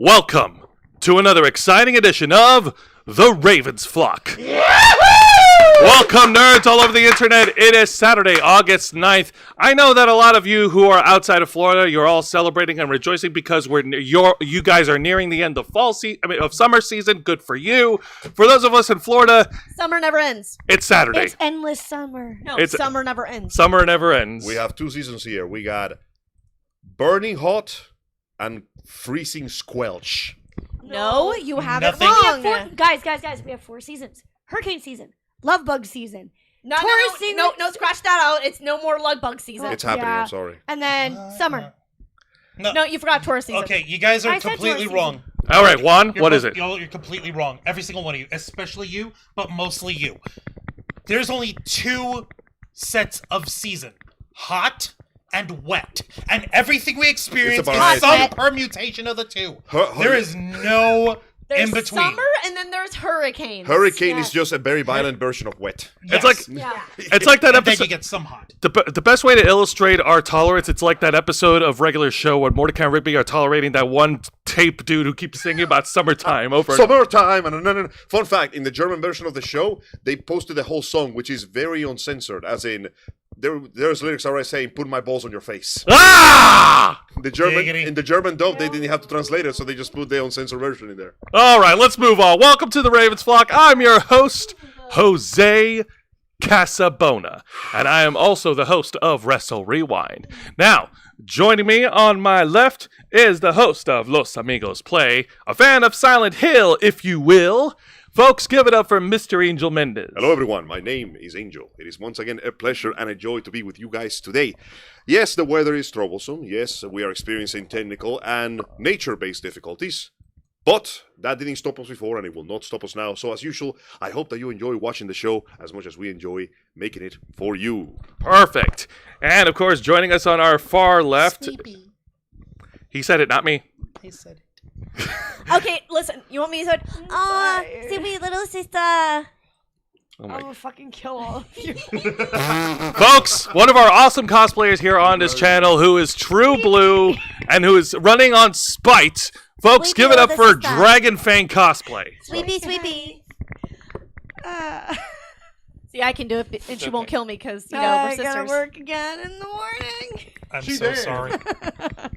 Welcome to another exciting edition of The Ravens Flock. Welcome, nerds all over the internet. It is Saturday, August 9th. I know that a lot of you who are outside of Florida, you're all celebrating and rejoicing because you guys are nearing the end of of summer season. Good for you. For those of us in Florida, summer never ends. It's Saturday. It's endless summer. No, summer never ends. Summer never ends. We have two seasons here. We got burning hot and freezing squelch. No, you have We it have wrong. guys, we have 4 seasons. Hurricane season, love bug season, No, Taurus season. no, scratch that out. It's no more lug bug season. It's happening, Yeah. I'm sorry. and then summer. No, you forgot Taurus season. Okay, you guys are I said completely Taurus wrong. All right, Juan, what is it? You're completely wrong. Every single one of you, especially you, but mostly you. There's only 2 sets of season: hot and wet, and everything we experience about is some wet. permutation of the two. Her- There is no There's in between. summer and then there's hurricanes. Hurricane Yes. is just a very violent version of wet. It's Yes. like Yeah. it's like that and then episode. you get some hot. The best way to illustrate our tolerance, it's like that episode of Regular Show when Mordecai and Rigby are tolerating that one tape dude who keeps singing about summertime over and over. Summertime and fun fact, in the German version of the show, they posted the whole song, which is very uncensored, as in there's lyrics already saying "Put my balls on your face." Ah! In the German dub, they didn't have to translate it, so they just put their uncensored version in there. All right, let's move on. Welcome to the Ravens Flock. I'm your host, Jose Casabona, and I am also the host of Wrestle Rewind. Now, joining me on my left is the host of Los Amigos Play, a fan of Silent Hill, if you will. Folks, give it up for Mr. Angel Mendez. Hello, everyone. My name is Angel. It is once again a pleasure and a joy to be with you guys today. Yes, the weather is troublesome. Yes, we are experiencing technical and nature-based difficulties. But that didn't stop us before, and it will not stop us now. So, as usual, I hope that you enjoy watching the show as much as we enjoy making it for you. Perfect. And, of course, joining us on our far left... Sleepy. He said it, not me. I said it. Okay, listen. You want me to say, Aw, sleepy little sister. Oh I'm my gonna fucking kill all of you. Folks, one of our awesome cosplayers here on this channel who is true blue and who is running on spite. Folks, Sleepy give it up little for sister. Dragon Fang cosplay. Sweepy. Uh, See, I can do it, and she won't kill me because, we're I sisters. gotta work again in the morning. I'm She so did. sorry.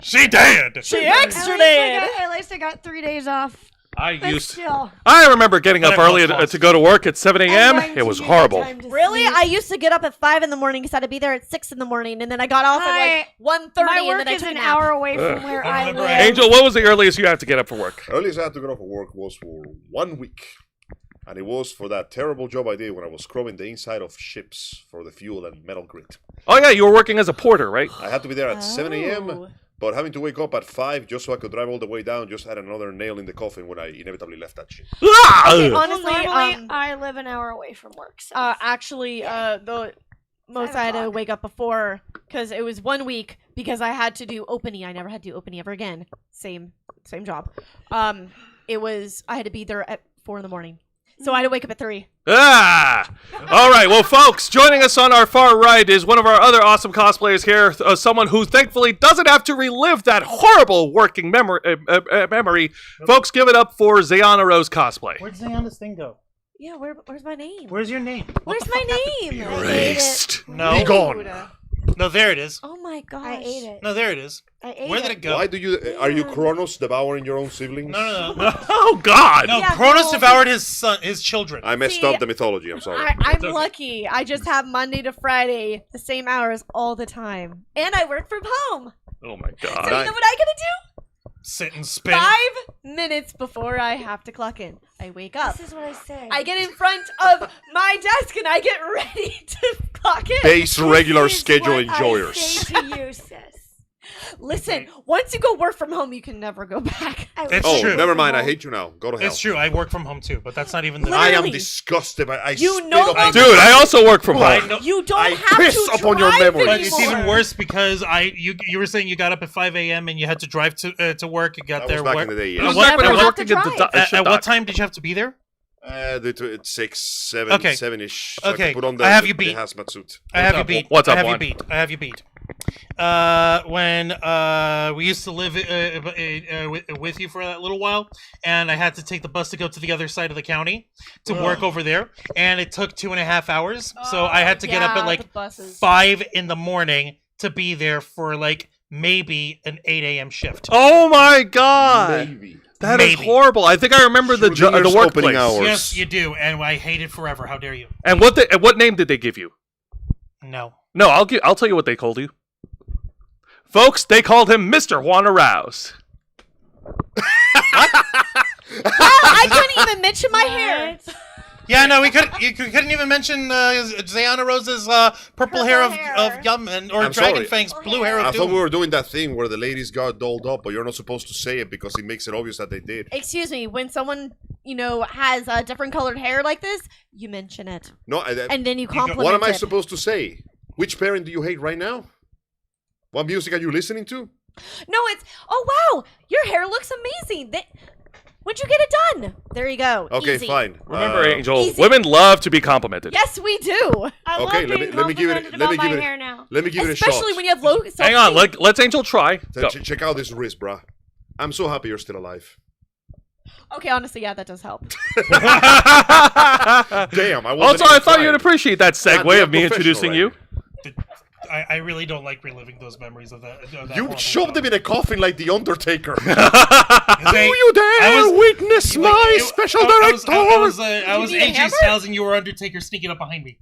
She did. She At extra least did. At least I got 3 days off. But still. I remember getting up Whatever early it was. to go to work at 7 I'm a.m. going It to was use horrible. that time to Really? sleep. I used to get up at 5 in the morning because I had to be there at 6 in the morning, and then I got off at like 1:30, My and work then I is took a an nap. hour away from where I remember live. Angel, what was the earliest you had to get up for work? Earliest I had to get off of work was for 1 week. And it was for that terrible job I did when I was scrubbing the inside of ships for the fuel and metal grit. Oh, yeah, you were working as a porter, right? I had to be there at 7 Oh. a.m., but having to wake up at 5 just so I could drive all the way down just had another nail in the coffin when I inevitably left that shit. Ah! Okay, Well, honestly, normally I live an hour away from work. So. actually, the most I had to 5 o'clock. wake up before because it was 1 week because I had to do opening. I never had to do opening ever again. Same job. It was I had to be there at 4 in the morning, so I had to wake up at 3. Ah! All right, well, folks, joining us on our far right is one of our other awesome cosplayers here, someone who thankfully doesn't have to relive that horrible working memory. Folks, give it up for Zayana Rose cosplay. Where'd Zayana's thing go? Yeah, where's my name? Where's your name? Where's my name? Erased. No. Be gone. No, there it is. Oh my gosh! I ate it. No, there it is. I ate Where it. did it go? Why do you... Are you Kronos devouring your own siblings? No. Oh, God! No, Yeah, Cronus no. devoured his children. I messed See, up the mythology, I'm sorry. I'm okay. lucky. I just have Monday to Friday, the same hours all the time, and I work from home. Oh, my So God. you know what I gotta do? Sit and spin. 5 minutes before I have to clock in, I wake up. This is what I say. I get in front of my desk and I get ready to clock in. Base regular This is schedule what enjoyers. I say to you, sis. Listen, once you go work from home, you can never go back. It's Oh, true. never mind. I hate you now. Go to hell. It's true. I work from home too, but that's not even the. I am Literally. disgusted. I You spit no up longer- Dude, I also work from I home. know, You don't I have piss to upon your drive memory. but it's anymore. even worse because you were saying you got up at 5 a.m. and you had to drive to work. You got That there. was back where- in the day, It yeah. was What- back when I was what- working at the drive? shit At dock. what time did you have to be there? It's 6, 7, Okay. 7-ish. So I Okay. can put on I have the you beat. hazmat suit. I have you up? beat. What's I up, have you Juan? beat. I have you beat. when we used to live with you for a little while, and I had to take the bus to go to the other side of the county to work over there, and it took 2.5 hours. So I had to get up at the like buses. 5 in the morning to be there for like maybe an 8 a.m. shift. Oh my god! Maybe. That is Maybe. horrible. I think I remember the Schrodinger's opening workplace. hours. Yes, you do, and I hate it forever. How dare you? And what name did they give you? No. No, I'll tell you what they called you. Folks, they called him Mr. Juan Arouse. I couldn't even mention my hair. Yeah, no, you couldn't even mention Zayana Rose's purple hair of yum or I'm Dragon sorry. Fang's blue hair I of thought doom. we were doing that thing where the ladies got dolled up, but you're not supposed to say it because it makes it obvious that they did. Excuse me, when someone, has different colored hair like this, you mention it. No, And then you compliment what am I it. supposed to say? Which parent do you hate right now? What music are you listening to? No, it's, oh wow, your hair looks amazing. When'd you get it done? There you go. Okay, Easy. fine. Remember, Angel, easy. women love to be complimented. Yes, we do. I Okay, love let me give it. Let me give it. hair now. Let me give it a shot. Especially when you have low self-esteem. Hang on, let's Angel try. Go. Check out this wrist, bruh. I'm so happy you're still alive. Okay, honestly, yeah, that does help. Damn, I wasn't Also, I even thought you'd trying. appreciate that segue Goddamn of me introducing you. I really don't like reliving those memories of that. You shoved him in a coffin like the Undertaker. They- Do you dare I was- witness my special director? I was You need a AJ hammer? Styles and you were Undertaker sneaking up behind me.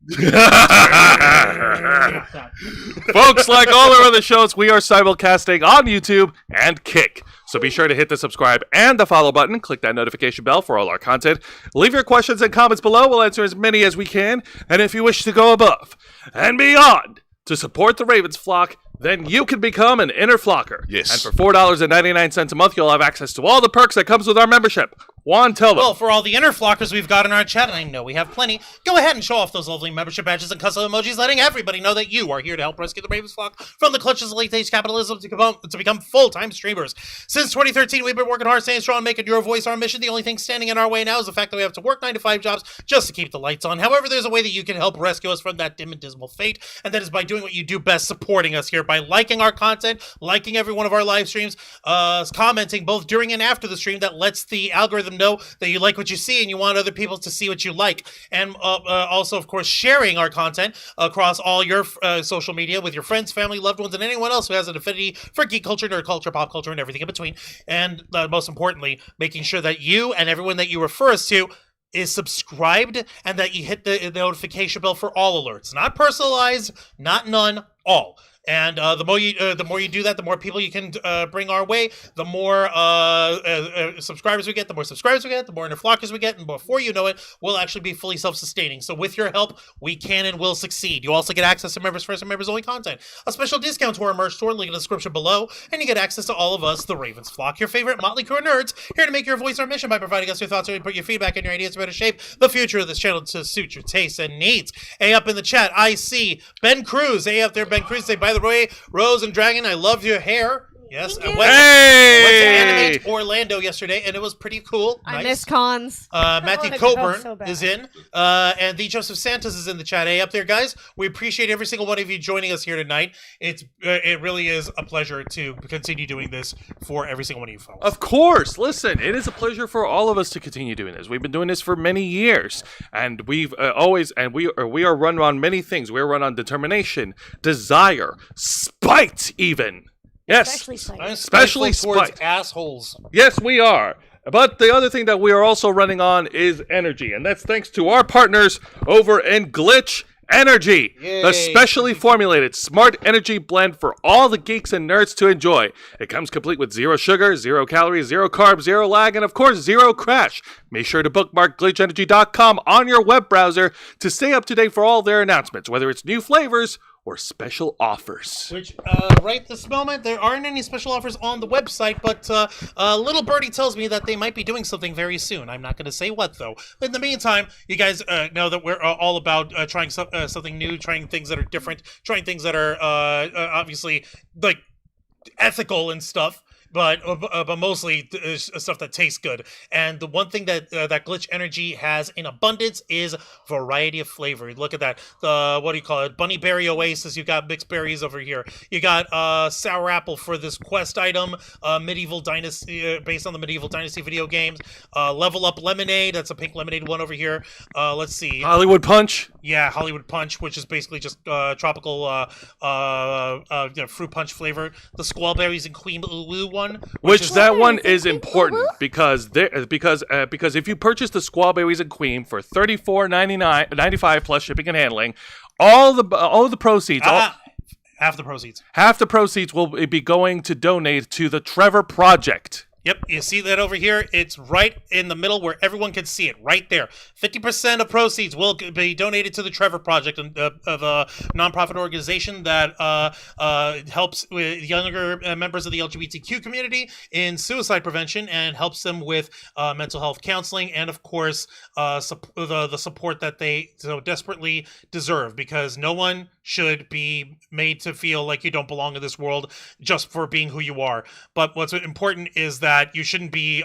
Folks, like all our other shows, we are simulcasting on YouTube and Kick. So be sure to hit the subscribe and the follow button. Click that notification bell for all our content. Leave your questions and comments below. We'll answer as many as we can. And if you wish to go above and beyond to support the Ravens flock, then you can become an inner flocker. Yes. And for $4.99 a month, you'll have access to all the perks that comes with our membership. Juan, tell them. Well, for all the inner flockers we've got in our chat, and I know we have plenty, go ahead and show off those lovely membership badges and custom emojis, letting everybody know that you are here to help rescue the Ravens flock from the clutches of late-stage capitalism to become full-time streamers. Since 2013, we've been working hard, staying strong, making your voice our mission. The only thing standing in our way now is the fact that we have to work 9-to-5 jobs just to keep the lights on. However, there's a way that you can help rescue us from that dim and dismal fate, and that is by doing what you do best, supporting us here by liking our content, liking every one of our live streams, commenting both during and after the stream. That lets the algorithm know that you like what you see and you want other people to see what you like. And also, of course, sharing our content across all your social media with your friends, family, loved ones, and anyone else who has an affinity for geek culture, nerd culture, pop culture, and everything in between. And most importantly, making sure that you and everyone that you refer us to is subscribed and that you hit the notification bell for all alerts. Not personalized, not none, all. And the more you do that, the more people you can bring our way. The more subscribers we get, the more inner flockers we get, and before you know it, we'll actually be fully self-sustaining. So with your help, we can and will succeed. You also get access to members first and members only content, a special discount to our merch store, link in the description below, and you get access to all of us, the Ravens flock, your favorite motley crew of nerds, here to make your voice our mission by providing us your thoughts and put your feedback and your ideas to better shape the future of this channel to suit your tastes and needs. Hey, up in the chat, I see Ben Cruz. Hey, up there, Ben Cruz. Say, by the way, Rose and Dragon, I love your hair. Yes, I went to Hey! Animate Orlando yesterday, and it was pretty cool. I Nice. miss cons. Matthew Oh, Coburn so bad. is in, and the Joseph Santos is in the chat. Hey, up there, guys. We appreciate every single one of you joining us here tonight. It really is a pleasure to continue doing this for every single one of you folks. Of course. Listen, it is a pleasure for all of us to continue doing this. We've been doing this for many years, and we've we are run on many things. We're run on determination, desire, spite, even. Yes. Especially Spider. I'm especially spiteful towards spite. assholes. Yes, we are. But the other thing that we are also running on is energy, and that's thanks to our partners over in Glitch Energy, Yay. the specially formulated smart energy blend for all the geeks and nerds to enjoy. It comes complete with 0 sugar, 0 calories, 0 carbs, 0 lag, and of course, 0 crash. Make sure to bookmark glitchenergy.com on your web browser to stay up to date for all their announcements, whether it's new flavors or special offers. Which, right this moment, there aren't any special offers on the website, but Little Birdie tells me that they might be doing something very soon. I'm not going to say what, though. But in the meantime, you guys know that we're all about trying something new, trying things that are different, trying things that are obviously, like, ethical and stuff. but mostly stuff that tastes good. And the one thing that that Glitch Energy has in abundance is variety of flavor. Look at that. The what do you call it? Bunny Berry Oasis. You got mixed berries over here. You got sour apple for this quest item. Medieval Dynasty, based on the Medieval Dynasty video games. Level Up Lemonade. That's a pink lemonade one over here. Let's see. Hollywood Punch. Yeah, Hollywood Punch, which is basically just tropical fruit punch flavor. The Squall Berries and Queen Ulu one, Which that one is important because if you purchase the Squall Berries and Queen for $34.95 plus shipping and handling, all the proceeds, half the proceeds. half the proceeds will be going to donate to the Trevor Project. Yep, you see that over here? It's right in the middle where everyone can see it, right there. 50% of proceeds will be donated to the Trevor Project, of a nonprofit organization that helps with younger members of the LGBTQ community in suicide prevention and helps them with mental health counseling and, of course, the support that they so desperately deserve, because no one should be made to feel like you don't belong in this world just for being who you are. But what's important is that you shouldn't be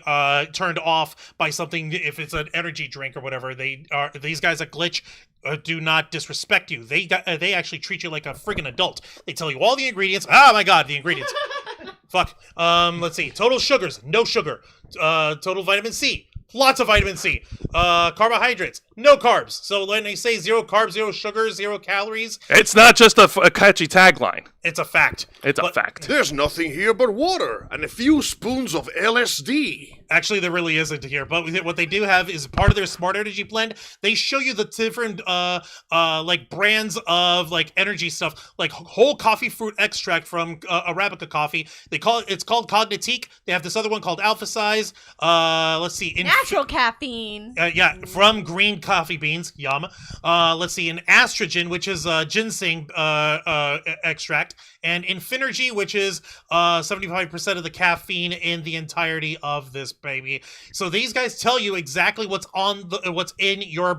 turned off by something if it's an energy drink or whatever. These guys at Glitch do not disrespect you. They actually treat you like a friggin' adult. They tell you all the ingredients. Oh my god, the ingredients. Fuck. Let's see. Total sugars, no sugar. Total vitamin C, lots of vitamin C. Carbohydrates, no carbs. So when they say 0 carbs, 0 sugar, 0 calories, It's not just a catchy tagline. it's a fact. It's a fact. There's nothing here but water and a few spoons of LSD. Actually, there really isn't here. But what they do have is part of their Smart Energy blend. They show you the different like brands of like energy stuff, like whole coffee fruit extract from Arabica coffee. It's called Cognitique. They have this other one called Alpha Size. Let's see, Natural caffeine. yeah, from green coffee beans. Yum. Let's see, an Astrogen, which is ginseng extract, and Infinergy, which is 75% of the caffeine in the entirety of this baby. So these guys tell you exactly what's in your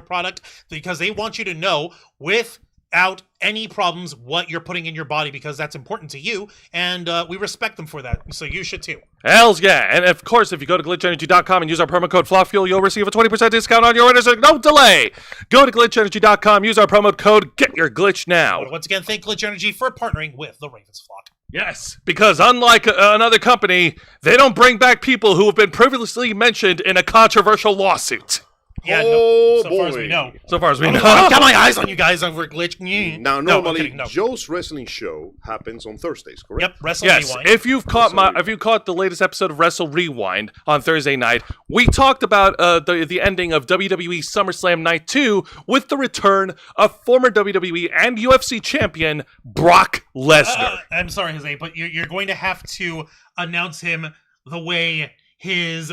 product, because they want you to know without any problems what you're putting in your body, because that's important to you, and we respect them for that. So you should too. Hells yeah. And of course, if you go to glitchenergy.com and use our promo code FLOCKFUEL, you'll receive a 20% discount on your orders. So no delay. Go to glitchenergy.com, use our promo code, get your glitch now. Once again, thank Glitch Energy for partnering with the Ravens Flock. Yes, because unlike another company, they don't bring back people who have been previously mentioned in a controversial lawsuit. Yeah, Oh, so far as boy. we know. So far as we know. I've got my eyes on you guys over Glitch. Now, No, I'm normally, kidding, no. Joe's wrestling show happens on Thursdays, correct? Yep, Wrestling Yes, Rewind. if you've caught the latest episode of Wrestle Rewind on Thursday night, we talked about the ending of WWE SummerSlam Night 2 with the return of former WWE and UFC champion Brock Lesnar. I'm sorry, Jose, but you're going to have to announce him the way his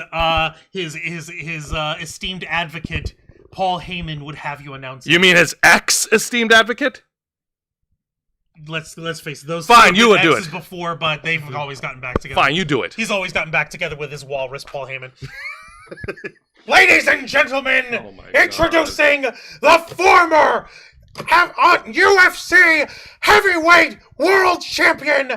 esteemed advocate Paul Heyman would have you announce him. You mean his ex-esteemed advocate? Let's face it, those Fine, two you have been would do exes it. before, but they've always gotten back together. Fine, you do it. He's always gotten back together with his walrus, Paul Heyman. Ladies and gentlemen, Oh my God. introducing the former UFC heavyweight world champion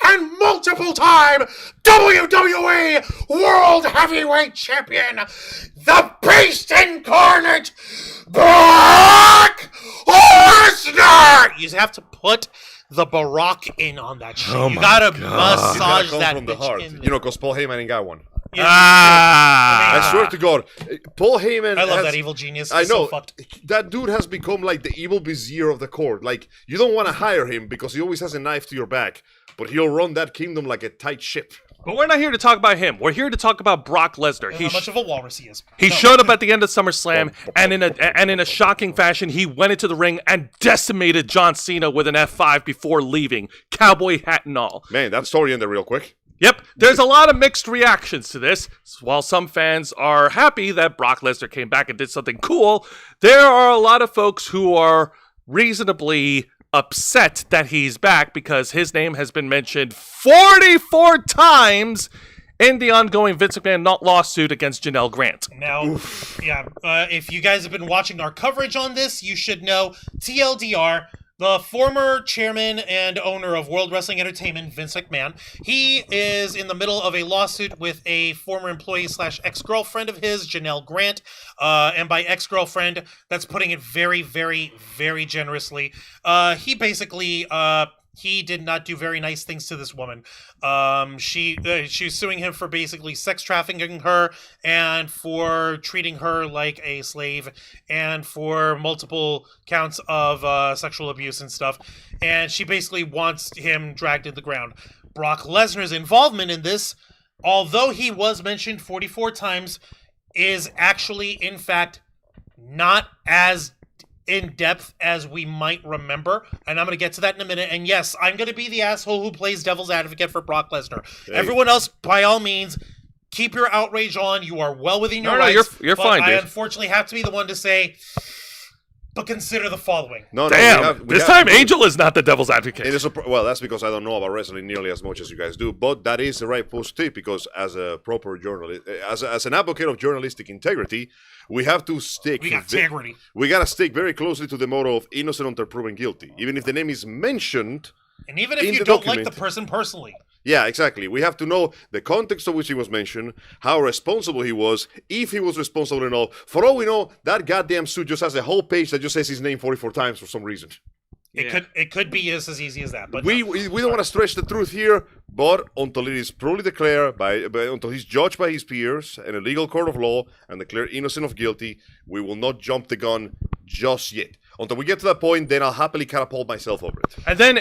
and multiple-time WWE world heavyweight champion, the Beast Incarnate, Brock Lesnar! You have to put the Barack in on that shit. Oh You my gotta God. It's gotta massage come that from the bitch heart. in You know, because Paul Heyman ain't got one. Yeah. I swear to God, Paul Heyman. I love has- that evil genius. I He's know So fucked. that dude has become like the evil vizier of the court. Like, you don't want to hire him because he always has a knife to your back, but he'll run that kingdom like a tight ship. But we're not here to talk about him. We're here to talk about Brock Lesnar. How much of a walrus he is. He No. showed up at the end of SummerSlam, and in a shocking fashion, he went into the ring and decimated John Cena with an F5 before leaving, cowboy hat and all. Man, that story ended real quick. Yep, there's a lot of mixed reactions to this. While some fans are happy that Brock Lesnar came back and did something cool, there are a lot of folks who are reasonably upset that he's back because his name has been mentioned 44 times in the ongoing Vince McMahon lawsuit against Janelle Grant. Now, yeah, if you guys have been watching our coverage on this, you should know TLDR, The former chairman and owner of World Wrestling Entertainment, Vince McMahon, he is in the middle of a lawsuit with a former employee / ex-girlfriend of his, Janelle Grant. And by ex-girlfriend, that's putting it very, very, very generously. He basically... he did not do very nice things to this woman. She's suing him for basically sex trafficking her and for treating her like a slave and for multiple counts of sexual abuse and stuff. And she basically wants him dragged to the ground. Brock Lesnar's involvement in this, although he was mentioned 44 times, is actually, in fact, not as in depth as we might remember, and I'm going to get to that in a minute. And yes, I'm going to be the asshole who plays devil's advocate for Brock Lesnar. Hey. Everyone else, by all means, keep your outrage on. You are well within your rights. You're but fine, I dude. unfortunately have to be the one to say, but consider the following. No, Damn, this time Angel is not the devil's advocate. It is well, that's because I don't know about wrestling nearly as much as you guys do, but that is the right post tip because as a proper journalist, as an advocate of journalistic integrity, we have to stick. We got integrity. We got to stick very closely to the motto of innocent until proven guilty, even if the name is mentioned. And even if you don't like the person personally. Yeah, exactly. We have to know the context of which he was mentioned, how responsible he was, if he was responsible and all. For all we know, that goddamn suit just has a whole page that just says his name 44 times for some reason. It could be as easy as that. But we don't want to stretch the truth here, but until it is truly declared until he's judged by his peers in a legal court of law and declared innocent of guilty, we will not jump the gun just yet. Until we get to that point, then I'll happily catapult myself over it. And then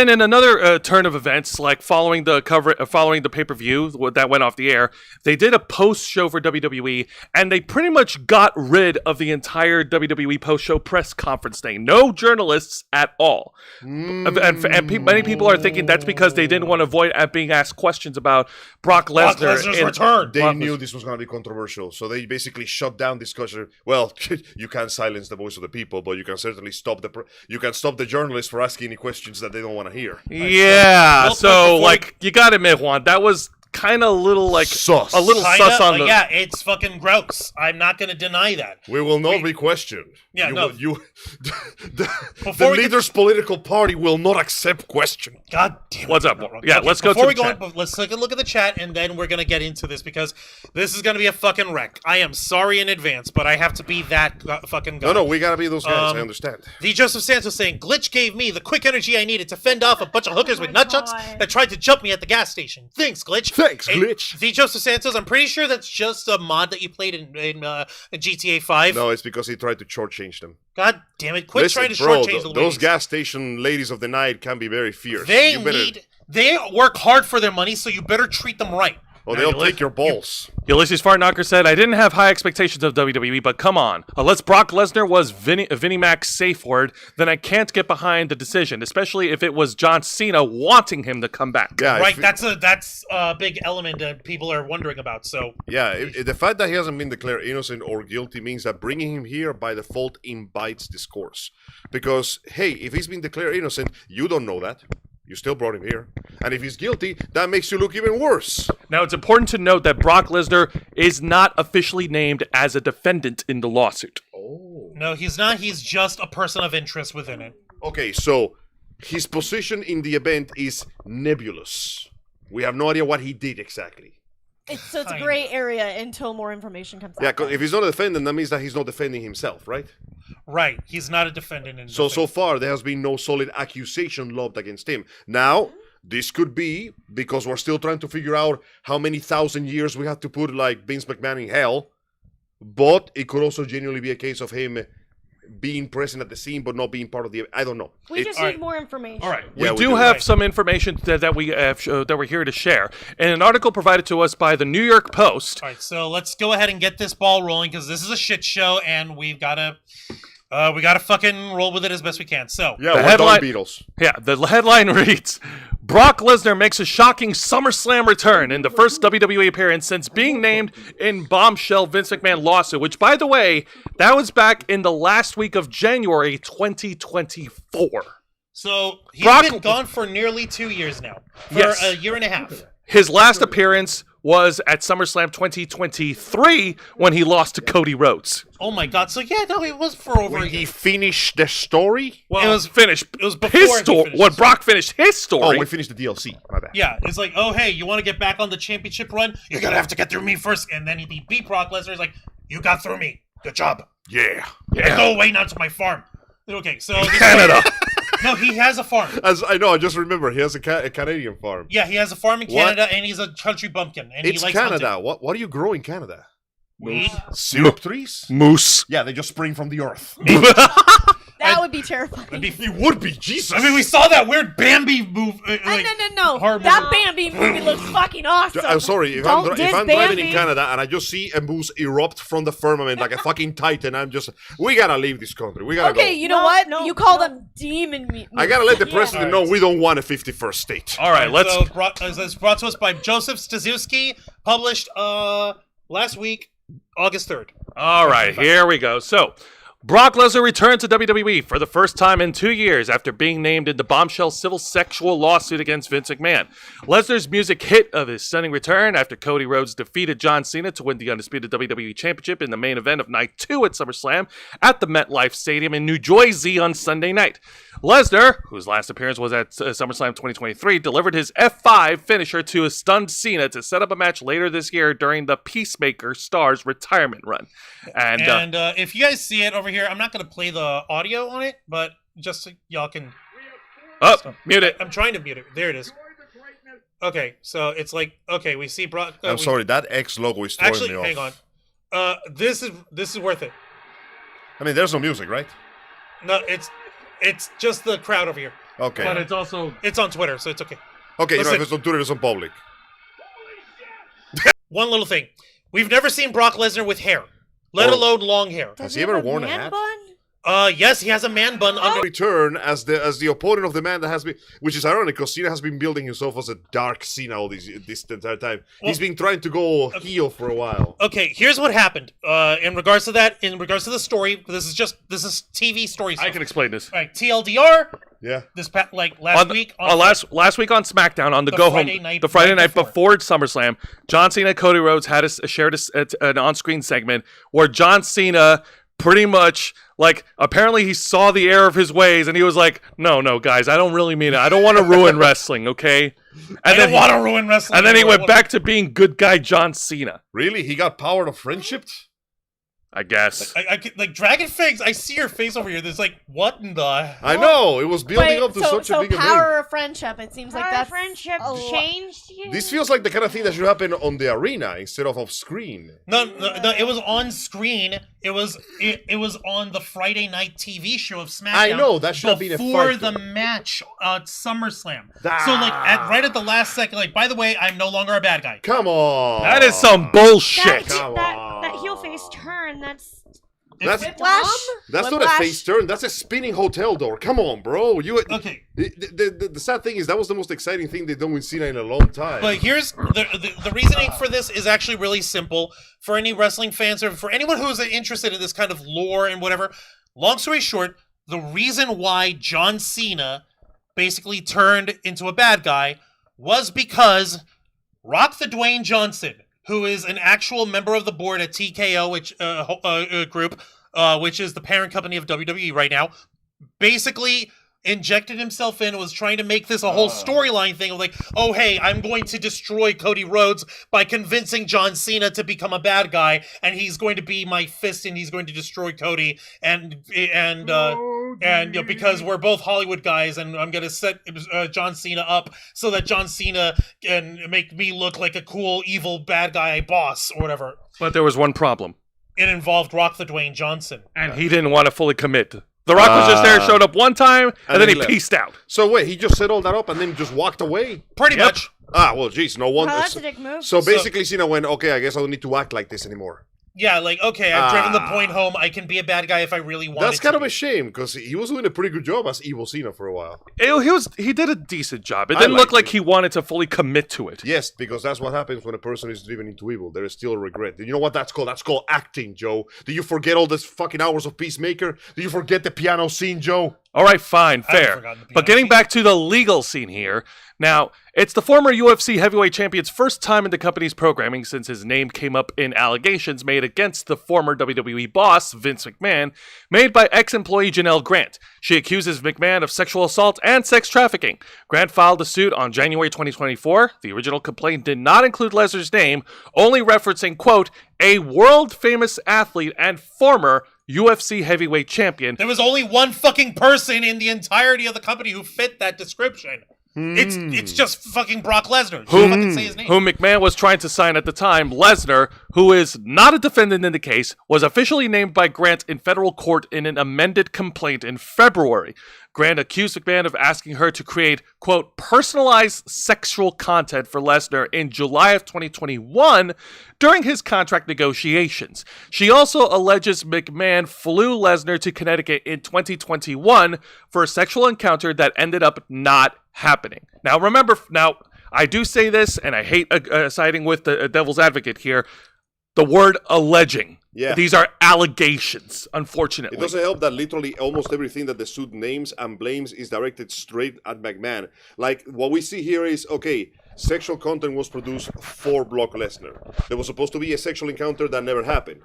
in another turn of events, like following the pay-per-view that went off the air, they did a post-show for WWE, and they pretty much got rid of the entire WWE post-show press conference thing. No journalists at all. And many people are thinking that's because they didn't want to avoid being asked questions about Brock Lesnar's return. They knew this was going to be controversial, so they basically shut down discussion. Well, you can't silence the voice of the people, but you can certainly stop the journalists for asking any questions that they don't want to hear. Yeah, so you got to admit, Juan, that was kind of a little sus. A little sus on the. Yeah, it's fucking gross. I'm not going to deny that. We will not be questioned. Yeah, the leader's political party will not accept question. God damn it. What's up? Yeah, let's go to the chat. Let's take a look at the chat, and then we're going to get into this because this is going to be a fucking wreck. I am sorry in advance, but I have to be that fucking guy. No, we got to be those guys. I understand. The Joseph Santos saying, Glitch gave me the quick energy I needed to fend off a bunch of hookers with nunchucks that tried to jump me at the gas station. Thanks, Glitch. Thanks, Glitch. The Joseph Santos, I'm pretty sure that's just a mod that you played in GTA 5. No, it's because he tried to shortchange them. God damn it. Quit trying to shortchange the ladies. Those gas station ladies of the night can be very fierce. They work hard for their money, so you better treat them right. Or they'll take your balls. Ulysses Fartknocker said, I didn't have high expectations of WWE, but come on. Unless Brock Lesnar was Vinnie Mac's safe word, then I can't get behind the decision, especially if it was John Cena wanting him to come back. Yeah, right, that's a big element that people are wondering about. So yeah, the fact that he hasn't been declared innocent or guilty means that bringing him here by default invites discourse. Because, hey, if he's been declared innocent, you don't know that. You still brought him here. And if he's guilty, that makes you look even worse. Now, it's important to note that Brock Lesnar is not officially named as a defendant in the lawsuit. Oh. No, he's not. He's just a person of interest within it. Okay, so his position in the event is nebulous. We have no idea what he did exactly. It's a gray area until more information comes out. Yeah, because if he's not a defendant, that means that he's not defending himself, right? Right. He's not a defendant. So far, there has been no solid accusation lobbed against him. Now, this could be because we're still trying to figure out how many thousand years we have to put, like, Vince McMahon in hell. But it could also genuinely be a case of him being present at the scene but not being part of the... I don't know. We just need more information. All right. Yeah, we do have some information that we're here to share. In an article provided to us by the New York Post. All right, so let's go ahead and get this ball rolling because this is a shit show and we've got to... we gotta fucking roll with it as best we can. So yeah, the headline, Beatles. Yeah, the headline reads: Brock Lesnar makes a shocking SummerSlam return in the first WWE appearance since being named in bombshell Vince McMahon lawsuit. Which, by the way, that was back in the last week of January 2024. So he's been gone for nearly 2 years now, for a year and a half. His last appearance was at SummerSlam 2023 when he lost to Cody Rhodes. Oh my God! So yeah, no, it was for over. When he finished the story? Well, It was- finished. it was before his he story. finished When his Brock finished his story. Oh, we finished the DLC. My bad. Yeah, it's like, oh hey, you want to get back on the championship run? You're gonna have to get through me first, and then he beat Brock Lesnar. He's like, you got through me. Good job. Yeah. Go away now to my farm. Okay, so this Canada. no, he has a farm. As I know, I just remember he has a Canadian farm. Yeah, he has a farm in Canada, and he's a country bumpkin, and It's he likes Canada. hunting. What do you grow in Canada? Weed. Syrup trees? Moose. Yeah, they just spring from the earth. That would be terrifying. It'd be- It would be, Jesus. I mean, we saw that weird Bambi move. Like, No. horror That movie. Bambi movie looks fucking awesome. I'm sorry, if Don't I'm diss driving in Bambi. Canada and I just see a moose erupt from the firmament like a fucking titan, I'm just, we gotta leave this country. We gotta Okay, go. you know No, what? no, you call no. them demon meat. I gotta let the Yeah. president know we don't want a 51st state. All right, let's. So it's brought to us by Joseph Stazuski, published last week, August 3rd. All right, here we go. So, Brock Lesnar returned to WWE for the first time in 2 years after being named in the bombshell civil sexual lawsuit against Vince McMahon. Lesnar's music hit of his stunning return after Cody Rhodes defeated John Cena to win the undisputed WWE Championship in the main event of Night 2 at SummerSlam at the MetLife Stadium in New Jersey on Sunday night. Lesnar, whose last appearance was at SummerSlam 2023, delivered his F5 finisher to a stunned Cena to set up a match later this year during the Peacemaker Stars retirement run. And, And if you guys see it over here, I'm not going to play the audio on it, but just so y'all can... mute it. I'm trying to mute it. There it is. Okay, so it's like, okay, we see Brock... I'm sorry, that X logo is throwing Actually, me off. hang on. This is worth it. I mean, there's no music, right? No, it's just the crowd over here. Okay. But it's also... It's on Twitter, so it's okay. Okay, you know, Listen. if it's on Twitter, it's on public. One little thing. We've never seen Brock Lesnar with hair, let Or- alone long hair. Has he ever have worn a man hat? bun? Yes, he has a man bun under. Return as the opponent of the man that has been, which is ironic because Cena has been building himself as a dark Cena all this entire time. He's been trying to go heel for a while. Okay, here's what happened. In regards to that, in regards to the story, this is TV story stuff. I can explain this. All right, TLDR. Yeah. Last week last week on SmackDown on the go home, Friday night the Friday right night before SummerSlam, John Cena and Cody Rhodes had shared an on-screen segment where John Cena pretty much apparently he saw the error of his ways and he was like, no guys, I don't really mean it. I don't want to ruin wrestling, okay? And I then don't want to ruin wrestling. and then he went I back to being good guy John Cena, Really? He got power of friendship? I guess. I could, like Dragon Fangs. I see your face over here. There's like, what in the? I know. It was building Wait, up to such a big event. power of friendship. It seems like Our that's friendship a lo- changed you? This feels like the kind of thing that should happen on the arena instead of off screen. No, it was on screen. It was on the Friday night TV show of SmackDown. I know, that should have been a before fight, the though. match at SummerSlam. Ah. So like right at the last second, like, by the way, I'm no longer a bad guy. Come on. That is some bullshit. Come that on. heel face turn, that's That's Whiplash. that's not a Whiplash. face turn. That's a spinning hotel door. Come on, bro. Okay, The sad thing is that was the most exciting thing they've done with Cena in a long time. but here's the reasoning for this is actually really simple. For any wrestling fans or for anyone who's interested in this kind of lore and whatever, long story short, the reason why John Cena basically turned into a bad guy was because Rock the Dwayne Johnson, who is an actual member of the board at TKO, which group, which is the parent company of WWE right now, basically injected himself in and was trying to make this a whole storyline thing of like, oh hey, I'm going to destroy Cody Rhodes by convincing John Cena to become a bad guy, and he's going to be my fist and he's going to destroy Cody and because we're both Hollywood guys and I'm going to set John Cena up so that John Cena can make me look like a cool evil bad guy boss or whatever. But there was one problem, It involved Rock the Dwayne Johnson. and he didn't want to fully commit. The Rock was just there, showed up one time, and then he left. peaced out. So wait, he just set all that up and then just walked away? Pretty Yep. much. Ah, well, geez, no wonder. Oh, that's a dick move. So basically, Cena went, okay, I guess I don't need to act like this anymore. Yeah, like, okay, I've driven the point home. I can be a bad guy if I really want That's to kind of be. a shame because he was doing a pretty good job as Evil Cena for a while. He did a decent job. It I didn't look liked like it. he wanted to fully commit to it. Yes, because that's what happens when a person is driven into evil. There is still regret. You know what that's called? That's called acting, Joe. Do you forget all this fucking hours of Peacemaker? Do you forget the piano scene, Joe? All right, fine, I haven't fair. forgotten the piano But getting scene. back to the legal scene here, Now, it's the former UFC heavyweight champion's first time in the company's programming since his name came up in allegations made against the former WWE boss, Vince McMahon, made by ex-employee Janelle Grant. She accuses McMahon of sexual assault and sex trafficking. Grant filed a suit on January 2024. The original complaint did not include Lesnar's name, only referencing, quote, a world-famous athlete and former UFC heavyweight champion. There was only one fucking person in the entirety of the company who fit that description. It's just fucking Brock Lesnar. Just fucking say his name. Whom McMahon was trying to sign at the time. Lesnar, who is not a defendant in the case, was officially named by Grant in federal court in an amended complaint in February. Grant accused McMahon of asking her to create, quote, personalized sexual content for Lesnar in July of 2021 during his contract negotiations. She also alleges McMahon flew Lesnar to Connecticut in 2021 for a sexual encounter that ended up not happening. Now, remember, I do say this, and I hate siding with the devil's advocate here, the word alleging. Yeah. These are allegations, unfortunately. It doesn't help that literally almost everything that the suit names and blames is directed straight at McMahon. Like, what we see here is, okay, sexual content was produced for Brock Lesnar. There was supposed to be a sexual encounter that never happened.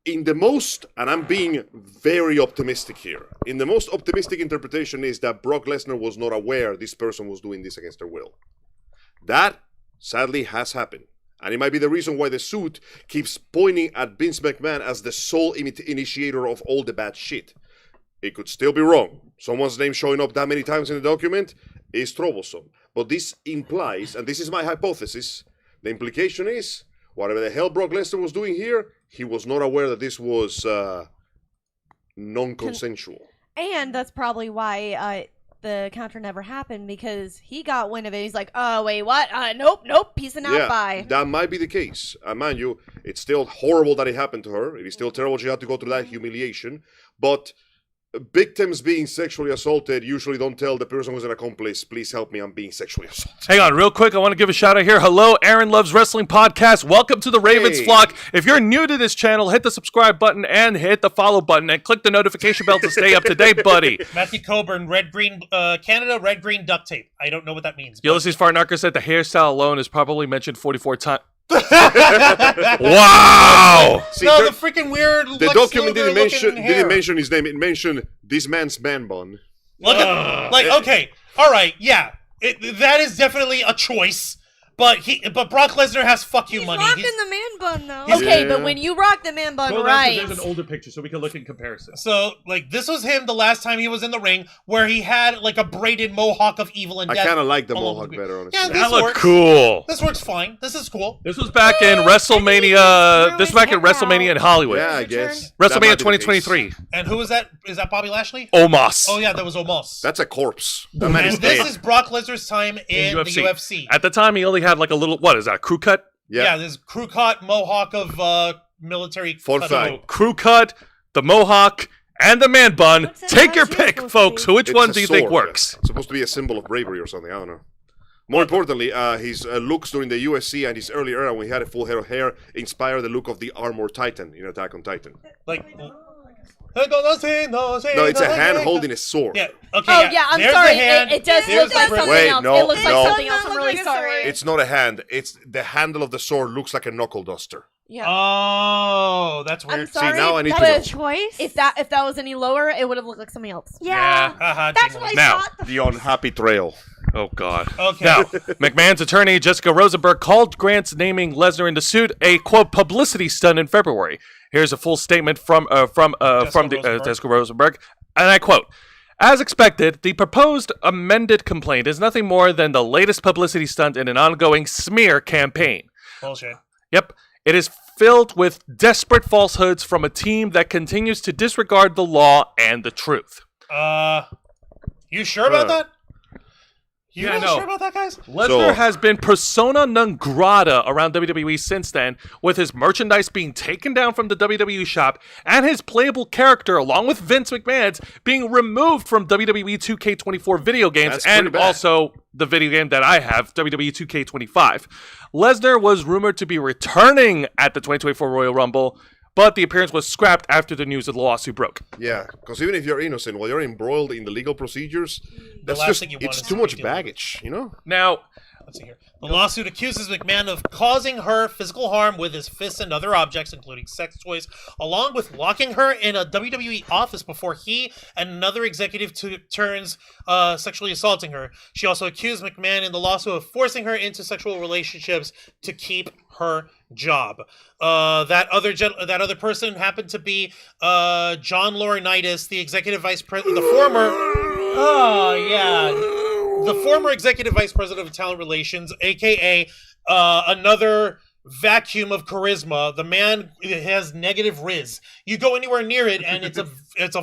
In the most, and I'm being very optimistic here, in the most optimistic interpretation is that Brock Lesnar was not aware this person was doing this against their will. That, sadly, has happened. And it might be the reason why the suit keeps pointing at Vince McMahon as the sole initiator of all the bad shit. It could still be wrong. Someone's name showing up that many times in the document is troublesome. But this implies, and this is my hypothesis, the implication is, whatever the hell Brock Lesnar was doing here, he was not aware that this was non-consensual. And that's probably why the counter never happened, because he got wind of it. He's like, oh, wait, what? Nope, peacing out, bye. That might be the case. Mind you, it's still horrible that it happened to her. It is still terrible she had to go through that humiliation. But victims being sexually assaulted usually don't tell the person who's an accomplice, please help me, I'm being sexually assaulted. Hang on, real quick, I want to give a shout out here. Hello, Aaron Loves Wrestling Podcast. Welcome to the Ravens flock. If you're new to this channel, hit the subscribe button and hit the follow button and click the notification bell to stay up to date, buddy. Matthew Coburn, red-green, Canada, red-green duct tape. I don't know what that means. Ulysses Fartnarker said the hairstyle alone is probably mentioned 44 times. Wow! See, No, the freaking weird. the Lex document Luger didn't mention his name. It mentioned this man's man bun. Look at, okay, all right, yeah, that is definitely a choice. But Brock Lesnar has fuck you He's money. rocking the man bun, though. Okay, Yeah. but when you rock the man bun right, There's an older picture, so we can look in comparison. So, like, this was him the last time he was in the ring, where he had, like, a braided mohawk of evil and I death. kind of like the all over mohawk the- better, honestly. Yeah, That this looked works. cool. This works fine. This is cool. This was back in WrestleMania. This was back in WrestleMania in Hollywood. Yeah, I guess. WrestleMania That might be the 2023. case. And who is that? Is that Bobby Lashley? Omos. Oh, yeah, that was Omos. That's a corpse. That man is And this dead. is Brock Lesnar's time in the UFC. At the time, he only had like a little. What is that? A crew cut? Yeah, this crew cut mohawk of military. Fun cut fact. out. Crew cut, the mohawk, and the man bun. What's that Take your tattoo pick, supposed to folks. be? Which It's one a do you think sword. works? It's supposed to be a symbol of bravery or something. I don't know. More importantly, his looks during the UFC and his early era when he had a full head of hair inspired the look of the Armored Titan in Attack on Titan. Like, No, it's a hand holding a sword. Yeah. Okay. oh yeah, I'm There's sorry. The hand. It does There's look like the something Wait, else. no, it looks no. like something else. It I'm does really look like a sorry. sword. It's not a hand. It's the handle of the sword looks like a knuckle duster. Yeah. Oh, that's I'm weird. sorry. now I need to but know. Choice? if that was any lower, it would have looked like something else. Yeah. Haha, That's jingle. what I Now, thought. The unhappy trail. Oh God. Okay. Now, McMahon's attorney Jessica Rosenberg called Grant's naming Lesnar in the suit a quote publicity stunt in February. Here's a full statement from Rosenberg. Jessica Rosenberg, and I quote. As expected, the proposed amended complaint is nothing more than the latest publicity stunt in an ongoing smear campaign. Bullshit. Yep, it is filled with desperate falsehoods from a team that continues to disregard the law and the truth. You sure about that? You Yeah, I really know. sure about that, guys? Lesnar has been persona non grata around WWE since then, with his merchandise being taken down from the WWE shop and his playable character, along with Vince McMahon's, being removed from WWE 2K24 video games That's pretty and bad. also the video game that I have, WWE 2K25. Lesnar was rumored to be returning at the 2024 Royal Rumble, but the appearance was scrapped after the news of the lawsuit broke. Yeah, because even if you're innocent, while you're embroiled in the legal procedures, that's last just thing you want it's is too to much be dealing with. baggage, you know. Now, Let's see here. The lawsuit accuses McMahon of causing her physical harm with his fists and other objects, including sex toys, along with locking her in a WWE office before he and another executive turns sexually assaulting her. She also accused McMahon in the lawsuit of forcing her into sexual relationships to keep her job. That other person happened to be John Laurinaitis, the executive vice president, the former executive vice president of talent relations, aka another vacuum of charisma. The man has negative riz. You go anywhere near it, and it's a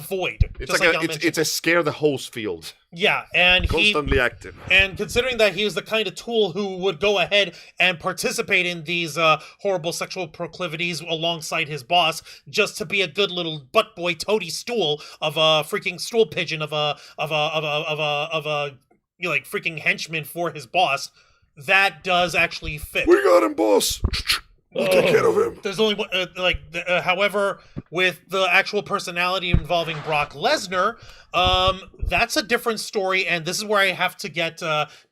void. It's just like Al mentioned. it's a scare the host field. Yeah, and Constantly active. And considering that he is the kind of tool who would go ahead and participate in these horrible sexual proclivities alongside his boss, just to be a good little butt boy toady stool of a freaking stool pigeon of a like freaking henchman for his boss, that does actually fit. We got him, boss. We'll take care of him. There's only one, however, with the actual personality involving Brock Lesnar, that's a different story, and this is where I have to get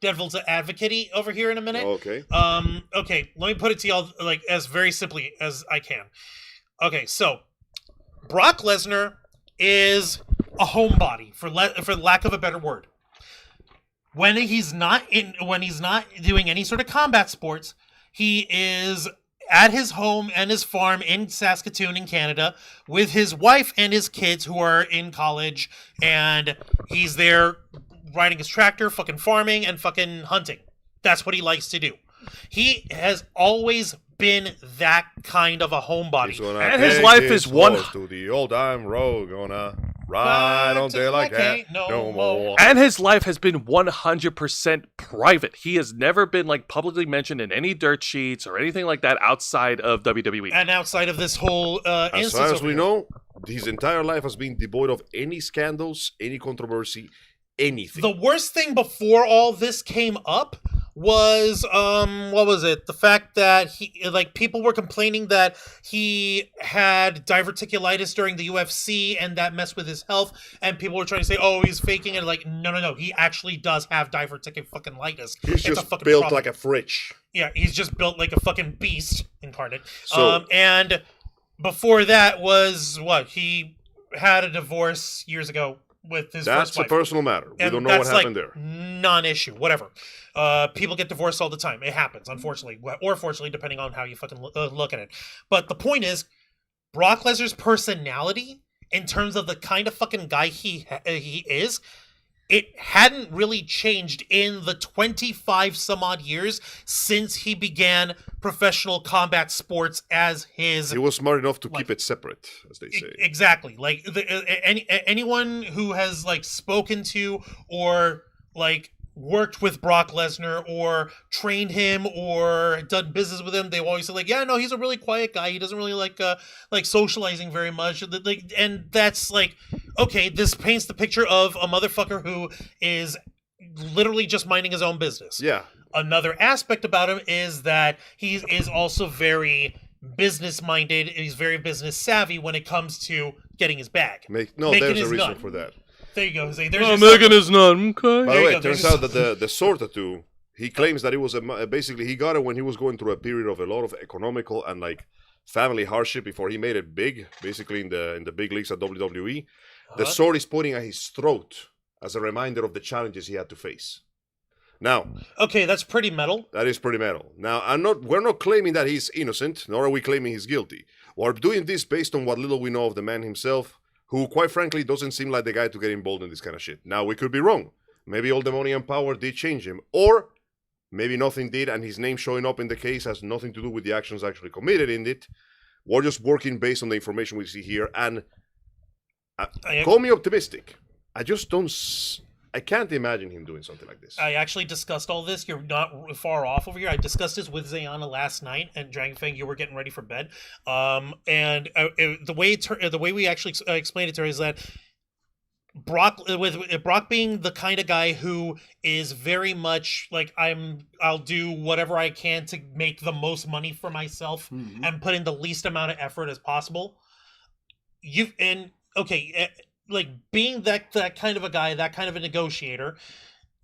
devil's advocate over here in a minute. Okay. Okay, let me put it to y'all like as very simply as I can. Okay, so Brock Lesnar is a homebody, for lack of a better word. When he's not doing any sort of combat sports, he is at his home and his farm in Saskatoon in Canada with his wife and his kids who are in college, and he's there riding his tractor, fucking farming and fucking hunting. That's what he likes to do. He has always been that kind of a homebody. And his life is one to the old time road, gonna ride on there like that no more. And his life has been 100% private. He has never been like publicly mentioned in any dirt sheets or anything like that outside of WWE. And outside of this whole As instance far as over we here. know, his entire life has been devoid of any scandals, any controversy, anything. The worst thing before all this came up was what was it? The fact that people were complaining that he had diverticulitis during the UFC and that messed with his health, and people were trying to say, "Oh, he's faking it." Like, no, he actually does have diverticulitis. He's It's a just fucking built problem. like a fridge. Yeah, he's just built like a fucking beast incarnate. So- And before that was what? He had a divorce years ago with his That's first a wife. personal matter. We And don't know what that's, happened like, there. Non-issue, whatever. People get divorced all the time. It happens, unfortunately, or fortunately, depending on how you fucking look at it. But the point is, Brock Lesnar's personality, in terms of the kind of fucking guy he is, it hadn't really changed in the 25 some odd years since he began professional combat sports as his. He was smart enough to Like- keep it separate, as they say. Exactly. Like anyone who has like spoken to or like worked with Brock Lesnar or trained him or done business with him, they always say like, yeah, no, he's a really quiet guy. He doesn't really like socializing very much. Like, and that's like, okay, this paints the picture of a motherfucker who is literally just minding his own business. Yeah. Another aspect about him is that he is also very business minded. He's very business savvy when it comes to getting his bag. There's Making a his reason nut. for that. There you go, Jose. There's Oh, your Megan subject. is not okay. By the There you way, go, it turns there's- out that the sword tattoo, he claims that it was basically he got it when he was going through a period of a lot of economical and like family hardship before he made it big, basically in the big leagues at WWE. The Uh-huh. sword is pointing at his throat as a reminder of the challenges he had to face. Now, Okay, that's pretty metal. that is pretty metal. Now, we're not claiming that he's innocent, nor are we claiming he's guilty. We're doing this based on what little we know of the man himself, who, quite frankly, doesn't seem like the guy to get involved in this kind of shit. Now, we could be wrong. Maybe all the money and power did change him, or maybe nothing did, and his name showing up in the case has nothing to do with the actions actually committed in it. We're just working based on the information we see here, and call me optimistic. I can't imagine him doing something like this. I actually discussed all this. You're not far off over here. I discussed this with Zayana last night, and Dragonfang, you were getting ready for bed. The way we actually explained it to her is that Brock with Brock being the kind of guy who is very much like I'll do whatever I can to make the most money for myself and put in the least amount of effort as possible. Like being that kind of a guy, that kind of a negotiator,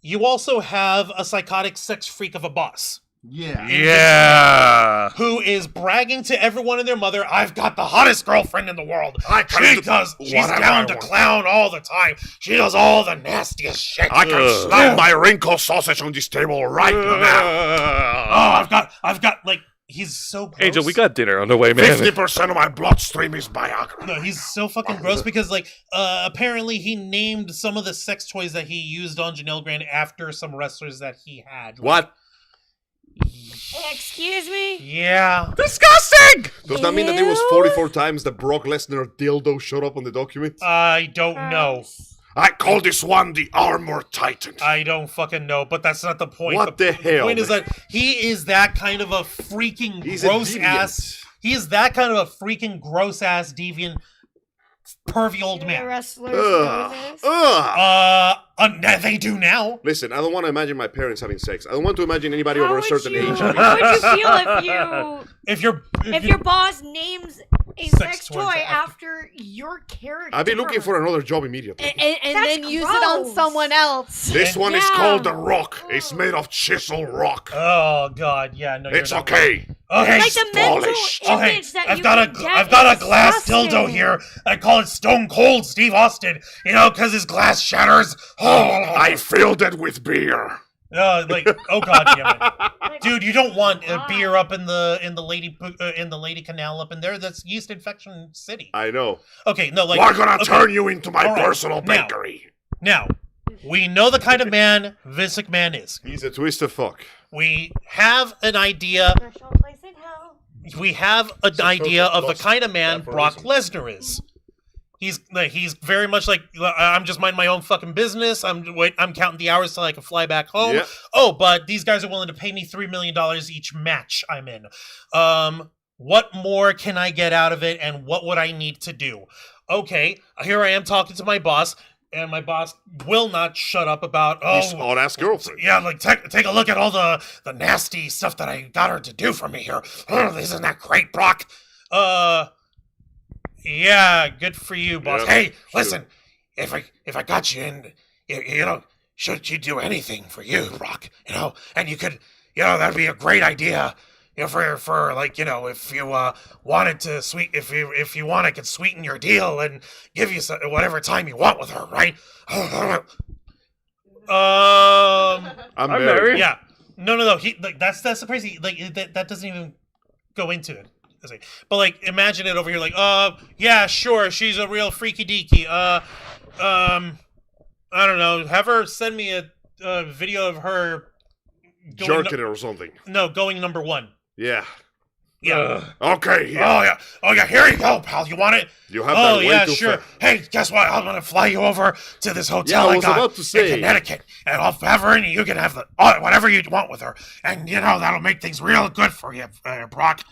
you also have a psychotic sex freak of a boss. Yeah. Who is bragging to everyone and their mother, I've got the hottest girlfriend in the world. She's down to clown all the time. She does all the nastiest shit. I can slam my wrinkle sausage on this table right now. I've got like, he's so gross. Angel, we got dinner on the way, man. 50% of my bloodstream is Viagra. No, he's so fucking gross because, like, apparently he named some of the sex toys that he used on Janelle Grant after some wrestlers that he had. Like, What? Excuse me? yeah. Disgusting! Does that mean that it was 44 times the Brock Lesnar dildo showed up on the document? I don't know. I call this one the Armor Titan. I don't fucking know, but that's not the point. What the hell? The point is that he is that kind of a freaking He's a gross deviant. ass. He is that kind of a freaking gross ass deviant, pervy old Do man. wrestlers know Ugh. this? Ugh. They do now. Listen, I don't want to imagine my parents having sex. I don't want to imagine anybody How over a would certain you- age. How would you feel If if your boss names a Sex sex toys toy after- after your character? I'd be looking for another job immediately. And That's then use it on gross. someone else. This one is Yeah. called the Rock. It's made of chisel rock. Oh god, yeah, no. It's you're not okay. Okay, like the mental polished. image that I've you got can get I've got a is glass disgusting. dildo here. I call it Stone Cold Steve Austin. You know, because his glass shatters. I filled it with beer. Oh god damn it, Like, dude! You don't want Why? beer up in the lady canal up in there. That's yeast infection city. I know. Okay, no, like We're gonna okay, turn you into my All right, personal now. bakery. Now, we know the kind of man Vince McMahon is. He's a twisted fuck. We have an idea. special place in hell. We have an idea of the kind of man That for a Brock reason. Lesnar is. He's very much like, I'm just minding my own fucking business. I'm counting the hours till I can fly back home. Yeah. Oh, but these guys are willing to pay me $3 million each match I'm in. What more can I get out of it, and what would I need to do? Okay, here I am talking to my boss, and my boss will not shut up about, His hot-ass girlfriend. yeah, like take a look at all the nasty stuff that I got her to do for me here. Isn't that great, Brock? Yeah, good for you, boss. Yeah, Hey, sure. listen, if I got you in, you know, should you do anything for you, Brock? You know, and you could, you know, that'd be a great idea. You know, for like, you know, if you wanted to if you want, I could sweeten your deal and give you whatever time you want with her, right? I'm married. Yeah. No. He like that's the crazy that doesn't even go into it. But like imagine it over here like, yeah, sure, she's a real freaky deaky. I don't know. Have her send me a video of her Jerking it or something. going number 1. Yeah. Yeah. Okay. Yeah. Oh yeah, here you go, pal. You want it? You have Oh that way yeah, too sure. fast. Hey, guess what? I'm gonna fly you over to this hotel Yeah, I I was got about to say. in Connecticut, and I'll have her in. And you can have whatever you want with her, and you know that'll make things real good for you, Brock.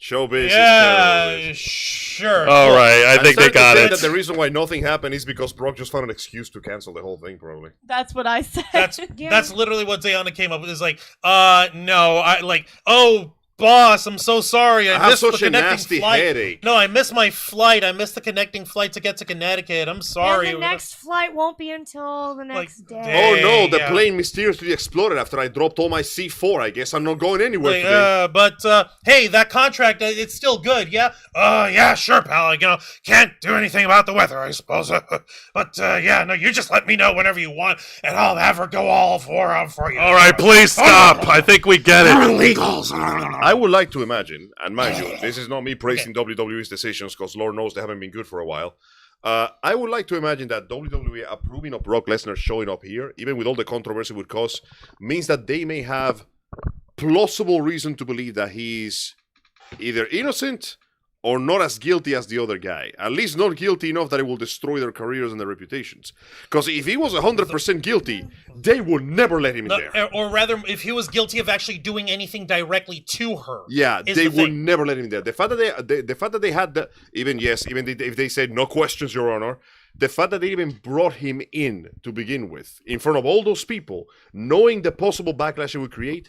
Showbiz is Yeah, terrorism. sure. All right, I I'm think they starting to got say it. that the reason why nothing happened is because Brock just found an excuse to cancel the whole thing, probably. That's what I said. That's literally what Zayana came up with. Is like, no, I like, oh, boss, I'm so sorry. I have missed such the a connecting nasty flight. headache. No, I missed my flight. I missed the connecting flight to get to Connecticut. I'm sorry. And the next flight won't be until the next day. Oh no, the yeah. plane mysteriously exploded after I dropped all my C4. I guess I'm not going anywhere Like, today. but hey, that contract, it's still good, yeah? Yeah, sure, pal. You know, can't do anything about the weather, I suppose. But yeah, no, you just let me know whenever you want, and I'll have her go all for you. All right, please stop. I think we get You're it. illegals. I would like to imagine, and mind you, this is not me praising WWE's decisions because Lord knows they haven't been good for a while. I would like to imagine that WWE approving of Brock Lesnar showing up here, even with all the controversy it would cause, means that they may have plausible reason to believe that he's either innocent or not as guilty as the other guy. At least not guilty enough that it will destroy their careers and their reputations. Because if he was 100% guilty, they would never let him in there. Or rather, if he was guilty of actually doing anything directly to her. Yeah, is they the would thing. never let him in there. The fact that they had the, even if they said no questions, Your Honor, The fact that they even brought him in to begin with, in front of all those people, knowing the possible backlash it would create,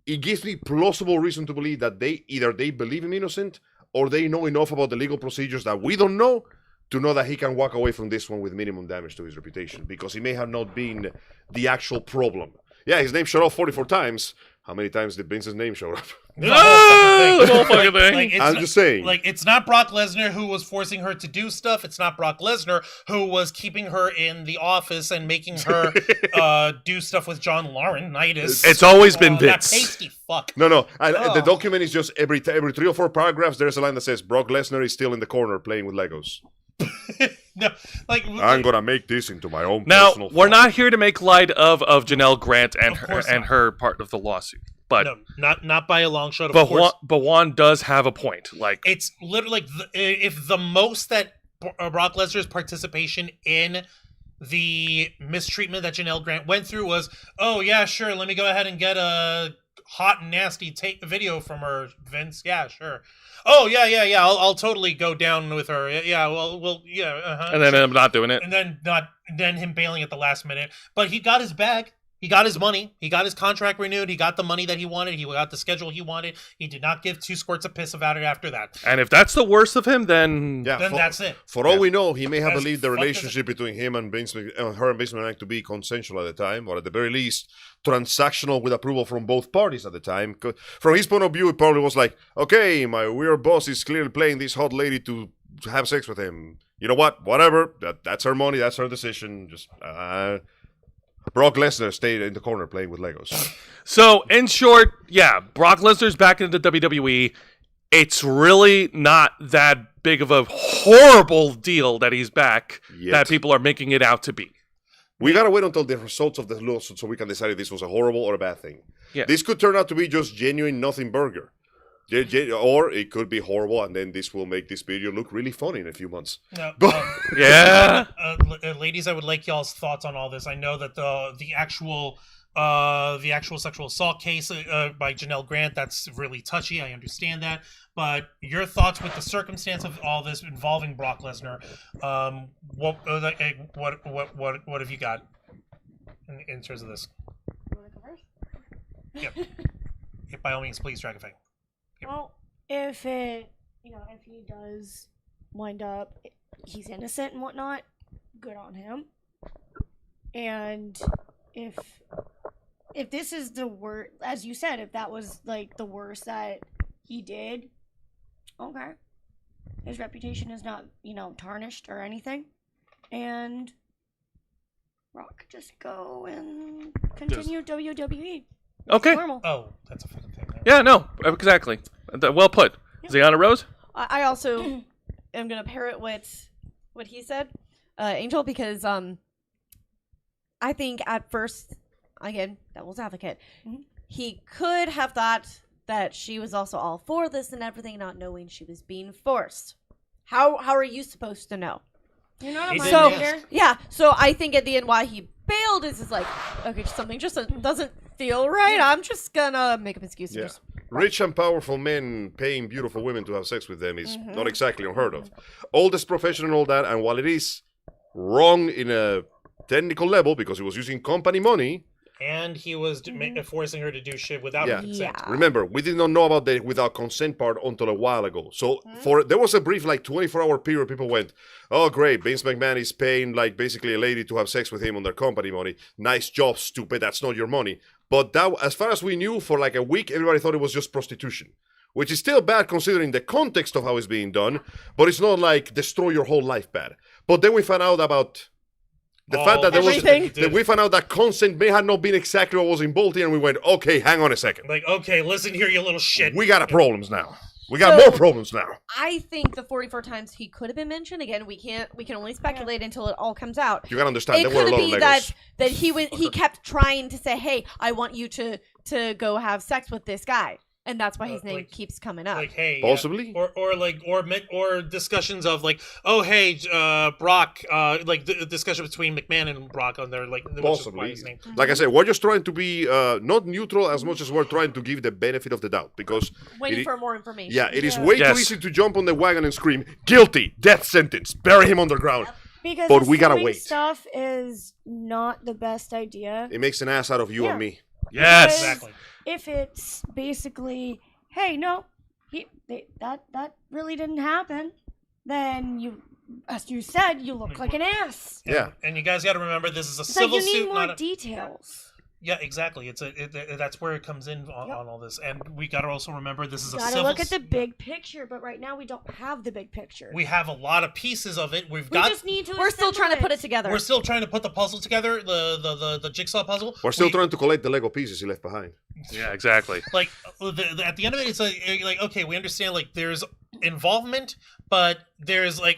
it gives me plausible reason to believe that either they believe him innocent or they know enough about the legal procedures that we don't know to know that he can walk away from this one with minimum damage to his reputation, because he may have not been the actual problem. Yeah, his name showed up 44 times. How many times did Vince's name show up? No, the whole fucking thing. it's I'm not- just saying. Like, it's not Brock Lesnar who was forcing her to do stuff. It's not Brock Lesnar who was keeping her in the office and making her do stuff with John Laurinaitis. It's always been That Vince. pasty fuck. No. The Oh. document is just every 3 or 4 paragraphs, there's a line that says, Brock Lesnar is still in the corner playing with Legos. No, like I'm going to make this into my own Now, personal we're fun. not here to make light of Janelle Grant and Of her course and not. her part of the lawsuit. But no, not by a long shot. Of but course, Juan does have a point. Like, it's literally like if the most that Brock Lesnar's participation in the mistreatment that Janelle Grant went through was, oh yeah, sure, let me go ahead and get a hot and nasty video from her, Vince. Yeah, sure. Oh yeah. I'll totally go down with her. Yeah, well, yeah. Uh-huh, and then sure. I'm not doing it. And then him bailing at the last minute. But he got his bag. He got his money. He got his contract renewed. He got the money that he wanted. He got the schedule he wanted. He did not give 2 squirts of piss about it after that. And if that's the worst of him, then Yeah, Then that's it. For all we know, he may have As believed the fucked as relationship between him and her and Vince McMahon to be consensual at the time, or at the very least, transactional with approval from both parties at the time. 'Cause from his point of view, it probably was like, okay, my weird boss is clearly playing this hot lady to have sex with him. You know what? Whatever. That's her money. That's her decision. Just Brock Lesnar stayed in the corner playing with Legos. So, in short, yeah, Brock Lesnar's back into WWE. It's really not that big of a horrible deal that he's back Yet. that people are making it out to be. We gotta wait until the results of the lawsuit so we can decide if this was a horrible or a bad thing. Yeah. This could turn out to be just genuine nothing burger. Or it could be horrible, and then this will make this video look really funny in a few months. No, Yeah. ladies, I would like y'all's thoughts on all this. I know that the actual sexual assault case by Janelle Grant, that's really touchy. I understand that, but your thoughts with the circumstance of all this involving Brock Lesnar, what have you got in terms of this? Yep. By all means, please, Dragonfang. Well, if he does wind up, he's innocent and whatnot, good on him. And if this is the worst, as you said, if that was like the worst that he did, okay, his reputation is not tarnished or anything, and Rock could just go and continue WWE. Okay. Normal. Oh, that's a fucking thing. Yeah, no, exactly. Well put. Ziana Rose? I also am gonna parrot what he said, Angel, because I think at first, again, devil's advocate, he could have thought that she was also all for this and everything, not knowing she was being forced. How are you supposed to know? You're not a He mind didn't reader. Yeah, so I think at the end why he bailed is like, okay, something just doesn't feel right. I'm just gonna make an excuse. And Yeah. just Rich and powerful men paying beautiful women to have sex with them is not exactly unheard of. Oldest profession and all that, and while it is wrong in a technical level because he was using company money, And he was forcing her to do shit without Yeah. her consent. Yeah. remember, we did not know about the without consent part until a while ago. So there was a brief 24-hour period people went, oh great, Vince McMahon is paying basically a lady to have sex with him on their company money. Nice job, stupid, that's not your money. But that, as far as we knew, for a week, everybody thought it was just prostitution. Which is still bad considering the context of how it's being done, but it's not destroy your whole life bad. But then we found out about the fact that we found out that consent may have not been exactly what was involved here, and we went, okay, hang on a second. Like, okay, listen here, you little shit. We got problems now. We got So- more problems now. I think the 44 times he could have been mentioned. Again, we can only speculate until it all comes out. You gotta understand, It there were a could lot of be Legos. that he kept trying to say, "Hey, I want you to go have sex with this guy," and that's why his name keeps coming up. Like, hey, Possibly. or discussions of oh hey, Brock, the discussion between McMahon and Brock on there, Possibly. his name. Like I said, we're just trying to be not neutral as much as we're trying to give the benefit of the doubt, because Waiting it- for more information. yeah, it is way Yes. too easy to jump on the wagon and scream, guilty, death sentence, bury him underground. Because But we gotta assuming wait. Stuff is not the best idea. It makes an ass out of you Yeah. and me. Yes. Exactly. If it's basically, hey, no, that really didn't happen, then you, as you said, you look like an ass. Yeah. And you guys got to remember, this is a It's like civil you need suit, more not a... details. Yeah, exactly. That's where it comes in on all this, and we got to also remember this is a Gotta civil. look at the big picture, but right now we don't have the big picture. We have a lot of pieces of it. We just need to. We're still trying to put it together. We're still trying to put the puzzle together, the jigsaw puzzle. We're still trying to collect the Lego pieces he left behind. Yeah, exactly. Like at the end of it, it's like okay, we understand like there's involvement, but there's like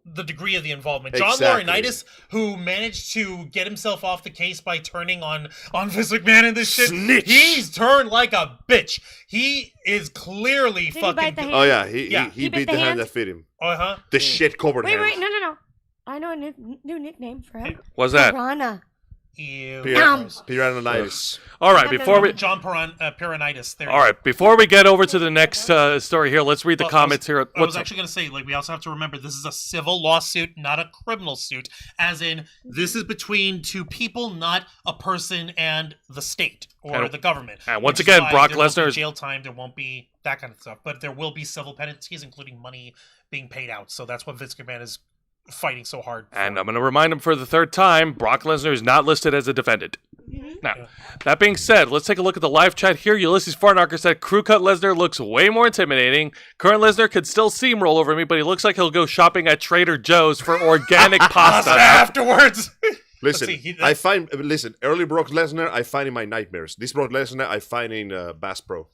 the degree of the involvement. John Exactly. Laurinaitis, who managed to get himself off the case by turning on Vince McMahon and this shit, Snitch. he's turned like a bitch. He is clearly Did he fucking. bite the hand? Oh yeah, Yeah. he beat the hand that fit him. Uh-huh. The shit covered Wait, hand. no. I know a new nickname for him. What's that? Piranha. Ew. Piranha. All right, before we John Pironitis. There. all right, before we get over to the next story here, let's read the Well, comments here. I was What's up? actually going to say, like, we also have to remember this is a civil lawsuit, not a criminal suit. As in, this is between two people, not a person and the state or And- the government. and once Which is again, why Brock there won't Lesnar be is- jail time. There won't be that kind of stuff, but there will be civil penalties, including money being paid out. So that's what Vince McMahon is fighting so hard for. And I'm going to remind him for the third time, Brock Lesnar is not listed as a defendant. Now, that being said, let's take a look at the live chat here. Ulysses Farnacker said, crew cut Lesnar looks way more intimidating. Current Lesnar could still steamroll over me, but he looks like he'll go shopping at Trader Joe's for organic pasta. Afterwards. Listen, Let's see, early Brock Lesnar, I find in my nightmares. This Brock Lesnar, I find in Bass Pro.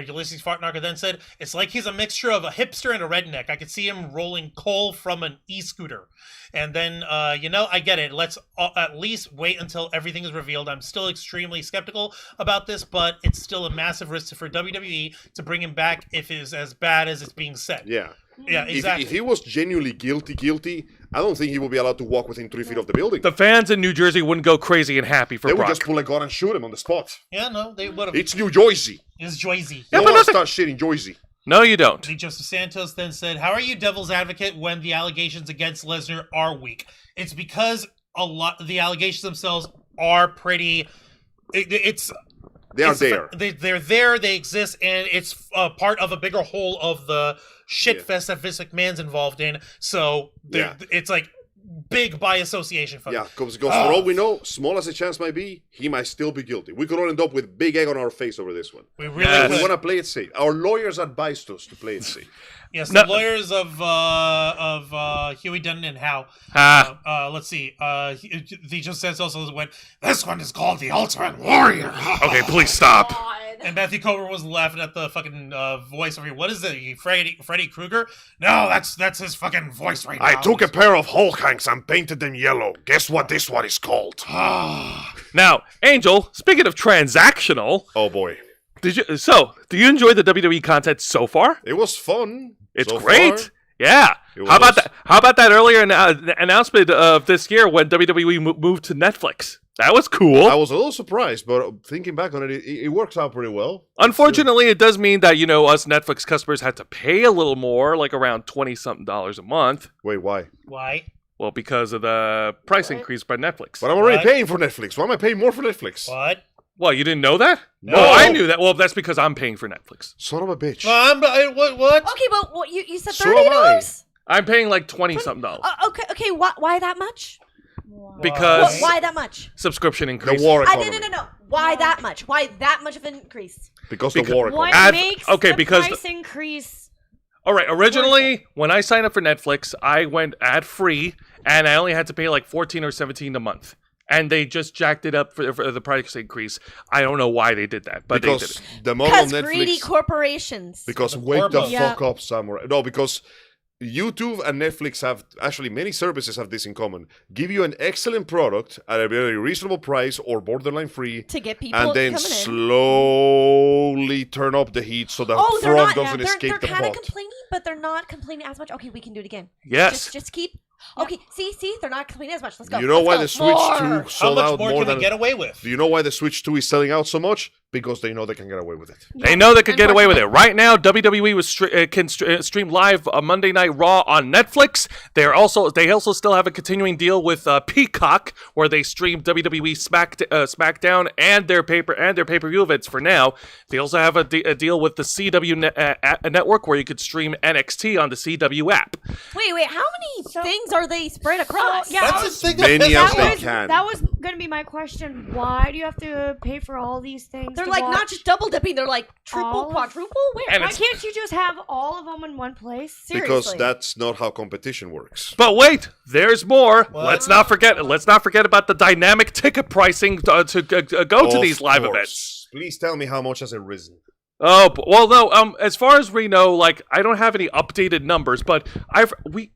Ulysses Fartnacker then said, it's like he's a mixture of a hipster and a redneck. I could see him rolling coal from an e-scooter. And then, I get it. Let's at least wait until everything is revealed. I'm still extremely skeptical about this, but it's still a massive risk for WWE to bring him back if it is as bad as it's being said. Yeah. Yeah, exactly. If he was genuinely guilty, I don't think he would be allowed to walk within 3 feet of the building. The fans in New Jersey wouldn't go crazy and happy for They would Brock. just pull a gun and shoot him on the spot. Yeah, no, they would have. It's New Jersey. It's Joyzy. Yeah, No but one listen- start shit in Jersey. No, you don't. Joseph Santos then said, how are you devil's advocate when the allegations against Lesnar are weak? It's because the allegations themselves are pretty... They're there. They're there, they exist, and it's part of a bigger whole of the shitfest that Vince McMahon's involved in. So it's like big by association. Yeah, because for all we know, small as the chance might be, he might still be guilty. We could all end up with big egg on our face over this one. We really Yes. We would. want to play it safe. Our lawyers advised us to play it safe. Yes, No. the lawyers of Huey Dunn and Howe. Let's see. He just says also went, this one is called the Ultimate Warrior. Okay, please stop. And Matthew Comer was laughing at the fucking voice over here. What is it? Freddy Krueger? No, that's his fucking voice right now. I took a pair of Hulk hanks and painted them yellow. Guess what this one is called? Now, Angel, speaking of transactional, Oh boy. do you enjoy the WWE content so far? It was fun. It's so great. far. Yeah. It How about was. that? How about that earlier announcement of this year when WWE moved to Netflix? That was cool. I was a little surprised, but thinking back on it, it works out pretty well. Unfortunately, it does mean that us Netflix customers had to pay a little more, like around $20-something a month. Wait, why? Why? Well, because of the price increase by Netflix. But I'm already What? paying for Netflix. Why am I paying more for Netflix? What? Well, you didn't know that? No. Oh, I knew that. Well, that's because I'm paying for Netflix. Son of a bitch. What? Okay, but what you said So am $30? I'm paying like $20-something. Okay. Why that much? Because Why that much? subscription The increase. war I economy. no. Why that much? Why that much of an increase? Because Because- the war What economy. makes okay, the because price increase? All right, originally, when I signed up for Netflix, I went ad-free, and I only had to pay like $14 or $17 a month. And they just jacked it up for the price increase. I don't know why they did that, but they did Because it. the model of Because greedy Netflix... corporations. Because The wake the corpus. fuck up, Samurai. No, because YouTube and Netflix have, actually many services have this in common. Give you an excellent product at a very reasonable price or borderline free, To get people and then coming in. slowly turn up the heat so the Oh, they're frog not. doesn't They're escape the kind of pot. complaining, but they're not complaining as much. Okay, we can do it again. Yes. Just keep. Okay, see, they're not complaining as much. Let's go. You know Let's why go. the Switch More. 2 sold How much out more more can than... we get away with? Do you know why the Switch 2 is selling out so much? Because they know they can get away with it. They know they could get away with it. Right now, WWE can stream live Monday Night Raw on Netflix. They also still have a continuing deal with Peacock, where they stream WWE SmackDown and their pay-per-view events for now. They also have a deal with the CW network, where you could stream NXT on the CW app. Wait, how many things are they spread across? yeah, That's the thing. Many as they can. That was going to be my question. Why do you have to pay for all these things? They're to like watch not just double dipping, they're like triple, all of- quadruple. Where? And Why it's- can't you just have all of them in one place? Seriously. Because that's not how competition works. But wait, there's more. What? Let's not forget about the dynamic ticket pricing to go to Of these live course. events. Please tell me how much has it risen. Oh, well, no. As far as we know, like, I don't have any updated numbers, but we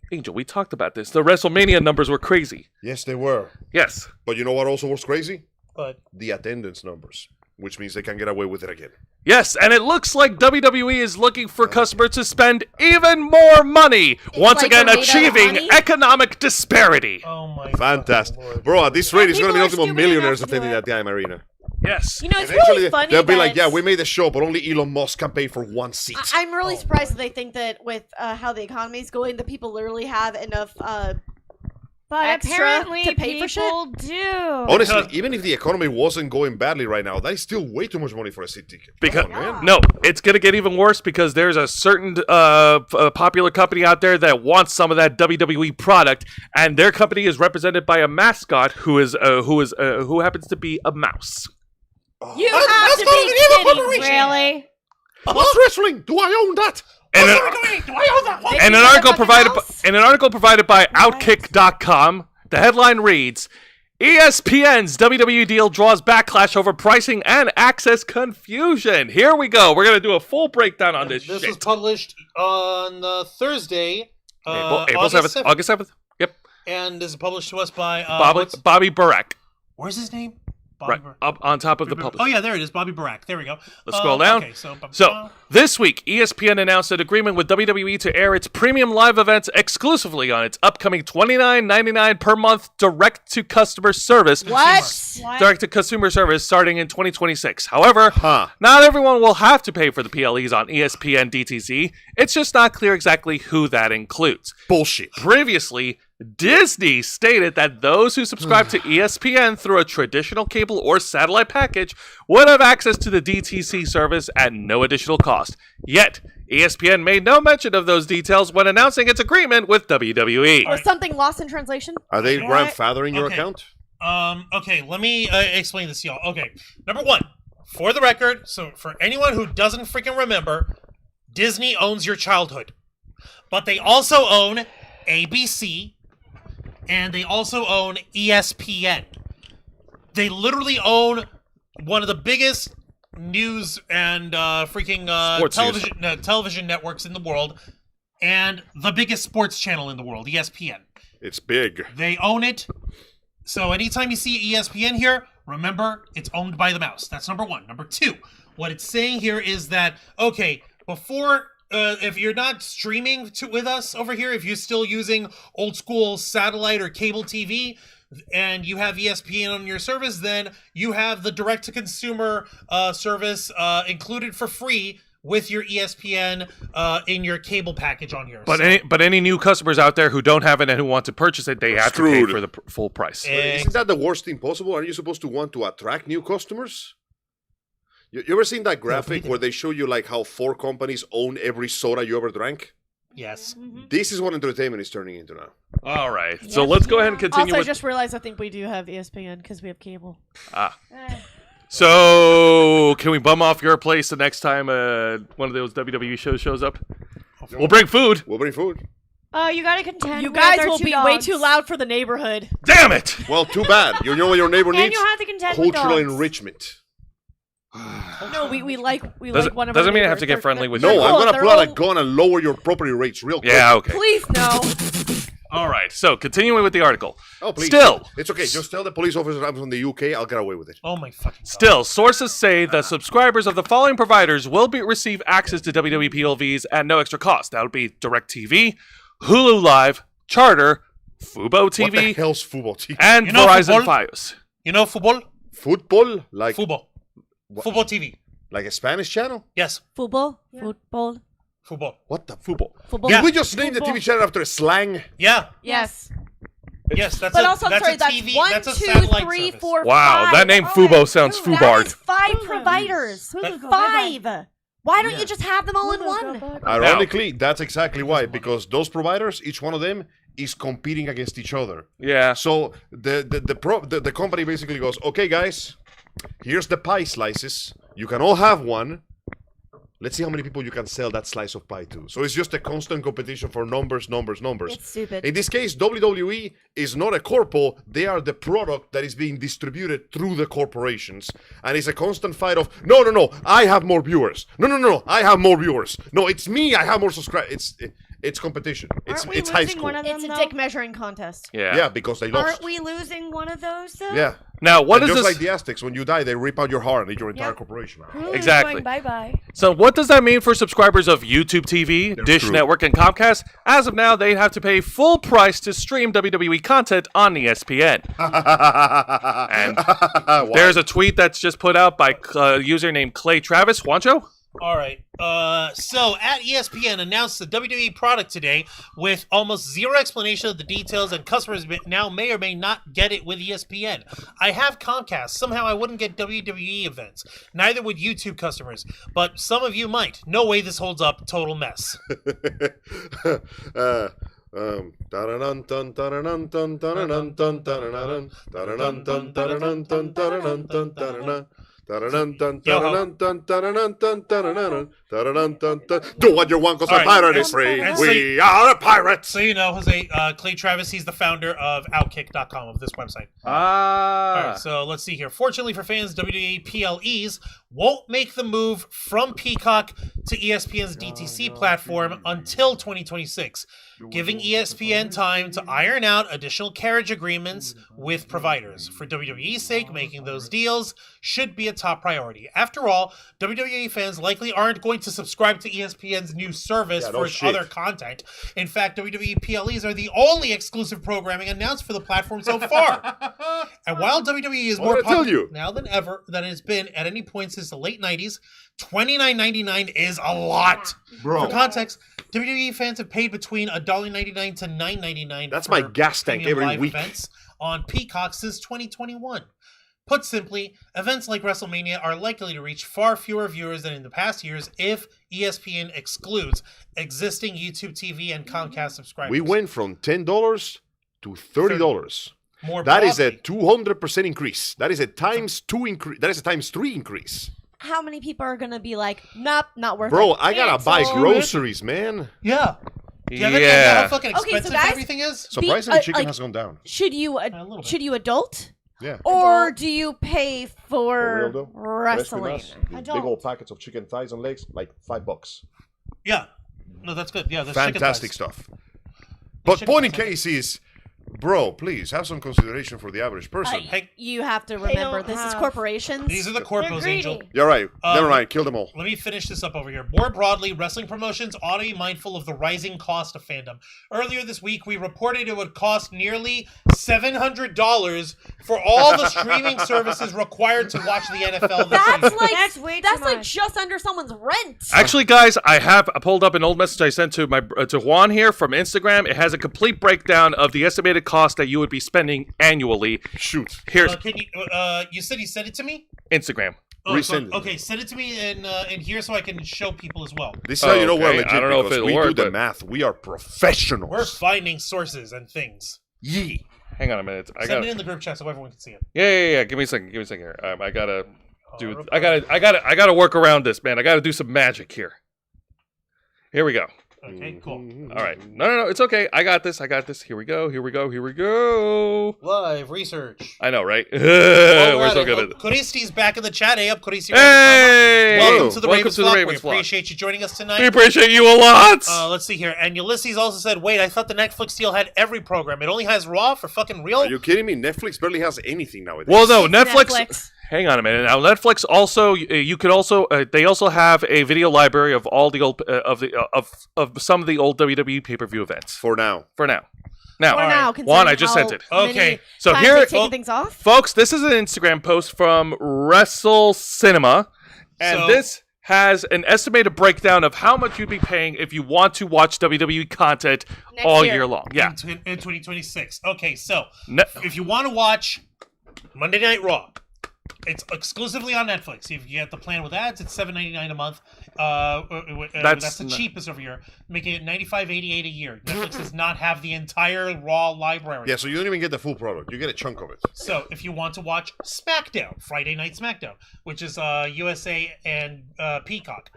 talked about this. The WrestleMania numbers were crazy. Yes, they were. Yes. But you know what also was crazy? But The attendance numbers, which means they can get away with it again. Yes, and it looks like WWE is looking for customers to spend even more money, once like again they're made out of achieving money? economic disparity. oh my Fantastic. fucking Lord. Bro, at this rate, it's going to be people are multiple stupid millionaires enough to do attending it. that damn arena. Yes. You know, it's Eventually, really funny. they'll be like, that- yeah, we made the show, but only Elon Musk can pay for one seat. I'm really Oh, surprised that they think that with how the economy is going, that people literally have enough. But Extra apparently to pay for shit? people do. Honestly, even if the economy wasn't going badly right now, that is still way too much money for a seat ticket. Because Come on, man. no, it's gonna get even worse because there's a certain popular company out there that wants some of that WWE product, and their company is represented by a mascot who happens to be a mouse. You That's have to not be even a kidding. corporation. Really? What's wrestling? Do I own that? And Oh, an, sorry, do I own that? What? and an you article motherfucking provided mouse? in an article provided by Outkick.com, the headline reads: ESPN's WWE deal draws backlash over pricing and access confusion. Here we go. We're gonna do a full breakdown on this This shit. was published on Thursday, April August 7th. August 7th. Yep. and this is published to us by Bobby Barack. where's his name? Right up on top of the publisher. Oh yeah, there it is, Bobby Barack. There we go. Let's scroll down. Okay, So, this week, ESPN announced an agreement with WWE to air its premium live events exclusively on its upcoming $29.99 per month direct-to-customer service. What? Direct-to-consumer service starting in 2026. However, Huh. not everyone will have to pay for the PLEs on ESPN DTC. It's just not clear exactly who that includes. Bullshit. Previously, Disney stated that those who subscribe to ESPN through a traditional cable or satellite package would have access to the DTC service at no additional cost. Yet, ESPN made no mention of those details when announcing its agreement with WWE. Was something lost in translation? Are they What? grandfathering your Okay. account? Okay, let me explain this to y'all. Okay, number one, for the record, so for anyone who doesn't freaking remember, Disney owns your childhood. But they also own ABC, and they also own ESPN. They literally own one of the biggest news and freaking Sports television networks in the world, and the biggest sports channel in the world, ESPN. It's big. They own it. So anytime you see ESPN here, remember, it's owned by the mouse. That's number one. Number two, what it's saying here is that, okay, before, if you're not streaming with us over here, if you're still using old school satellite or cable TV, and you have ESPN on your service, then you have the direct-to-consumer service included for free with your ESPN in your cable package on here. But So- any new customers out there who don't have it and who want to purchase it, they have to pay Screwed. for the full price. Isn't that the worst thing possible? Aren't you supposed to want to attract new customers? You ever seen that graphic where they show you like how 4 companies own every soda you ever drank? Yes. This is what entertainment is turning into now. All right. So let's go ahead and continue Also, I with... just realized I think we do have ESPN because we have cable. So, can we bum off your place the next time one of those WWE shows up? We'll bring food. We'll bring food. You gotta contend. You with guys our will two be way dogs. too loud for the neighborhood. Damn it! Well, too bad. You know what your neighbor And needs? you have to contend with Cultural dogs. enrichment. No, we like Doesn't, one of our doesn't mean I have neighbors. to get They're- friendly with No, you. I'm gonna they're pull out a all- gun and lower your property rates real quick. Yeah, okay. Please no. All right. So, continuing with the article. Oh, please. Still, It's okay. Just tell the police officer I'm from the UK. I'll get away with it. Oh my fucking God. Still, sources say the subscribers of the following providers will receive access to WWE PLVs at no extra cost. That would be DirecTV, Hulu Live, Charter, Fubo What the TV, hell's football team? and You know Verizon football? Fios. You know football? Football? Like Football. Football TV. Like a Spanish channel? Yes. Football? Yeah. Football? Football. What the football? Football? Did we just name the Football. TV channel after a slang? Yeah. Yes. Yes, that's But a, also, I'm that's sorry, a that's TV, 1, that's a 2, satellite 3, service. 4, Wow, 5. that name Oh, Fubo sounds Hulu. That is foobard. 5 Hulu. providers. Hulu, go 5. Why don't Yeah. you just have them all in Hulu, one? go back. Ironically, that's exactly why. Because those providers, each one of them, is competing against each other. Yeah. So the company basically goes, okay, guys, here's the pie slices. You can all have one. Let's see how many people you can sell that slice of pie to. So it's just a constant competition for numbers. It's stupid. In this case, WWE is not a corpo. They are the product that is being distributed through the corporations. And it's a constant fight of, no, I have more viewers. No, I have more viewers. No, it's me, I have more subscribers. It's competition. Aren't we It's high losing school. one of them, It's a though? dick measuring contest. Yeah. Yeah, because they lost. Aren't we losing one of those, though? Yeah. Now, what And is just this? like the Aztecs, when you die, they rip out your heart and eat your entire Yeah. corporation. Hulu's Exactly. Going bye-bye. So, what does that mean for subscribers of YouTube TV, Dish screwed. Network, and Comcast? As of now, they have to pay full price to stream WWE content on ESPN. And Why? there's a tweet that's just put out by a user named Clay Travis. Juancho? All right. So at ESPN announced the WWE product today with almost zero explanation of the details, and customers now may or may not get it with ESPN. I have Comcast. Somehow I wouldn't get WWE events. Neither would YouTube customers, but some of you might. No way this holds up. Total mess. Ta-da-dun, dun, ta-da-dun, dun, ta-da-dun, dun, ta-da-dun, ta-da-dun, dun, ta-da-dun, dun, ta-da-dun, dun, ta-da-dun. Ta-da-dun, dun, ta-da-dun, dun, ta-da-dun, dun, ta-da-dun, ta-da-dun, dun, dun. Do what you want, cause All a right. pirate is free. And so We are pirates. So you know, Jose, Clay Travis, he's the founder of Outkick.com, of this website. All right, so let's see here. Fortunately for fans, WWE PLEs won't make the move from Peacock to ESPN's DTC platform until 2026, giving ESPN time to iron out additional carriage agreements with providers. For WWE's sake, making those deals should be a top priority. After all, WWE fans likely aren't going to subscribe to ESPN's new service Yeah, no for its shit. other content. In fact, WWE PLEs are the only exclusive programming announced for the platform so far. And while WWE is I more wanna tell popular you. now than ever than it's been at any point since the late 90s, $29.99 is a lot. Bro. For context, WWE fans have paid between $1.99 to $9.99 That's for my gas tank premium every live week. events on Peacock since 2021. Put simply, events like WrestleMania are likely to reach far fewer viewers than in the past years if ESPN excludes existing YouTube TV and Comcast subscribers. We went from $10 to $30. More That is a broadly. 200% increase. That is a times 2 increase. That is a times 3 increase. How many people are gonna be like, nope, not worth Bro, it? I gotta buy Cancel. groceries, man. Yeah. Do you have any idea how fucking Okay, so expensive guys- everything is? Surprisingly, chicken like- has gone down. Should you A little bit. should you adult Yeah. or Adult. do you pay for wrestling? Big Big old packets of chicken thighs and legs, like $5. Yeah. No, that's good. Yeah, that's chicken Fantastic thighs. stuff. But chicken point in thighs, I case is, bro, please have some consideration for the average person. Hey, You have to They remember don't this is have- corporations. these are the They're corpos, greedy. Angel. You're right. Never Um, mind. Kill them all. Let me finish this up over here. More broadly, wrestling promotions ought to be mindful of the rising cost of fandom. Earlier this week, we reported it would cost nearly $700 for all the streaming services required to watch the NFL this That's season. like That's way too that's like much. just under someone's rent. Actually, guys, I have pulled up an old message I sent to to Juan here from Instagram. It has a complete breakdown of the estimated cost that you would be spending annually. Shoot. Here's Can you? You said you sent it to me. Instagram. Oh, Resend it. okay, send it to me in here so I can show people as well. This is how you know we're Okay, legit I don't know if because it'll we work, do the but- math. We are professionals. We're finding sources and things. Yee. Hang on a minute. I Send got. it in the group chat so everyone can see it. Yeah. Give me a second. Here. I gotta do. I gotta work around this, man. I gotta do some magic here. Here we go. Okay, cool. Mm-hmm. All right. No. It's okay. I got this. Here we go. Live research. I know, right? We're so good at it. Kuristi's back in the chat. Hey up, Kuristi. Hey! Welcome to the Welcome Ravens to the Vlog. Ravens We Vlog. appreciate you joining us We tonight. appreciate you a lot. Let's see here. And Ulysses also said, wait, I thought the Netflix deal had every program. It only has Raw for fucking real? Are you kidding me? Netflix barely has anything nowadays. Well, no, It's Netflix. Hang on a minute. Now, Netflix also you could also they also have a video library of all the old of some of the old WWE pay-per-view events For now. for now. Now, For All right. now, Juan, I considering just how sent it. Okay. many So times here- they've taken well- things off. Folks, this is an Instagram post from Wrestle Cinema, and So- this has an estimated breakdown of how much you'd be paying if you want to watch WWE content Next all year. year long. Yeah. In 2026. Okay, so Ne- if you want to watch Monday Night Raw, it's exclusively on Netflix. If you get the plan with ads, it's $7.99 a month. That's the cheapest over here, making it $95.88 a year. Netflix does not have the entire Raw library. Yeah, so you don't even get the full product. You get a chunk of it. So if you want to watch SmackDown, Friday Night SmackDown, which is USA and Peacock,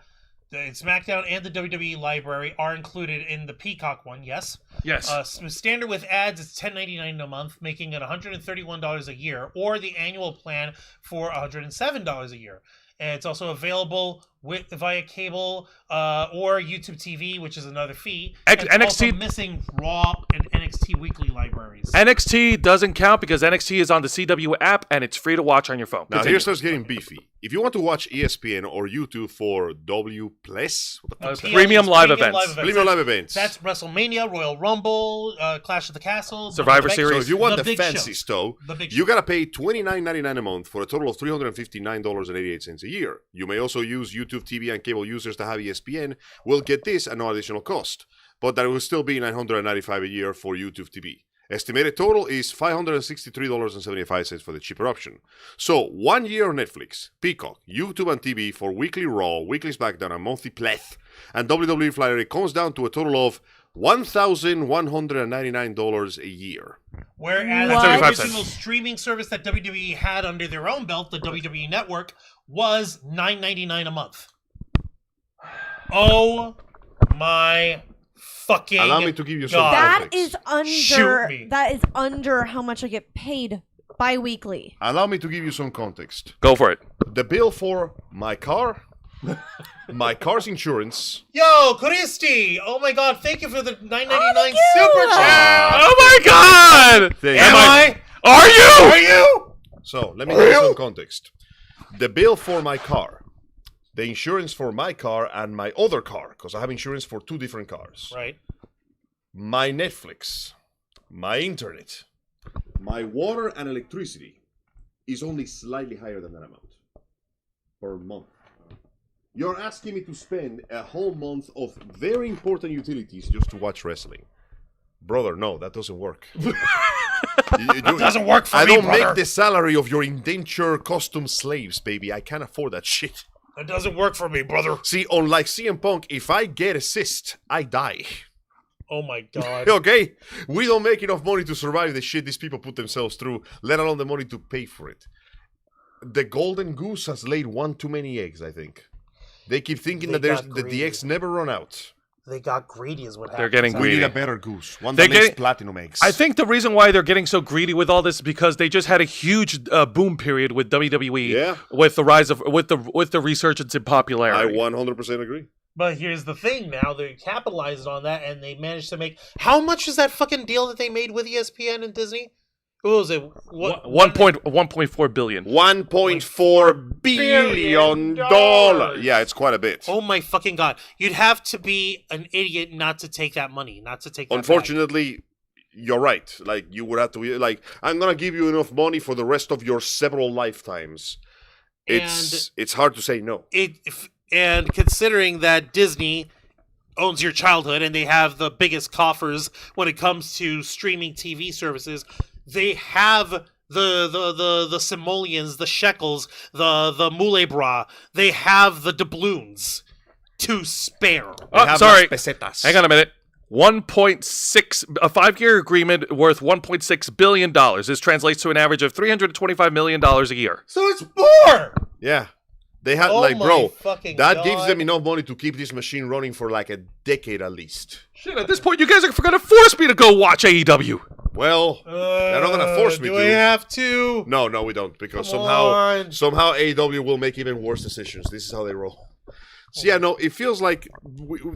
the SmackDown and the WWE library are included in the Peacock one. Yes. Yes. Standard with ads, it's $10.99 a month, making it $131 a year, or the annual plan for $107 a year. And it's also available via cable or YouTube TV, which is another fee. And it's NXT also missing Raw and NXT weekly libraries. NXT doesn't count because NXT is on the CW app and it's free to watch on your phone. Now, Continue. here starts getting beefy. If you want to watch ESPN or YouTube for W Plus, what the fuck is that? Premium live events. Premium live events. That's WrestleMania, Royal Rumble, Clash of the Castle, Survivor the big- Series. So if you want The the big fancy shows. stuff, The big you shows. gotta pay $29.99 a month for a total of $359.88 a year. You may also use YouTube TV, and cable users that have ESPN will get this at no additional cost, but that will still be $995 a year for YouTube TV. Estimated total is $563.75 for the cheaper option. So 1 year on Netflix, Peacock, YouTube and TV for weekly Raw, weekly SmackDown, and monthly Pleth, and WWE Flyer comes down to a total of $1,199 a year. Whereas What? the 75 original cents. streaming service that WWE had under their own belt, the WWE Network, was $9.99 a month. Oh my fucking Allow me to give you some God. That context. is Shoot me. under how much I get paid bi-weekly. Allow me to give you some context. Go for it. The bill for my car, my car's insurance, Yo, Christy! Oh my god, thank you for the $9.99 thank you. super chat! Oh my God! Thank Am you. I? Are you? Are you? So let me give you some context. The bill for my car, the insurance for my car and my other car, because I have insurance for 2 different cars. Right. My Netflix, my internet, my water and electricity is only slightly higher than that amount per month. You're asking me to spend a whole month of very important utilities just to watch wrestling. Brother, no, that doesn't work. That doesn't work for I me, don't brother. make the salary of your indenture custom slaves, baby. I can't afford that shit. That doesn't work for me, brother. See, unlike CM Punk, if I get a cyst, I die. Oh my god. Okay? We don't make enough money to survive the shit these people put themselves through, let alone the money to pay for it. The golden goose has laid one too many eggs, I think. They keep thinking They that got the greedy. eggs never run out. They got greedy is what happened. They're getting We greedy. need a better goose. One They're that lays getting- platinum eggs. I think the reason why they're getting so greedy with all this is because they just had a huge boom period with WWE. Yeah. With the rise of with the resurgence in I popularity. 100% agree. But here's the thing now, they capitalized on that and they managed to make... How much is that fucking deal that they made with ESPN and Disney? What was it? What, 1.4 billion. $1.4 billion. Yeah, it's quite a bit. Oh my fucking god. You'd have to be an idiot not to take that money, not to take that Unfortunately, you're right. Like, you would have to be like, I'm gonna give you enough money for the rest of your several lifetimes. It's hard to say no. And considering that Disney owns your childhood and they have the biggest coffers when it comes to streaming TV services, they have the simoleons, the shekels, the mulebra, they have the doubloons to spare. Oh, have sorry. las pesetas. Hang on a minute. 1.6 a 5-year agreement worth $1.6 billion. This translates to an average of $325 million a year. So it's more. Yeah. They had, Oh like, my bro, fucking that God. gives them enough money to keep this machine running for like a decade at least. Shit, at this point, you guys are going to force me to go watch AEW. Well, they're not gonna force me do to. I have to? No, we don't, because Come somehow on. AEW will make even worse decisions. This is how they roll. So yeah, no, it feels like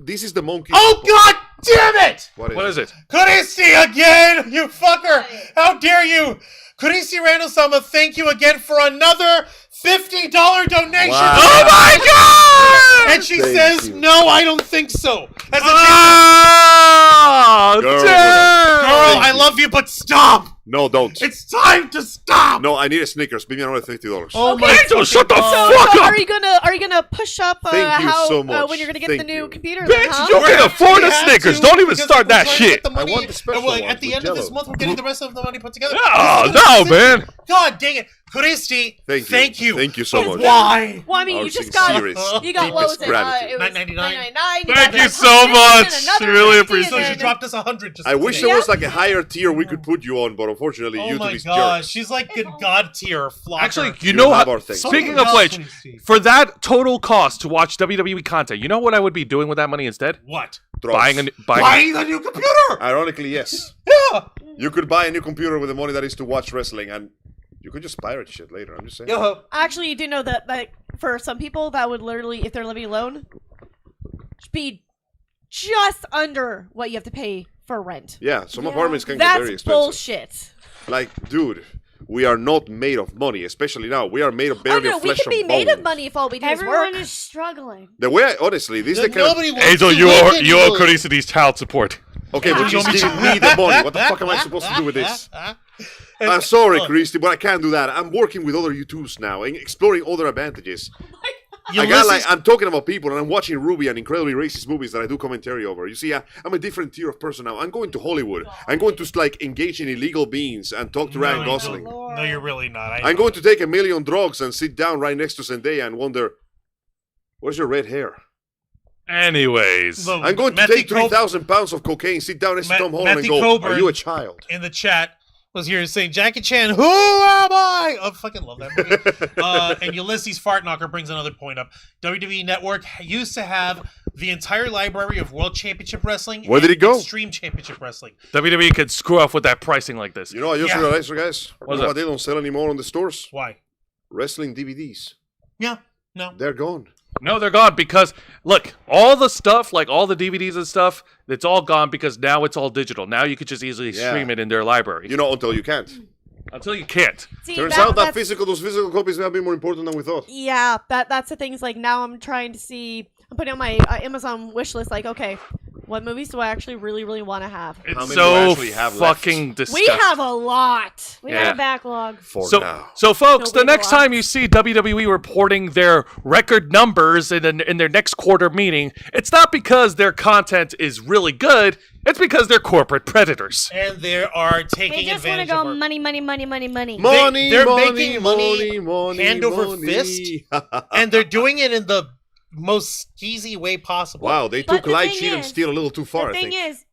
this is the monkey. Oh god damn it! What is it? Kurishi again, you fucker! How dare you! Kurishi Randall-sama, thank you again for another $50 donation! Wow. Oh my god! And she Thank says, you. no, I don't think so. As a Oh, Girl, damn! girl, I love you, but stop! No, don't. It's time to stop! No, I need a Snickers. Give me another $50. Oh Okay. my Angel, shut the So, fuck so up! are you gonna push up Thank you how so much. when you're gonna get Thank the new you. computer? then, Bitch, huh? you can afford a We have Snickers. to, Don't even because start we're that trying to get shit. the money, I want the special well, at ones the with end of this Jell-O. month, we're getting the rest of the money put together. Oh, no, man. God dang it. Christy, Thank you. Thank you so much. Why? Well, I mean, Our you just got sincerest, you got what was deepest it? gratitude. It was $9.99. $9.99. Thank you got so $100, much. and another Really $50, appreciate So and she then- dropped us 100 just I wish today. there was like a higher tier we could put you on, but unfortunately, Oh YouTube my is gosh, jerks. she's like a god tier flocker. Actually, you You know have how, our thing. speaking Oh of my which, gosh, Christy. for that total cost to watch WWE content, you know what I would be doing with that money instead? What? Drugs. Buying Buying a new computer! Ironically, yes. Yeah! You could buy a new computer with the money that is to watch wrestling, and you could just pirate shit later. I'm just saying. Yeah. Actually, you do know that like for some people that would literally, if they're living alone, be just under what you have to pay for rent. Yeah, some Yeah. apartments can get That's very expensive. bullshit. Like, dude, we are not made of money, especially now. We are made of barely Oh no, of we flesh could be and made of bones. money if all we do Everyone is work. is struggling. The way, honestly, this is the kind of... Nobody wants Angel, to you live owe anymore. Cody City's child support. Okay, but Yeah. she's giving me the money. What the fuck am I supposed to do with this? I'm sorry, Christy, but I can't do that. I'm working with other YouTubers now and exploring other advantages. I'm talking about people, and I'm watching Ruby and incredibly racist movies that I do commentary over. You see, I'm a different tier of person now. I'm going to Hollywood. I'm going to like engage in illegal beings and talk to Ryan Gosling. No, you're really not. I'm going to take 1 million drugs and sit down right next to Zendaya and wonder, where's your red hair? Anyways. I'm going to take 3,000 pounds of cocaine, sit down next to Tom Holland and Matthew go, Coburn. are you a child? in the chat was here saying, Jackie Chan, who am I? I fucking love that movie. And Ulysses Fartknocker brings another point up. WWE Network used to have the entire library of World Championship Wrestling. Where did and it go? Extreme Championship Wrestling. WWE could screw off with that pricing like this. You know, I just Yeah. realized, guys, What's you know up? what they don't sell anymore on the stores? Why? Wrestling DVDs. Yeah. No. They're gone. No, they're gone because, look, all the stuff, like all the DVDs and stuff, it's all gone because now it's all digital. Now you could just easily Yeah. stream it in their library. You know, until you can't. Until you can't. See, Turns out that that's- those physical copies have been more important than we thought. Yeah, that's the thing. Is like now I'm trying to see. I'm putting on my Amazon wish list. Like, okay, what movies do I actually really want to have? It's How many do so I actually have left? fucking disgusting. We have a lot. We Yeah. got a backlog. For So, now. so folks, No, the we next have a lot. time you see WWE reporting their record numbers in their next quarter meeting, it's not because their content is really good. It's because they're corporate predators. And they are taking They just want to advantage go of our... money, money, money, money, money. They're making money hand over fist. And they're doing it in the most skeezy way possible. Wow, they But took the light thing sheet and is- steal a little too far, The I thing think. is,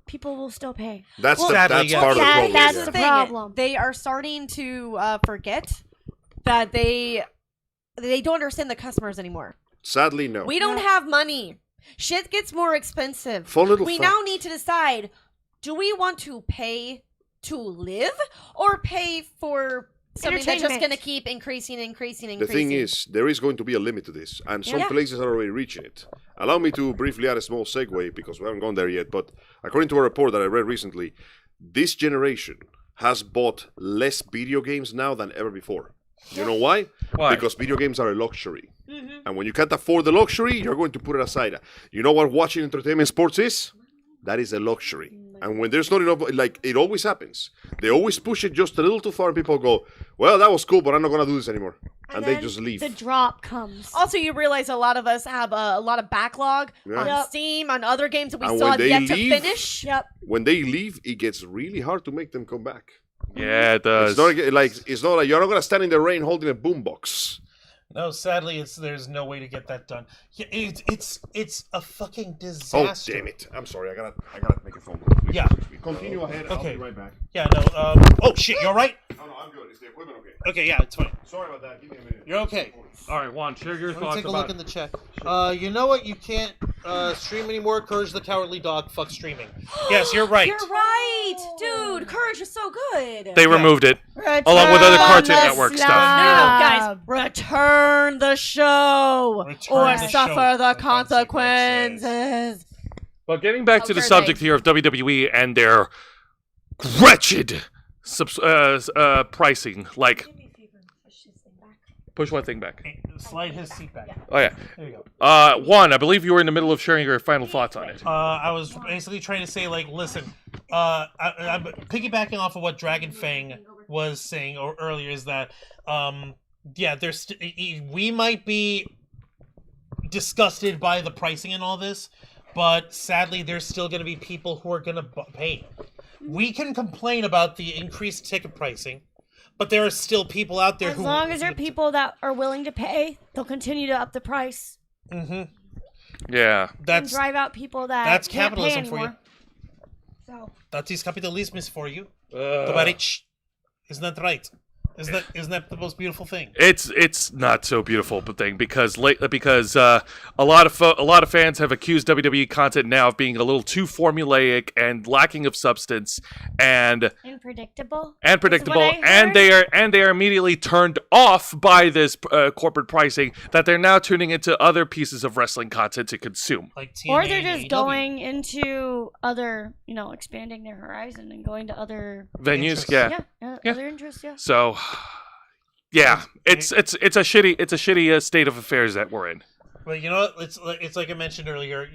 people will still pay. That's Well, sadly, that's yeah. part of the That- problem. that's yeah. the thing, problem. They are starting to forget that they don't understand the customers anymore. Sadly, no. We don't have money. Shit gets more expensive. For a little We fact. now need to decide: do we want to pay to live or pay for something that's just Entertainment. going to keep increasing? The thing is, there is going to be a limit to this, and some Yeah. places are already reaching it. Allow me to briefly add a small segue, because we haven't gone there yet, but according to a report that I read recently, this generation has bought less video games now than ever before. You know why? Why? Because video games are a luxury. Mm-hmm. And when you can't afford the luxury, you're going to put it aside. You know what watching entertainment sports is? That is a luxury. And when there's not enough, like it always happens, they always push it just a little too far, and people go, well, that was cool, but I'm not going to do this anymore. And they then just leave. The drop comes. Also, you realize a lot of us have a lot of backlog Yeah. on Yep. Steam, on other games that we And still when have they yet to leave- finish. Yep. When they leave, it gets really hard to make them come back. Yeah, it does. It's not like you're not going to stand in the rain holding a boombox. No, sadly, there's no way to get that done. Yeah, it's a fucking Oh, disaster. damn it. I'm sorry. I gotta make a phone call. Please, Yeah. please. Continue ahead. I'll Okay. be right back. Yeah, no. Oh shit, you all right? Oh, no, I'm good. Is the equipment okay? Okay, yeah, it's fine. Sorry about that. Give me a minute. You're okay. All right, Juan, share your Let me thoughts take a about look in the chat. You know what? You can't stream anymore. Courage the Cowardly Dog. Fuck streaming. Yes, you're right. You're right, dude. Courage is so good. They removed it. Along with other Cartoon Network stuff. No, guys, return the show Return or the suffer show the for consequences. But getting back to the Okay, subject here of WWE and their wretched pricing, like push one thing back. Slide his seat back. Oh yeah. There you go. Juan, I believe you were in the middle of sharing your final thoughts on it. I was basically trying to say, like, listen, I'm piggybacking off of what Dragon Fang was saying earlier is that, yeah, we might be disgusted by the pricing and all this, but sadly, there's still going to be people who are going to pay. We can complain about the increased ticket pricing, but there are still people out there As long as there are people that are willing to pay, they'll continue to up the price. Mm-hmm. Yeah. And drive out people that can't pay capitalism for you. anymore. So That is capitalism for you. Tovarich. Isn't that right? Isn't that the most beautiful thing? It's not so beautiful thing because a lot of fans have accused WWE content now of being a little too formulaic and lacking of substance and predictable. and they are immediately turned off by this corporate pricing that they're now tuning into other pieces of wrestling content to consume. Like TNA Or they're and just AEW. going into other, expanding their horizon and going to other Venues, Interests. yeah. other interests, yeah. So, yeah, it's a shitty state of affairs that we're in. Well, you know what? It's like I mentioned earlier.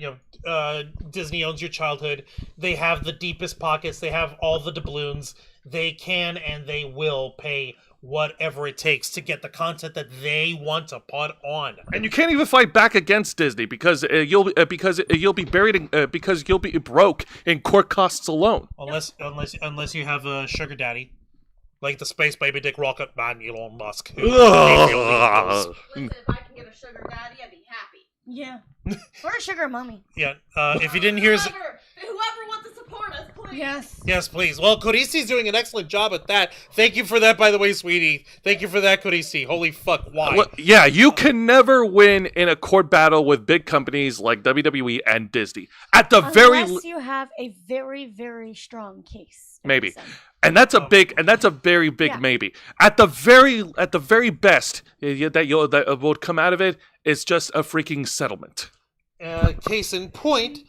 Disney owns your childhood. They have the deepest pockets. They have all the doubloons. They can and they will pay whatever it takes to get the content that they want to put on. And you can't even fight back against Disney because you'll be buried in, because you'll be broke in court costs alone. Unless you have a sugar daddy, like the space baby dick rocket man Elon Musk. Ugh. Listen, if I can get a sugar daddy, I'd be happy. Yeah. Or a sugar mommy. Yeah. If you didn't hear, Whoever wants to support us, please. Yes. yes, please. Well, Kodisi's doing an excellent job at that. Thank you for that, by the way, sweetie. Thank you for that, Kodisi. Holy fuck, why? Well, yeah, you can never win in a court battle with big companies like WWE and Disney. At the Unless you have a very, very strong case. Maybe. And that's a very big Yeah. maybe. At the very best that would come out of it is just a freaking settlement. Case in point,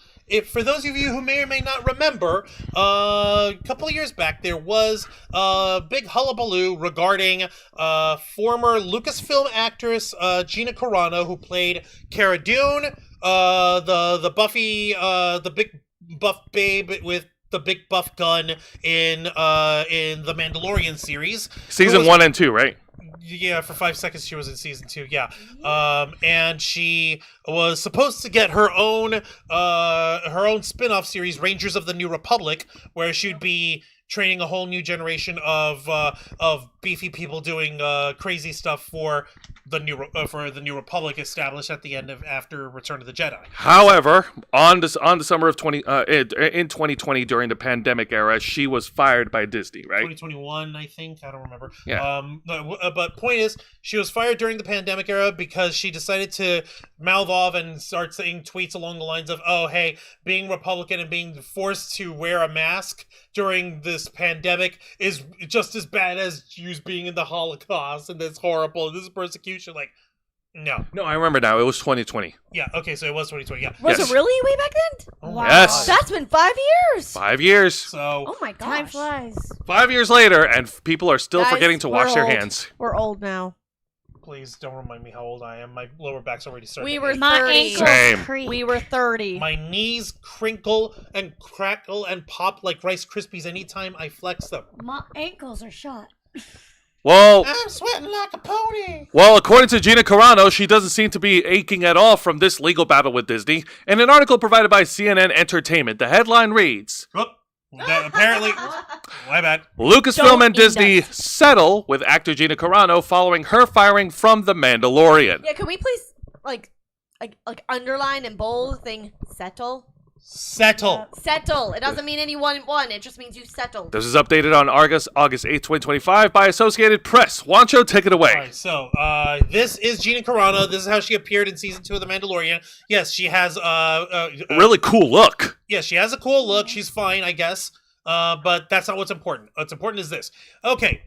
for those of you who may or may not remember, a couple of years back there was a big hullabaloo regarding former Lucasfilm actress Gina Carano, who played Cara Dune, the Buffy, the big buff babe with the big buff gun in the Mandalorian series. Season 1 and 2, right? Yeah, for 5 seconds she was in season 2. Yeah, and she was supposed to get her own spin-off series, Rangers of the New Republic, where she'd be training a whole new generation of beefy people doing crazy stuff for the New Republic, established at the end of after Return of the Jedi. However, on the summer of 2020 during the pandemic era, she was fired by Disney, right? 2021, I think. I don't remember. Yeah. But point is, she was fired during the pandemic era because she decided to mouth off and start saying tweets along the lines of, "Oh, hey, being Republican and being forced to wear a mask during this pandemic is just as bad as Jews being in the Holocaust, and that's horrible. And this is persecution." Like, no. No, I remember now. It was 2020. Yeah. Okay. So it was 2020. Yeah. Was Yes. it really way back then? Oh Wow. my Yes. God. That's been 5 years. 5 years. So Oh my gosh. Time flies. 5 years later, and people are still Guys, forgetting to we're wash their old. hands. We're old now. please don't remind me how old I am. My lower back's already starting. We to were ache. My 30. ankles Same. creak. We were 30. My knees crinkle and crackle and pop like Rice Krispies anytime I flex them. My ankles are shot. Well, I'm sweating like a pony. Well, according to Gina Carano, she doesn't seem to be aching at all from this legal battle with Disney. In an article provided by CNN Entertainment, the headline reads, Oh, apparently, my bad. Lucasfilm Don't and eat Disney us. settle with actor Gina Carano following her firing from The Mandalorian. Yeah, can we please like underline and bold the thing settle? Settle. Settle. It doesn't mean any one. It just means you settled. This is updated on August 8th, 2025 by Associated Press. Wancho, take it away. All right, so this is Gina Carano. This is how she appeared in season 2 of The Mandalorian. Yes, she has Really cool look. yeah, she has a cool look. She's fine, I guess. But that's not what's important. What's important is this. Okay.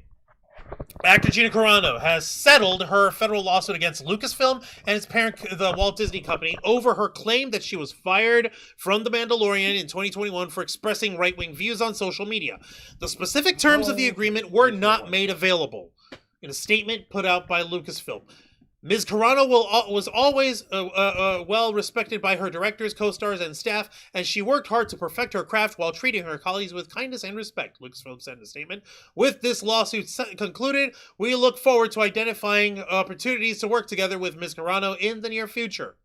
Actor Gina Carano has settled her federal lawsuit against Lucasfilm and its parent, the Walt Disney Company, over her claim that she was fired from The Mandalorian in 2021 for expressing right-wing views on social media. The specific terms of the agreement were not made available in a statement put out by Lucasfilm. Ms. Carano was always well respected by her directors, co-stars, and staff, and she worked hard to perfect her craft while treating her colleagues with kindness and respect, Lucasfilm said in a statement. With this lawsuit concluded, we look forward to identifying opportunities to work together with Ms. Carano in the near future.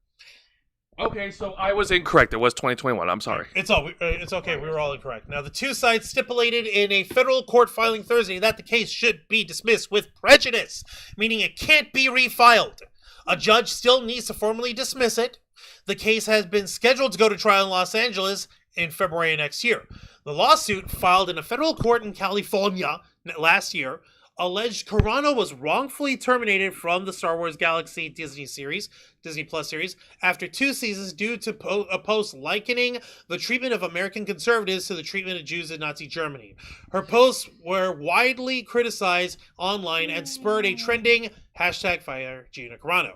Okay, so I was incorrect. It was 2021. I'm sorry. It's okay. We were all incorrect. Now, the two sides stipulated in a federal court filing Thursday that the case should be dismissed with prejudice, meaning it can't be refiled. A judge still needs to formally dismiss it. The case has been scheduled to go to trial in Los Angeles in February next year. The lawsuit, filed in a federal court in California last year, alleged Carano was wrongfully terminated from the Star Wars Galaxy Disney Plus series, after 2 seasons due to a post likening the treatment of American conservatives to the treatment of Jews in Nazi Germany. Her posts were widely criticized online and spurred a trending #Fire Gina Carano.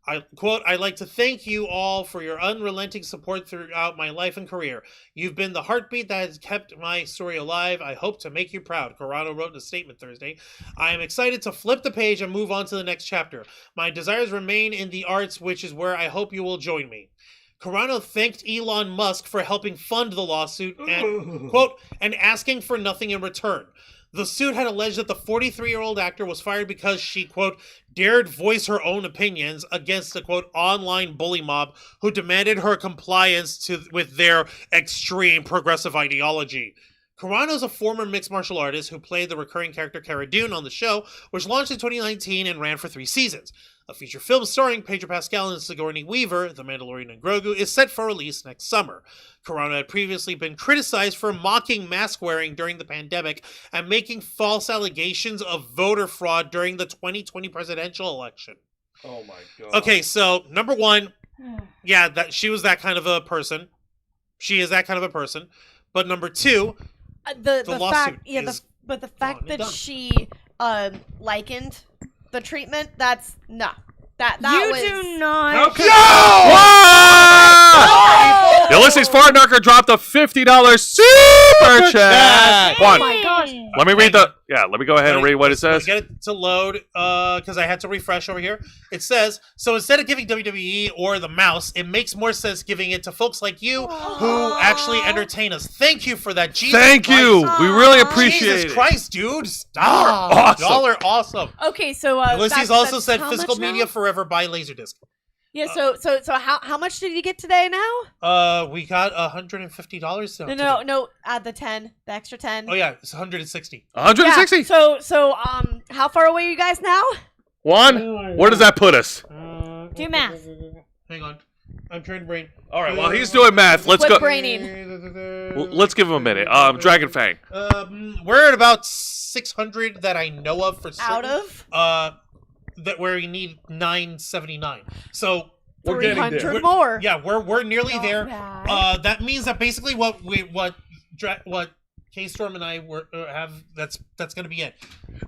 I'd like to thank you all for your unrelenting support throughout my life and career. You've been the heartbeat that has kept my story alive. I hope to make you proud, Carano wrote in a statement Thursday. I am excited to flip the page and move on to the next chapter. My desires remain in the arts, which is where I hope you will join me. Carano thanked Elon Musk for helping fund the lawsuit and, quote, and asking for nothing in return. The suit had alleged that the 43-year-old actor was fired because she, quote, dared voice her own opinions against the, quote, online bully mob who demanded her compliance with their extreme progressive ideology. Carano is a former mixed martial artist who played the recurring character Cara Dune on the show, which launched in 2019 and ran for 3 seasons. A feature film starring Pedro Pascal and Sigourney Weaver, The Mandalorian and Grogu, is set for release next summer. Carano had previously been criticized for mocking mask wearing during the pandemic and making false allegations of voter fraud during the 2020 presidential election. Oh my god. Okay, so number one, yeah, that she was that kind of a person. She is that kind of a person. But number two, the lawsuit fact, is but the fact gone and that done. she likened the treatment, that's no. That You was do not. How could Ulysses Fartnarker dropped a $50 super chat. Oh One. my gosh. Let me read let me go ahead and read what it says. Get it to load, because I had to refresh over here. It says, so instead of giving WWE or the mouse, it makes more sense giving it to folks like you who actually entertain us. Thank you for that. Jesus Thank Christ. you. We really appreciate Jesus it. Christ, dude. Stop. Awesome. Y'all are awesome. okay. So Ulysses also said how physical much now? media forever by Laserdisc. Yeah. So how much did you get today now? We got $150. No. Add the 10, the extra 10. Oh yeah, it's 160. 160. Yeah, so how far away are you guys now? One. Where does that put us? Do math. Hang on, I'm trying to brain. All right. While he's doing math, let's Quit go. braining. Let's give him a minute. Dragon Fang. We're at about 600 that I know of for certain. Out of that where we need 979. So We're getting there. 300 more. yeah, we're nearly Not there. bad. That means that basically what K-Storm and I have that's going to be it.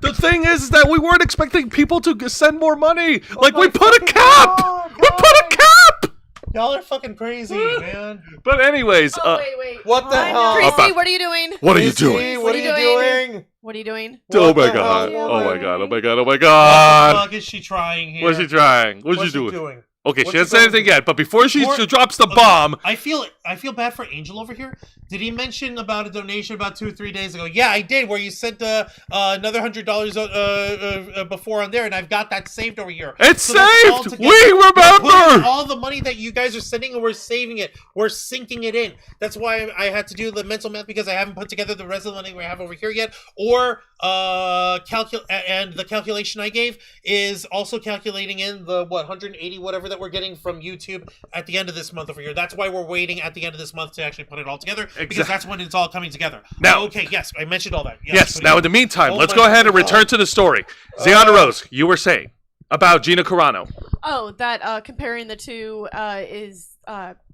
The thing is that we weren't expecting people to send more money. Like my we put a cap. We put a cap. Y'all are fucking crazy, man. But anyways, Oh wait. What the hell? Christy, what are you doing? what are you Christy, doing? What are you doing? What are you doing? Oh What my the god. hell? Oh my god. Oh my god. Oh my What the god. fuck is she trying here? What's she trying? What's she doing? doing? Okay, What's she hasn't she said anything doing? yet, but before she Before- drops the Okay, bomb, I feel bad for Angel over here. Did he mention about a donation about 2 or 3 days ago? Yeah, I did. Where you sent another $100 before on there, and I've got that saved over here. it's So that's all saved. together. We We're putting remember. all the money that you guys are sending, and we're saving it. We're sinking it in. That's why I had to do the mental math, because I haven't put together the rest of the money we have over here yet. Or and the calculation I gave is also calculating in the 180 whatever that we're getting from YouTube at the end of this month over here. That's why we're waiting at the end of this month to actually put it all together, because Exact- that's when it's all coming together. Now- okay, yes, I mentioned all that. Yes. but Now, yeah. in the meantime, Oh let's my go ahead and God. return to the story. Ziana Rose, you were saying about Gina Carano. Oh, that comparing the two is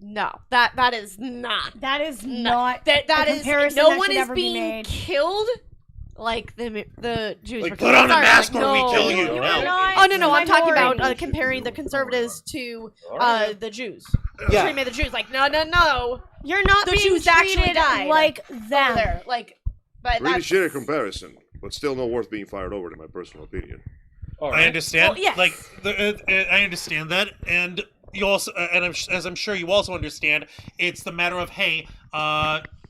no. That is not. That is No. not. That a is comparison no that one should is ever be being made. killed like the Jews. Like, were put killed. on a Sorry, mask like, or we no. kill you. You No. are not Oh no, I'm talking about minority. comparing the conservatives to the Jews. Yeah. Treatment of the Jews like no. You're not The being Jews actually treated died like Over them. there, like, but Really that's shitty comparison, but still not worth being fired over, in my personal opinion. I understand. Well, yes. Like, I understand that, and you also, as I'm sure you also understand, it's the matter of, hey,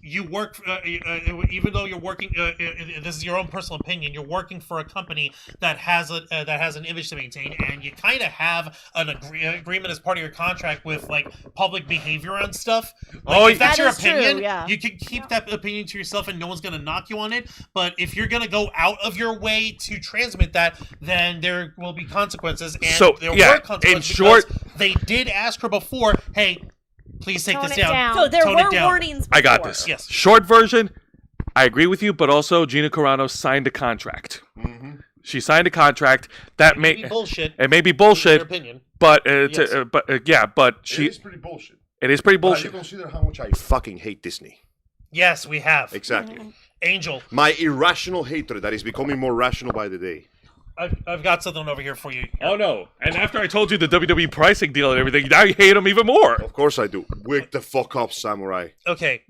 you work, even though you're working, this is your own personal opinion, you're working for a company that has an image to maintain, and you kind of have an agreement as part of your contract with like public behavior and stuff. Like, if that's that your is true, opinion, yeah. you can keep that opinion to yourself, and no one's gonna knock you on it. But if you're gonna go out of your way to transmit that, then there will be consequences. And So, there yeah, were consequences in short- because they did ask her before, hey, please take Tone this it down. So there Tone it were down. warnings. I got before. this. Yes. Short version, I agree with you, but also Gina Carano signed a contract. Mm-hmm. She signed a contract that may Maybe bullshit. it may be In bullshit, your opinion. but Yes. but It she is pretty bullshit. it is pretty But you bullshit. consider how much I fucking hate Disney. Yes, we have. Exactly. Angel, My irrational hatred that is becoming more rational by the day. I've got something over here for you. Oh no! And after I told you the WWE pricing deal and everything, now you hate them even more. Of course I do. Wake the fuck up, samurai. Okay,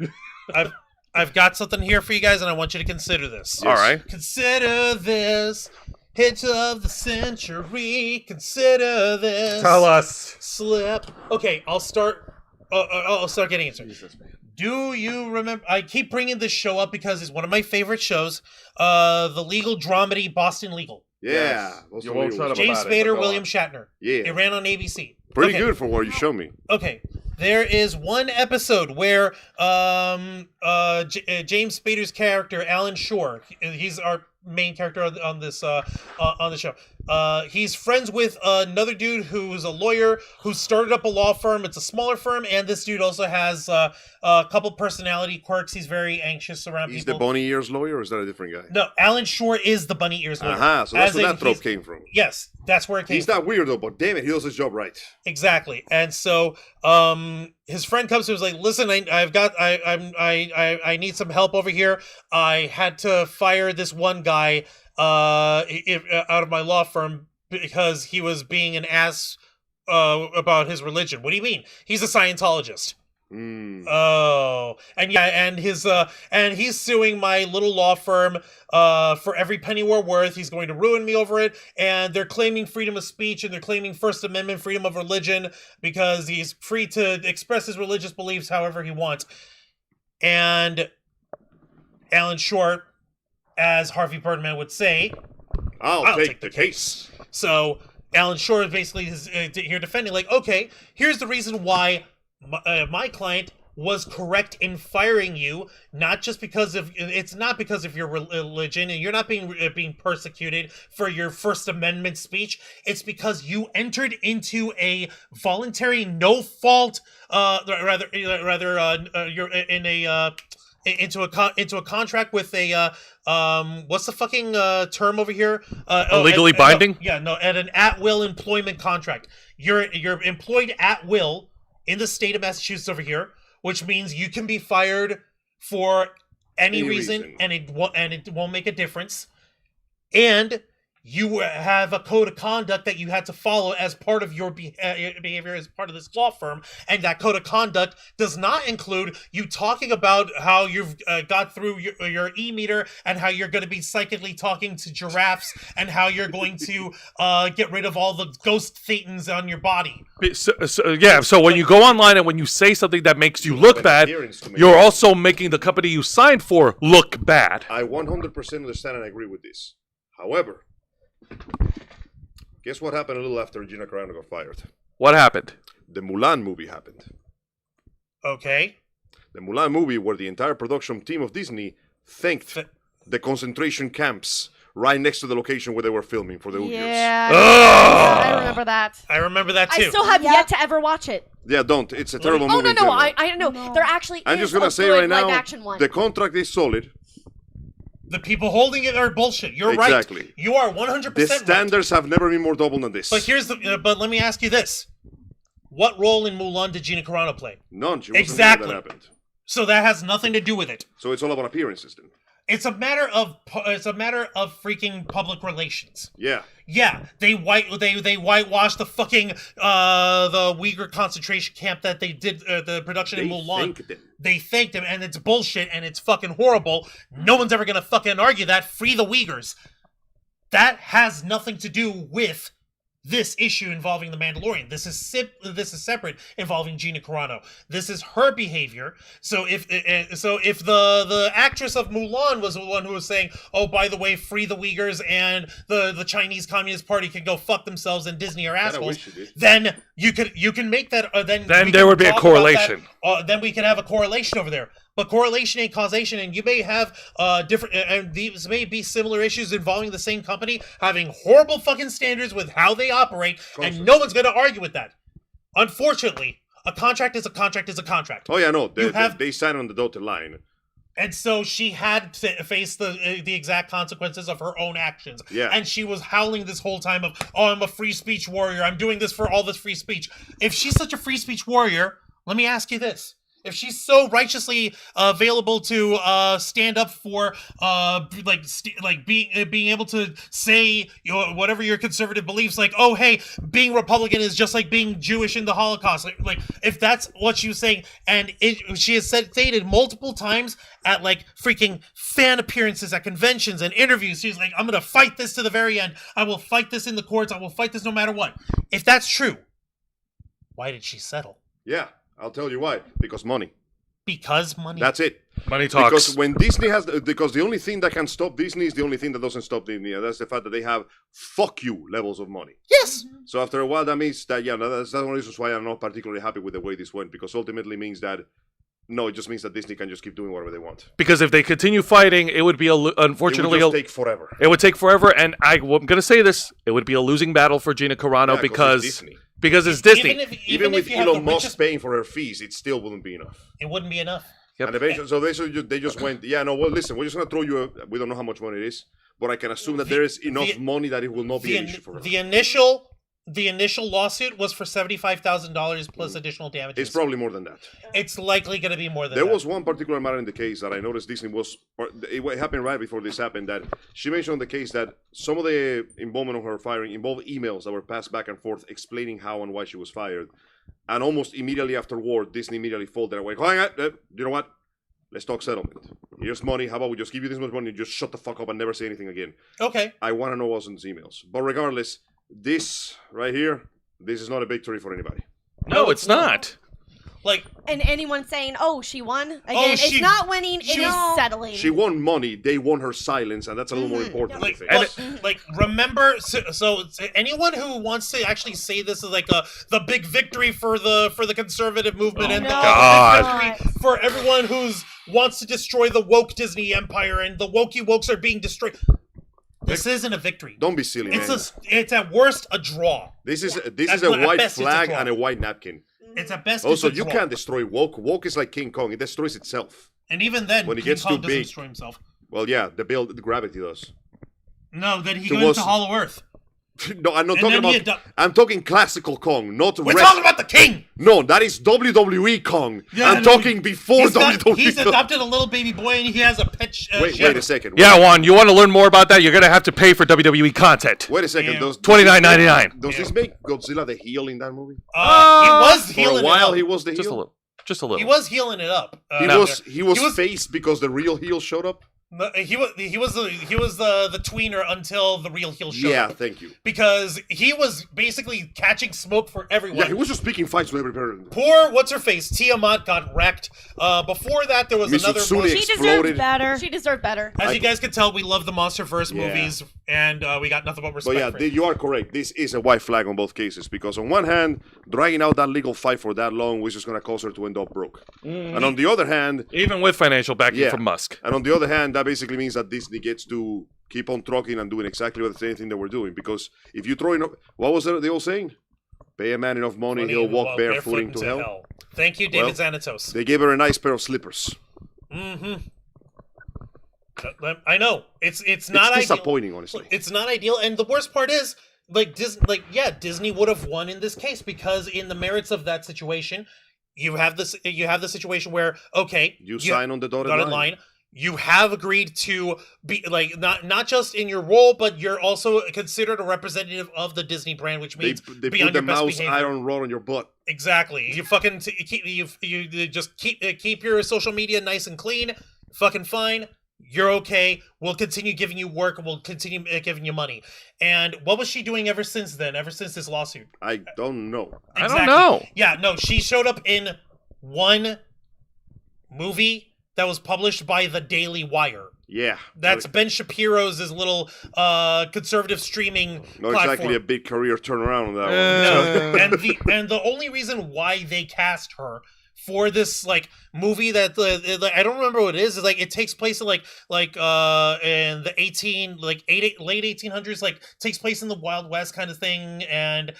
I've got something here for you guys, and I want you to consider this. All right. Consider this hit of the century. Consider this us. slip. Okay, I'll start. I'll start getting into it. Do you remember? I keep bringing this show up because it's one of my favorite shows. The legal dramedy Boston Legal. Yeah. those You are won't real shut ones. up. James about it, Spader, but go William on. Shatner. Yeah. It ran on ABC. Pretty Okay. good for what you show me. Okay, there is one episode where James Spader's character Alan Shore, he's our main character on this on the show. He's friends with another dude who's a lawyer who started up a law firm. It's a smaller firm, and this dude also has a couple personality quirks. He's very anxious around He's people. the bunny ears lawyer, or is that a different guy? No, Alan Shore is the bunny ears lawyer. Uh-huh, so that's As where in that trope he's- came from. Yes, that's where it came He's from. not weird though, but damn it, he does his job right. Exactly, and so his friend comes to him and is like, "Listen, I need some help over here. I had to fire this one guy out of my law firm because he was being an ass about his religion." What do you mean? He's a Scientologist. Mm. Oh, and yeah, and he's suing my little law firm for every penny we're worth. He's going to ruin me over it, and they're claiming freedom of speech and they're claiming First Amendment freedom of religion because he's free to express his religious beliefs however he wants. And Alan Short, as Harvey Birdman would say, I'll take the case. so Alan Shore basically is here defending, like, okay, here's the reason why my client was correct in firing you, not just because of it's not because of your religion, and you're not being persecuted for your First Amendment speech. It's because you entered into a voluntary, no fault, you're in a into a contract with a what's the fucking term over here? Legally binding? No, at an at-will employment contract. You're employed at will in the state of Massachusetts over here, which means you can be fired for any reason. And it won't make a difference. And you have a code of conduct that you had to follow as part of your behavior as part of this law firm, and that code of conduct does not include you talking about how you've got through your e-meter and how you're going to be psychically talking to giraffes and how you're going to get rid of all the ghost thetans on your body. So when you go online and when you say something that makes you look bad, you're also making the company you signed for look bad. I 100% understand and agree with this. However, guess what happened a little after Gina Carano got fired? What happened? The Mulan movie happened. Okay. The Mulan movie, where the entire production team of Disney thanked the concentration camps right next to the location where they were filming for the Uyghurs. Yeah, Ugh. I remember that. I remember that too. I still have yet to ever watch it. Yeah, don't. It's a terrible Oh movie. no, in no, general. I know. No. There actually I'm is just gonna a say good right now, live action one. the contract is solid. The people holding it are bullshit. You're Exactly. right. You are 100% The right. standards have never been more double than this. But here's the. But let me ask you this: what role in Mulan did Gina Carano play? None. She wasn't Exactly. there when that happened. So that has nothing to do with it. So it's all about appearances then. It's a matter of freaking public relations. Yeah. Yeah, they whitewashed the fucking the Uyghur concentration camp that they did the production in They Mulan. thanked them. They thanked him, and it's bullshit, and it's fucking horrible. No one's ever gonna fucking argue that. Free the Uyghurs. That has nothing to do with this issue involving the Mandalorian. This is separate, involving Gina Carano. This is her behavior. So if the actress of Mulan was the one who was saying, "Oh, by the way, free the Uyghurs and the Chinese Communist Party can go fuck themselves and Disney are assholes," then you can make that. Then there would be a correlation. Then we can have a correlation over there. But correlation ain't causation, and you may have different, and these may be similar issues involving the same company having horrible fucking standards with how they operate, and no one's going to argue with that. Unfortunately, a contract is a contract is a contract. Oh yeah, no, they sign on the dotted line. And so she had to face the exact consequences of her own actions. Yeah. And she was howling this whole time of, "Oh, I'm a free speech warrior. I'm doing this for all this free speech." If she's such a free speech warrior, let me ask you this. If she's so righteously available to stand up for being able to say whatever your conservative beliefs, like, "Oh, hey, being Republican is just like being Jewish in the Holocaust," like if that's what she was saying, and she has stated multiple times at like freaking fan appearances at conventions and interviews, she's like, "I'm gonna fight this to the very end. I will fight this in the courts. I will fight this no matter what." If that's true, why did she settle? Yeah. I'll tell you why. Because money. Because money. That's it. Money talks. Because when Disney because the only thing that can stop Disney is the only thing that doesn't stop Disney, and that's the fact that they have fuck you levels of money. Yes. So after a while, that means that, that's one of the reasons why I'm not particularly happy with the way this went, because ultimately means that, no, it just means that Disney can just keep doing whatever they want. Because if they continue fighting, it would be unfortunately it would just take forever. It would take forever, and I'm going to say this: it would be a losing battle for Gina Carano Yeah, because it's Disney. Because it's Disney. Even with if you have the Elon Musk richest- paying for her fees, it still wouldn't be enough. it wouldn't be enough. Yep. And eventually, they just went, yeah, no, well, listen, we're just going to throw you we don't know how much money it is, but I can assume that there is enough money that it will not be an issue for her. The initial lawsuit was for $75,000 plus additional damages. It's probably more than that. It's likely going to be more than There that. was one particular matter in the case that I noticed Disney it happened right before this happened, that she mentioned in the case that some of the involvement of her firing involved emails that were passed back and forth explaining how and why she was fired. And almost immediately afterward, Disney immediately folded away. Hang on, you know what? Let's talk settlement. Here's money. How about we just give you this much money and just shut the fuck up and never say anything again? Okay. I want to know what's in these emails. But regardless, this right here, this is not a victory for anybody. No, it's not. Like, And anyone saying, "Oh, she won," again, she- it's not winning; it is No. settling. She won money. They won her silence, and that's a little more important, I like, think. remember, so anyone who wants to actually say this is like the big victory for the conservative movement and the God. big victory for everyone who's wants to destroy the woke Disney empire and the wokes are being destroyed. This isn't a victory. Don't be silly, man. It's at worst a draw. This is At a white best, it's a flag draw. and a white napkin. It's at best. Also, it's a you draw. can't destroy woke. Woke is like King Kong. It destroys itself. And even then, when it King gets Kong too doesn't big. destroy himself. Well, yeah, the gravity does. No, then he So goes what's- to Hollow Earth. No, I'm not And talking then he about. I'm talking classical Kong, not. We're talking about the king. No, that is WWE Kong. Yeah, I'm no, talking before WWE. He's adopted a little baby boy and he has a pet. Wait a second. Yeah, Juan, you want to learn more about that? You're going to have to pay for WWE content. Wait a second. Yeah. Does $29.99. Does this make Godzilla the heel in that movie? He was For healing a while, it up. he was the heel. Just a little. Just a little. He was healing it up. He was faced because the real heel showed up. He was the tweener until the real heel showed Yeah, up. thank you. Because he was basically catching smoke for everyone. Yeah, he was just picking fights with every parent. Poor what's her face Tiamat got wrecked. Before that there was another. Mitsune she exploded. deserved better. She deserved better. As you guys can tell, we love the MonsterVerse Yeah. movies, and we got nothing but respect But yeah, for it. you are correct. This is a white flag on both cases because on one hand, dragging out that legal fight for that long was just going to cause her to end up broke. And on the other hand, Even with financial backing Yeah. from Musk. and on the other hand, that basically means that Disney gets to keep on trucking and doing exactly the same thing that we're doing. Because if you throw in, what was the old saying? Pay a man enough money, he'll walk barefoot into hell. Thank you, David Well, Xanatos. They gave her a nice pair of slippers. I know it's not It's ideal. disappointing, honestly. It's not ideal, and the worst part is, Disney would have won in this case because in the merits of that situation, you have the situation where You sign on the dotted line. You have agreed to be like not just in your role, but you're also considered a representative of the Disney brand, which They means put be on the your best mouse behavior. iron rod on your butt. Exactly. You fucking keep your social media nice and clean. Fucking fine. You're okay. We'll continue giving you work. We'll continue giving you money. And what was she doing ever since then? Ever since this lawsuit? I don't know. I don't know. Yeah, no, she showed up in one movie that was published by the Daily Wire. Yeah. That's Ben Shapiro's his little conservative streaming Not platform. exactly a big career turnaround on that one. No, and the only reason why they cast her for this like movie that I don't remember what it is like it takes place in like in the late 1800s, like takes place in the Wild West kind of thing, and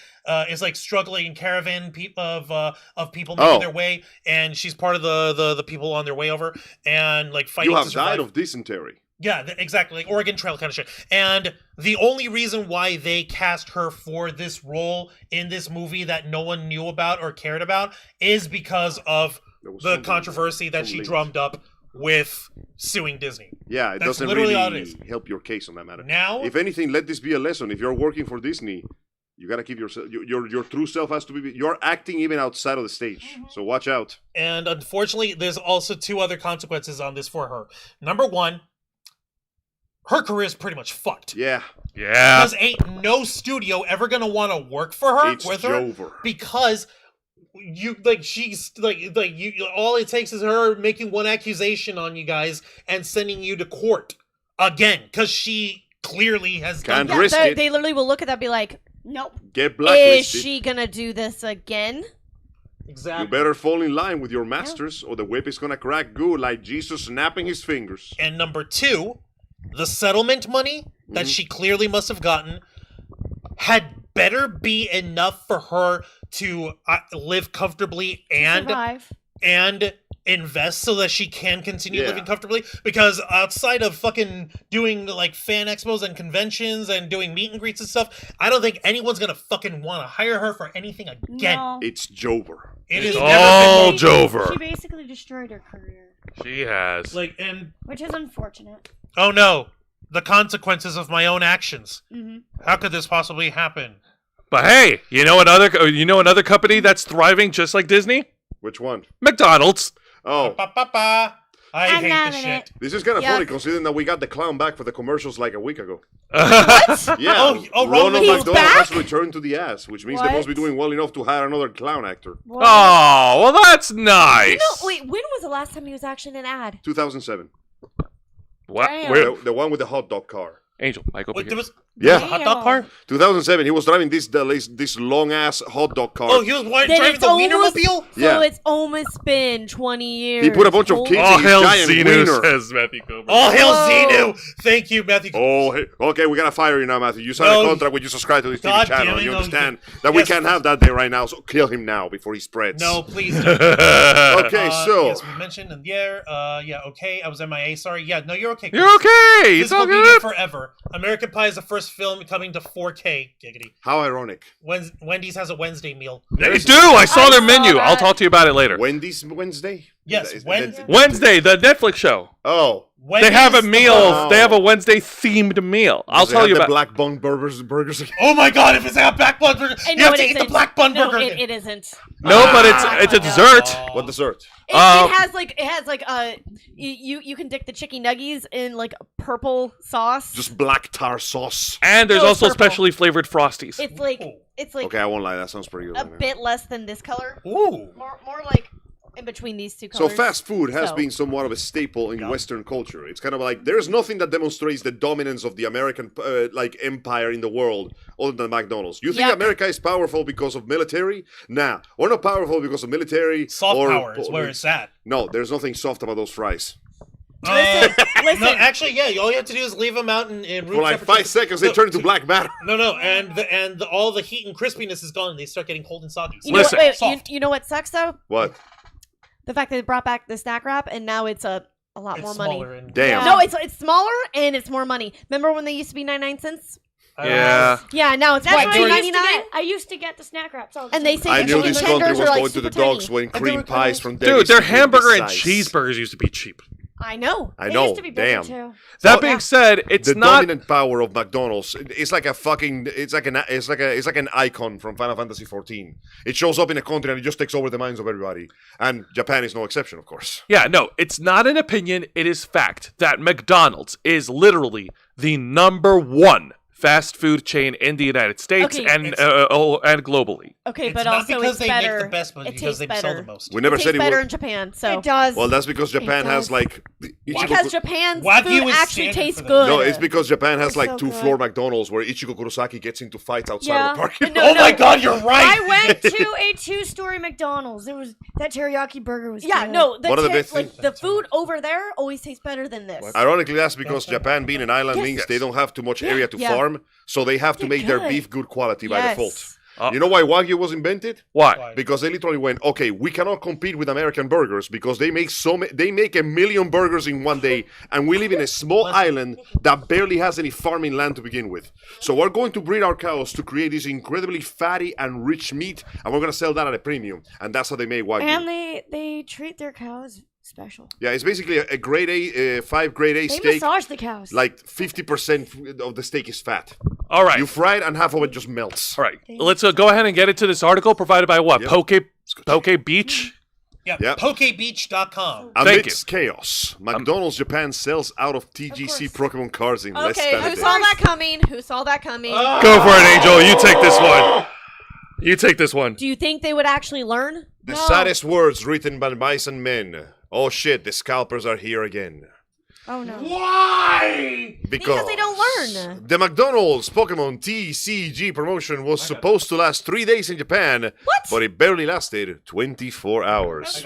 is like struggling caravan of people making their way, and she's part of the people on their way over and like fighting. You have to survive. died of dysentery. Yeah, exactly, like Oregon Trail kind of shit. And the only reason why they cast her for this role in this movie that no one knew about or cared about is because of the controversy that she drummed up with suing Disney. Yeah, it That's doesn't literally really all it is. help your case on that matter. Now, If anything, let this be a lesson. If you're working for Disney, you gotta keep yourself. Your true self has to be. You're acting even outside of the stage, so watch out. and unfortunately, there's also two other consequences on this for her. Number one, her career is pretty much fucked. Yeah, Because ain't no studio ever gonna want to work for her it's with her over. because you like she's like you. All it takes is her making one accusation on you guys and sending you to court again because she clearly has done. Can't risk it. They literally will look at that and be like, Nope. Get blacklisted. is she gonna do this again? Exactly. You better fall in line with your masters, or the whip is gonna crack good like Jesus snapping his fingers. And number two, the settlement money that she clearly must have gotten had better be enough for her to live comfortably Survive. and invest so that she can continue Yeah. living comfortably, because outside of fucking doing like fan expos and conventions and doing meet and greets and stuff, I don't think anyone's gonna fucking want to hire her for anything again. No. It's Jover. It is It's never all been Jover. She basically destroyed her career, She has. like, and which is unfortunate. oh no, the consequences of my own actions. Mm-hmm. How could this possibly happen? But hey, you know another company that's thriving just like Disney? Which one? McDonald's. Oh, Ba, ba, ba. I I'm hate loving this shit. it. this is kind of Yeah. funny considering that we got the clown back for the commercials like a week ago. What? Yeah, Oh, Ronald Ronald McDonald McDonald has back? returned to the ass, which means they must be What? doing well enough to hire another clown actor. What? Oh, well, that's nice. No, wait. When was the last time he was actually in an ad? 2007. What? Damn. Where? The one with the hot dog car. Angel, Mike, over Wait, here. there was Yeah. a hot dog car? 2007. He was driving this long ass hot dog car. Oh, he was Then driving it's the almost- Wienermobile? So Yeah. it's almost been 20 years. He put a bunch of kids All in his hail giant Xenu, wiener. says Matthew Cobra. All hail Whoa. Xenu! Thank you, Matthew. Oh, hey, okay, we gotta fire you now, Matthew. You signed No. a contract when you subscribe to this TV God channel. damn it, You no, understand that we yes. can't have that day right now, so kill him now before he spreads. No, please don't. Okay, so Yes, we mentioned in the air. Yeah, okay. I was MIA. Sorry. Yeah, no, you're okay. You're okay. It's all Physical media good. forever. American Pie is the first film coming to 4K. Giggity. how ironic. Wendy's has a Wednesday meal. They do. I saw their saw menu. that. I'll talk to you about it later. Wendy's Wednesday? Yes, Is- Wednesday. Wednesday, the Netflix show. Oh, Wendy's They have a the- meal. Oh. They have a Wednesday themed meal. I'll does it tell have you the about. black bun burgers. Oh my god! If it's a black bun burger, I you know have it to eat the isn't. black bun No, burger. it isn't. No, but it's a dessert. What dessert? It Um, has like you can dip the chicken nuggies in like purple sauce. Just black tar sauce. And there's No, it's also purple. specially flavored frosties. It's like Ooh. it's like Okay, I won't lie. That sounds pretty good. a right now. bit less than this color. Ooh. More like in between these two So colors. fast food has So- been somewhat of a staple in Yeah. Western culture. It's kind of like there's nothing that demonstrates the dominance of the American empire in the world other than McDonald's. You think Yep. America is powerful because of military? Nah, we're not powerful because of military. Soft or, power is where it's at. No, there's nothing soft about those fries. Listen, No, actually, yeah. All you have to do is leave them out in room For like temperature. 5 seconds, they No, turn into black matter. No, and all the heat and crispiness is gone. And they start getting cold and soggy. you know what, Listen. wait, Soft. you know what sucks though? What? The fact that they brought back the snack wrap and now it's a lot It's more money. smaller and Damn. No, it's smaller and it's more money. Remember when they used to be 99¢? Yeah. Yeah, now it's That's what what I used to 2.99. get. I used to get the snack wraps all the And they time. say I the knew chicken this country tenders was are like going to the super tiny. dogs when And they cream were pies called- from Dude, Denny's their became hamburger this and size. cheeseburgers used to be cheap. I know. I They know. used to be bigger Damn. too. That being said, it's The not. dominant power of McDonald's. It's like a fucking. It's like an icon from Final Fantasy 14. It shows up in a country and it just takes over the minds of everybody. And Japan is no exception, of course. Yeah, no, it's not an opinion. It is fact that McDonald's is literally the number one fast food chain in the United States Okay, and globally. Okay, It's but not also because it's they better. make the best, but it because tastes they sell better. the most. We never It said tastes it better would. in Japan. So It does. Well, that's because Japan has does. like. because Japan's Wagyu food is actually standard tastes for them. good. No, it's because Japan has It's like so two-floor good. McDonald's where Ichigo Kurosaki gets into fights outside Yeah. of the parking No, lot. Oh my god, you're right! I went to a 2-story McDonald's. It was that teriyaki burger was Yeah, good. no, One of the best like things- the food over there always tastes better than this. Ironically, that's because Japan, being an island, means they don't have too much area to Yeah. farm, so they have to They're make their good. beef good quality by Yes. default. Uh, You know why Wagyu was invented? Why? Because they literally went, okay, we cannot compete with American burgers because they make they make 1 million burgers in one day, and we live in a small island that barely has any farming land to begin with. So we're going to breed our cows to create this incredibly fatty and rich meat, and we're going to sell that at a premium, and that's how they made Wagyu. And they treat their cows special. Yeah, it's basically a grade A, 5 grade A They steak. massage the cows. Like 50% of the steak is fat. All right. You fry it, and half of it just melts. All right. Let's go ahead and get into this article provided by what? Yep. Poke Beach? Yeah, Yep. pokebeach.com. Amidst chaos, McDonald's Japan sells out of TGC Pokemon cards in less Okay, than a who day. saw that coming? Who saw that coming? Go for it, Angel. You take this one. You take this one. Do you think they would actually learn? The saddest words written by bison men. Oh shit, the scalpers are here again. oh no. Why? Because they don't learn. The McDonald's Pokemon TCG promotion was supposed to last 3 days in Japan, What? but it barely lasted 24 hours.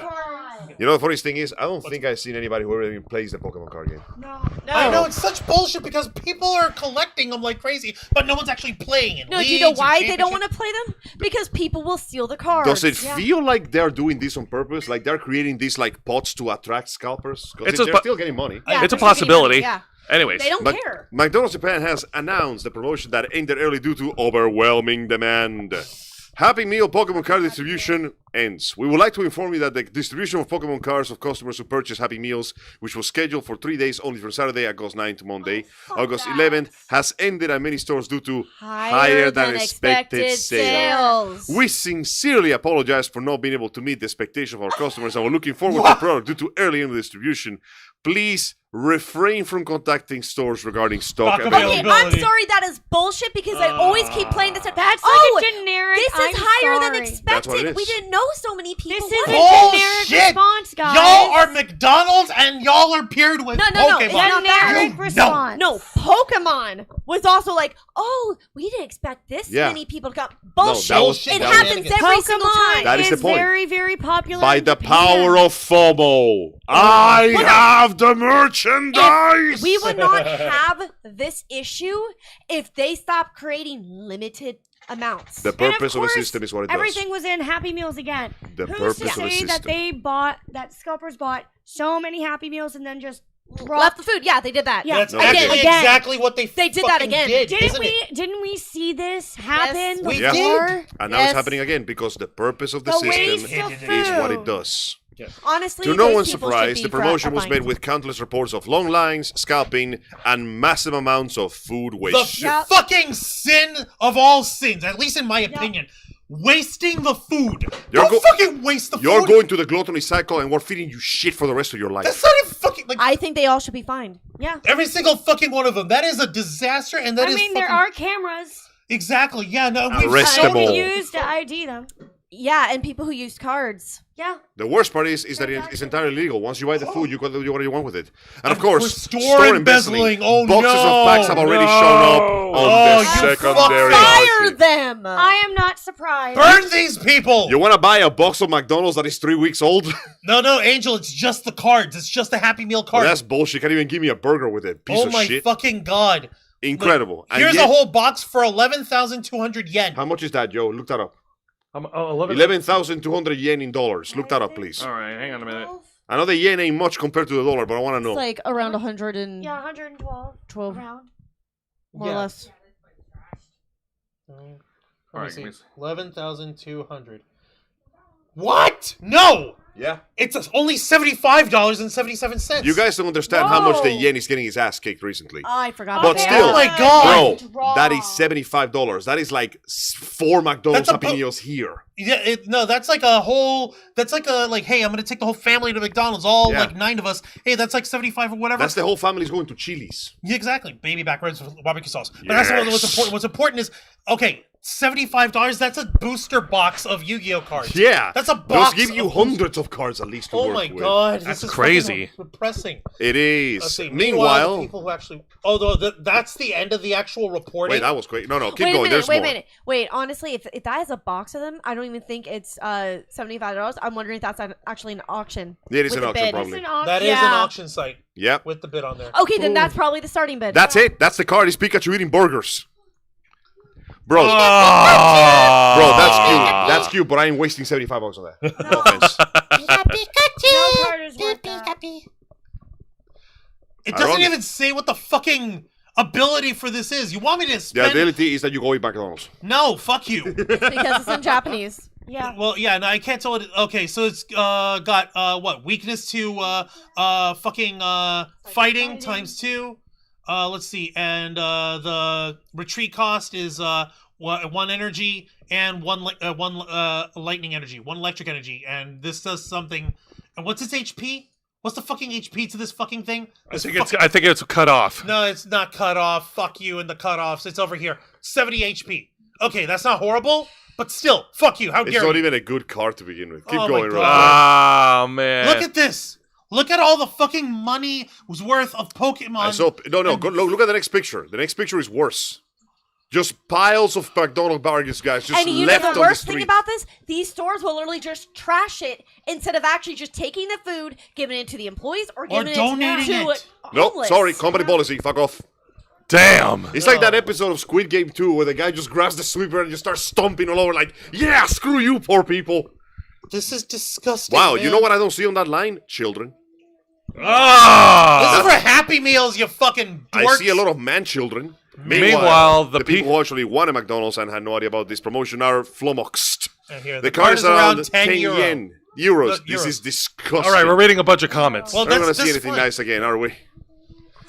You know the funniest thing is, I don't think I've seen anybody who ever even plays the Pokemon card game. No. No. I know, it's such bullshit because people are collecting them like crazy, but no one's actually playing it. No, do you know why they don't want to play them? Because people will steal the cards. Does it feel like they're doing this on purpose? Like they're creating these like pots to attract scalpers? It's Because a they're still getting money. Yeah, It's a they're getting possibility. money, Yeah. Anyways. They don't care. McDonald's Japan has announced the promotion that ended early due to overwhelming demand. Happy Meal Pokemon card distribution ends. We would like to inform you that the distribution of Pokemon cards of customers who purchase Happy Meals, which was scheduled for 3 days only from Saturday, August 9th to Monday, August 11th, has ended at many stores due to higher than expected sales. We sincerely apologize for not being able to meet the expectations of our customers and we're looking forward to the product due to early in the distribution. Please refrain from contacting stores regarding stock Stock Okay, availability. I'm Availability. sorry, that is bullshit because I always keep playing this. That's oh, like a generic. this is I'm higher than sorry. That's what it expected. is. We didn't know so many people. This is wanted a it. generic Bullshit! response, guys. Y'all are McDonald's and y'all are paired with No, Pokemon. it's not that. Generic You response. No, Pokemon was also like, oh, we didn't expect this Yeah. many people to come. No, Bullshit. that was- it that was- happens every single Pokemon time. That is the point. very, very popular. By in the Japan. power of FOMO, I Well, no. have the merchandise! We would not have this issue if they stopped creating limited amounts. The And purpose of a course, system is what it does. Everything was in Happy Meals again. The Who's purpose to of a say that system. that scalpers bought so many Happy Meals and then just Left the food. Yeah, they did that. Yeah. That's No, actually again. exactly what they They did that fucking again. Did, Didn't isn't we? it? Didn't we see this happen we Yeah. before? And now Yes. it's happening again because the purpose of the The system waste of is what it food. does. Honestly, To no those one's people should surprise, be the promotion was fined. made with countless reports of long lines, scalping, and massive amounts of food The waste. Yep. fucking sin of all sins, at least in my opinion. Wasting the food. You're Don't go- fucking waste the You're food. going to the gluttony cycle and we're feeding you shit for the rest of your life. That's not even fucking like I think they all should be fined. Yeah. every single fucking one of them. That is a disaster, and that I is mean, there fucking- are cameras exactly. Yeah, no, we've Arrestable. that shown you it. can use to ID them. Yeah, and people who use cards. Yeah. The worst part is that it's entirely legal. Once you buy the food, you can do what you want with it. And of Of course, course, store embezzling. Oh, Boxes no. of packs have already No. shown up Oh, on the you secondary Fire market. them! I am not surprised. Burn these people. You want to buy a box of McDonald's that is 3 weeks old? No, Angel, it's just the cards. It's just a Happy Meal Well, card. that's bullshit. You can't even give me a burger with it. Piece oh of my shit. fucking god. Incredible. And Here's yet- a whole box for 11,200 yen. How much is that, Joe? Look that up. 11. 11,200 yen in dollars. Look that up, please. All right, hang on a minute. I know the yen ain't much compared to the dollar, but I want to know. It's like around 112, Yeah, 112 around. more or Yeah. less. All right, give me- 11,200. What? No! Yeah. It's only $75.77. You guys don't understand how much the Whoa. yen is getting his ass kicked recently. I forgot. But about still, Oh my that. God. Bro, that is $75. That is like 4 McDonald's That's a Happy Meals here. Yeah, no, that's like a whole. That's like a hey, I'm gonna take the whole family to McDonald's, all Yeah. like 9 of us. Hey, that's like 75 or whatever. That's the whole family's going to Chili's. Yeah, exactly. Baby back ribs with barbecue sauce. But that's not what's Yes. important. What's important is okay, $75. That's a booster box of Yu-Gi-Oh cards. Yeah. That's a box. They'll give you of hundreds of cards at least to Oh work my with. god, That's this is crazy. fucking depressing. It Let's is. see. Meanwhile, the people who actually, although that's the end of the actual reporting. wait, that was quick. No, keep Wait a going. minute, There's wait a more. minute. Wait, honestly, if that is a box of them, I don't even think it's $75. I'm wondering if that's actually an auction. It is with an the auction, bid. probably. That is an Yeah. auction site Yep. with the bid on there. Okay, then that's probably the starting bid. That's it. That's the card. Is Pikachu eating burgers? Bro, Oh. bro, that's cute. That's cute, but I ain't wasting $75 on that. No offense. No card is worth that. It doesn't Ironic. even say what the fucking ability for this is. You want me to The spend? ability is that you go eat McDonald's. No, fuck you. because it's in Japanese. Yeah. Well, yeah, no, I can't tell it. Okay, so it's got what weakness to fucking fighting ×2. Let's see, and the retreat cost is 1 energy and one lightning energy, 1 electric energy, and this does something. And what's its HP? What's the fucking HP to this fucking thing? I think it's cut off. No, it's not cut off. Fuck you and the cutoffs. It's over here. 70 HP. Okay, that's not horrible, but still, fuck you. How It's dare not you? even a good card to begin with. Keep Oh my going, God. Rob. Oh man. Look at this. Look at all the fucking money was worth of Pokemon. Look at the next picture. The next picture is worse. Just piles of McDonald's bargains, guys, just And you know left the on the worst street. thing about this? These stores will literally just trash it instead of actually just taking the food, giving it to the employees, or giving donating it to it. No, homeless. sorry, company policy. Fuck off. Damn. It's like that episode of Squid Game 2 where the guy just grabs the sweeper and just starts stomping all over like, yeah, screw you, poor people. This is disgusting. Wow, man. you know what I don't see on that line? Children. Ah. This is for Happy Meals, you fucking dorks. I see a lot of man-children. Meanwhile, the people who actually won a McDonald's and had no idea about this promotion are flummoxed. And here, The card is around 10 euro. yen. Euros. Euros. This is disgusting. All right, we're reading a bunch of comments. Well, We're not going to that's see anything fine. nice again, are we?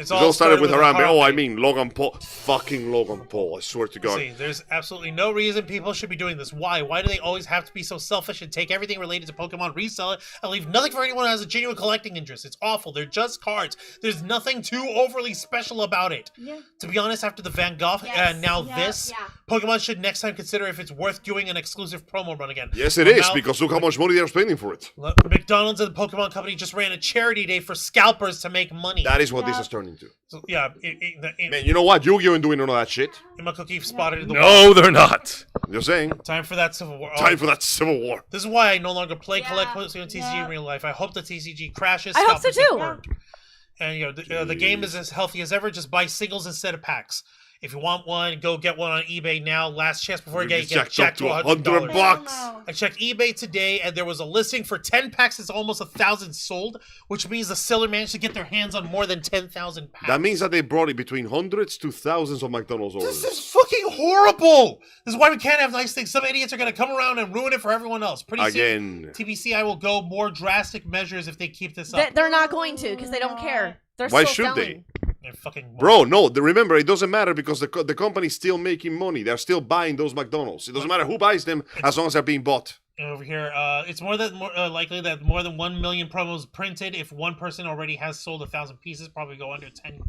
It's It all started with Harambe. Oh, I Harambe. mean, Logan Paul. Fucking Logan Paul, I swear to God. See, there's absolutely no reason people should be doing this. Why? Why do they always have to be so selfish and take everything related to Pokemon, resell it, and leave nothing for anyone who has a genuine collecting interest? It's awful. They're just cards. There's nothing too overly special about it. Yeah. To be honest, after the Van Gogh and now Yeah, this, yeah. Pokemon should next time consider if it's worth doing an exclusive promo run again. Yes, it Well, is, now- because look how much money they're spending for it. Look, McDonald's and the Pokemon Company just ran a charity day for scalpers to make money. That is what this Yeah. has turned into. So, yeah, Man, you know what? Yu-Gi-Oh! Ain't doing none of that shit. my cookie spotted in the No, they're not. Just saying. Time for that Civil War. Oh, Time for that civil war. This is why I no longer play Yeah, collect on TCG yeah. in real life. I hope the TCG crashes. I hope so scalpers get too. burned. And the game is as healthy as ever. Just buy singles instead of packs. If you want one, go get one on eBay now. Last chance before you get Jacked up jacked to to $100 $100. bucks. I checked eBay today, and there was a listing for 10 packs. It's almost 1,000 sold, which means the seller managed to get their hands on more than 10,000 packs. That means that they brought it between hundreds to thousands of McDonald's orders. This is fucking horrible. This is why we can't have nice things. Some idiots are going to come around and ruin it for everyone else. Pretty Again. soon, TBC, I will go more drastic measures if they keep this up. They're not going to because they don't care. They're Why still should they? selling. They're fucking Bro, no, remember, it doesn't matter because the company's still making money. They're still buying those McDonald's. It doesn't matter who buys them as long as they're being bought. over here. It's more likely that more than 1 million promos printed. If one person already has sold 1,000 pieces, probably go under $10.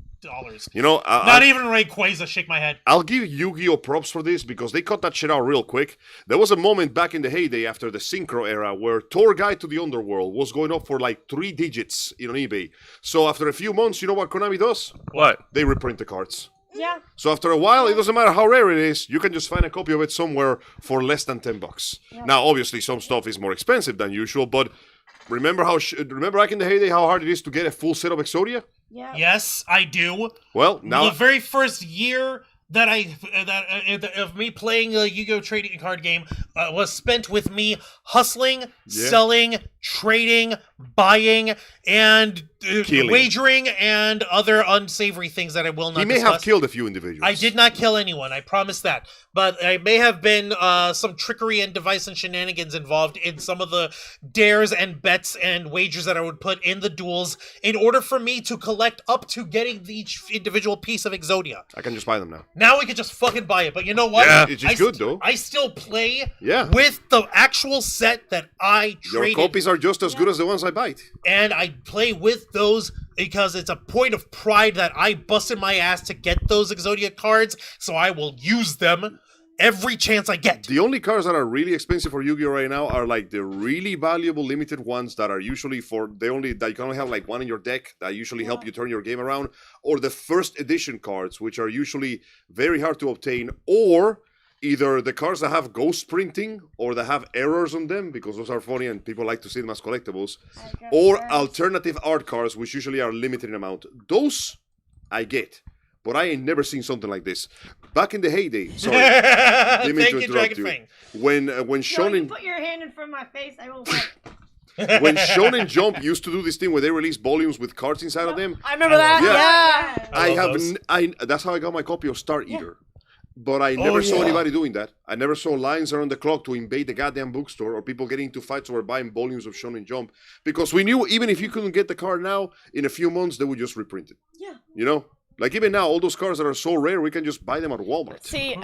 You know, Not even Rayquaza. Shake my head. I'll give Yu-Gi-Oh! Props for this because they cut that shit out real quick. There was a moment back in the heyday after the Synchro era where Tour Guide to the Underworld was going up for like 3 digits on eBay. So after a few months, you know what Konami does? What? They reprint the cards. Yeah. So after a while, it doesn't matter how rare it is, you can just find a copy of it somewhere for less than $10. Yeah. Now, obviously, some stuff is more expensive than usual, but remember remember back in the heyday how hard it is to get a full set of Exodia? Yeah. Yes, I do. Well, now The very first year that of me playing a Yu-Gi-Oh! Trading card game was spent with me hustling, selling, trading, buying, and Killing. wagering, and other unsavory things that I will not He may discuss. have killed a few individuals. I did not kill anyone, I promise that. But there may have been some trickery and device and shenanigans involved in some of the dares and bets and wagers that I would put in the duels in order for me to collect up to getting each individual piece of Exodia. I can just buy them now. Now we can just fucking buy it. But you know what? Yeah. It's just good, though. I still play Yeah. with the actual set that I Your traded. copies are just as good as the ones I buy. And I play with those because it's a point of pride that I busted my ass to get those Exodia cards, so I will use them every chance I get. The only cards that are really expensive for Yu-Gi-Oh right now are like the really valuable limited ones that are usually that you can only have like one in your deck that usually help you turn your game around, or the first edition cards, which are usually very hard to obtain, or either the cards that have ghost printing or that have errors on them, because those are funny and people like to see them as collectibles, or alternative art cards, which usually are limited in amount. Those I get, but I ain't never seen something like this. Back in the heyday, sorry, didn't mean Thank to you, interrupt Dragon Fang. When No, you Shonen put your hand in front of my face, I will fight. when Shonen Jump used to do this thing where they release volumes with cards inside of them, I remember that. Yeah. Yeah. I love those. that's how I got my copy of Star Eater. But I never saw anybody doing that. I never saw lines around the clock to invade the goddamn bookstore or people getting into fights over buying volumes of Shonen Jump, because we knew even if you couldn't get the card now, in a few months they would just reprint it. Yeah. You know? Like even now, all those cards that are so rare, we can just buy them at Walmart. See, Yeah.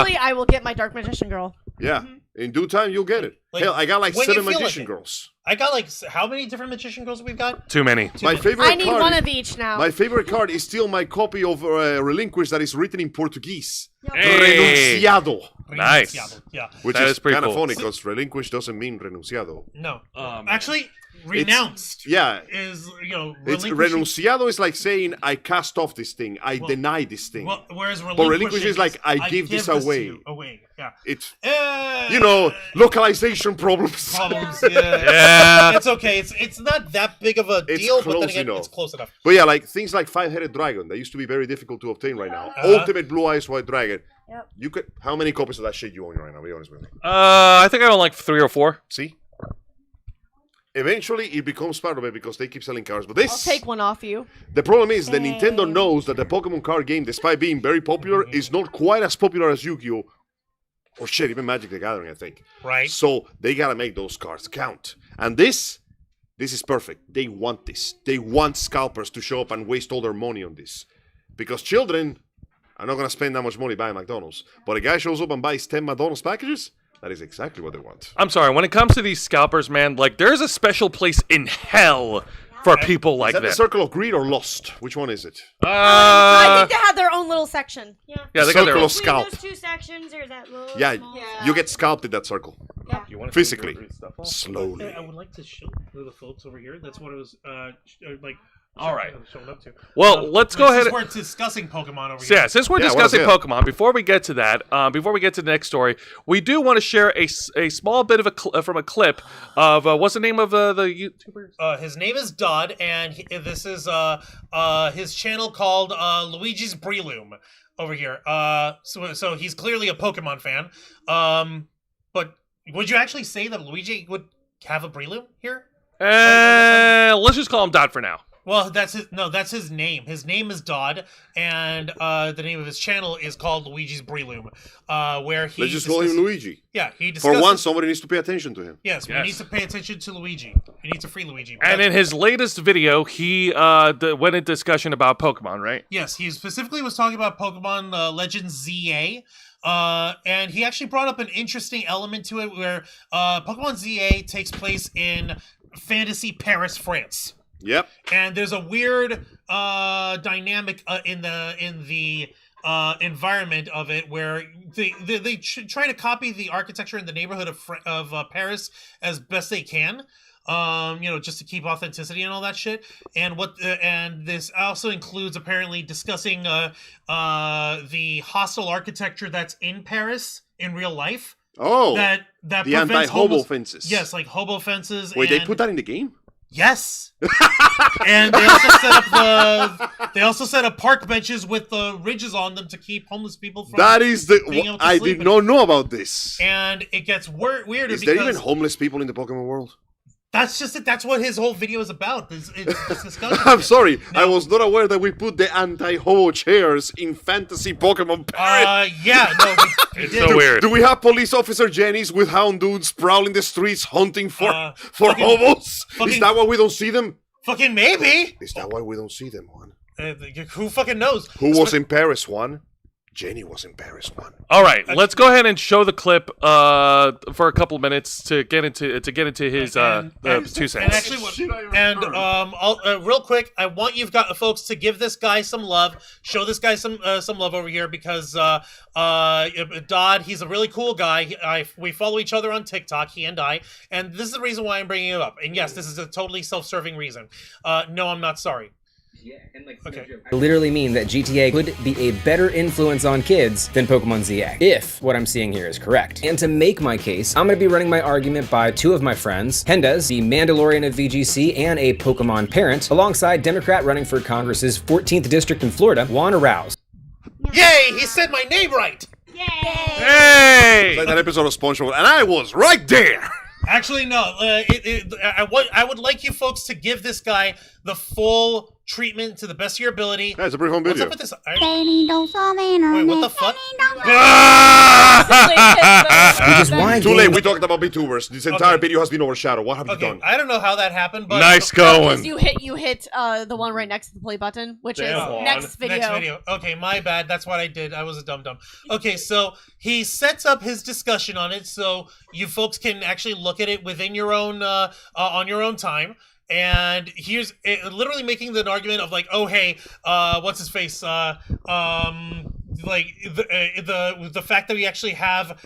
eventually I will get my Dark Magician girl. Yeah. In due time, you'll get it. Like, Hell, I got like when you 7 feel like Magician it. Girls. I got like how many different magician girls we've got? Too many. My favorite I need card. one of each now. My favorite card is still my copy of Relinquish that is written in Portuguese. Hey. Renunciado. Nice. Yeah. Which That is is pretty kind of cool. funny because relinquish doesn't mean renunciado. No. Actually, renounced Yeah. is, It's relinquishing- renunciado is like saying I cast off this thing, I deny this thing. Well, whereas relinquish is like, I give this to away. you away. Yeah. It's Uh, localization problems. problems. Yeah. Yeah. It's okay. It's not that big of a It's deal, but then close again, enough. it's close enough. But yeah, like things like 5-headed dragon that used to be very difficult to obtain right now. Ultimate blue eyes white dragon. Yep. You could. How many copies of that shit you own right now? Be honest with me. I think I own like 3 or 4. See. Eventually, it becomes part of it because they keep selling cards. But this, I'll take one off you. the problem is that Nintendo knows that the Pokemon card game, despite being very popular, is not quite as popular as Yu-Gi-Oh! Or shit, even Magic the Gathering, I think. Right. So they gotta make those cards count. And this is perfect. They want this. They want scalpers to show up and waste all their money on this. Because children are not gonna spend that much money buying McDonald's. But a guy shows up and buys 10 McDonald's packages, that is exactly what they want. I'm sorry, when it comes to these scalpers, man, like there's a special place in hell for people like Is that the that. Circle of Greed or Lost? Which one is it? I think they have their own little section. Yeah. Yeah, they got their Circle own. of Scalp. Those two sections, there's that little Yeah, small you get scalped in that circle. You wanna Physically. take your stuff off? Slowly. I would like to show the folks over here. That's what it was like. All right. Showing up to. Well, let's go ahead. Since we're discussing Pokemon over So, here. yeah, since we're Yeah, what is discussing it? Pokemon, before we get to that, before we get to the next story, we do want to share a small bit of from a clip of what's the name of the YouTuber? His name is Dodd, and this is his channel called Luigi's Breloom over here. So he's clearly a Pokemon fan. But would you actually say that Luigi would have a Breloom here? Let's just call him Dot for now. Well, that's his name. His name is Dodd, and the name of his channel is called Luigi's Breloom, where he Let's just call him Luigi. Yeah, he discusses. For once, somebody needs to pay attention to him. Yes, we Yes. need to pay attention to Luigi. We need to free Luigi. And in his latest video, he went into discussion about Pokemon, right? Yes, he specifically was talking about Pokemon Legends ZA. And he actually brought up an interesting element to it where Pokemon ZA takes place in fantasy Paris, France. Yep. And there's a weird dynamic in the environment of it where they try to copy the architecture in the neighborhood of Paris as best they can. Just to keep authenticity and all that shit. And and this also includes apparently discussing the hostile architecture that's in Paris in real life. Oh, That the prevents anti-hobo fences. Yes, like hobo fences. Wait, and, they put that in the game? Yes. And they also set up park benches with the ridges on them to keep homeless people from. That is being able to I sleep did in. not know about this. And it gets weirder Is because there even homeless people in the Pokemon world? That's just it. That's what his whole video is about. This discussion. I'm sorry, I was not aware that we put the anti-homo chairs in fantasy Pokemon parents. Yeah, no, we It's did. so weird. Do we have police officer Jennies with hound dudes prowling the streets hunting for fucking- homos? Is fucking- that why we don't see them? Fucking maybe. Is that why we don't see them, Juan? Who fucking knows? Who was in Paris, Juan? Jenny was in Paris, Juan. All right, let's go ahead and show the clip for a couple minutes to get into his 2 cents. And actually, real quick, I want you folks to give this guy some love. Show this guy some love over here because Dodd, he's a really cool guy. We follow each other on TikTok, he and I, and this is the reason why I'm bringing it up. And yes, this is a totally self-serving reason. No, I'm not sorry. Okay. I literally mean that GTA could be a better influence on kids than Pokemon ZA, if what I'm seeing here is correct. And to make my case, I'm going to be running my argument by two of my friends, Hendas, the Mandalorian of VGC and a Pokemon parent, alongside Democrat running for Congress's 14th district in Florida, Juan Rouse. Yay! He said my name right! Hey! Like that episode of SpongeBob, and I was right there! Actually, no. I would like you folks to give this guy the full treatment to the best of your ability. That's a pretty fun What's video. up with this? Wait, what the fuck? Which is why Too late, games- we talked about VTubers. This entire video has been overshadowed. What have you Okay, done? I don't know how that happened, but Nice Because going. you hit the one right next to the play button, which Damn, is Juan. next video. Next video. Okay, my bad. That's what I did. I was a dum-dum. Okay, so he sets up his discussion on it so you folks can actually look at it within your own on your own time. And here's literally making an argument of like, oh hey, what's his face? Like the fact that we actually have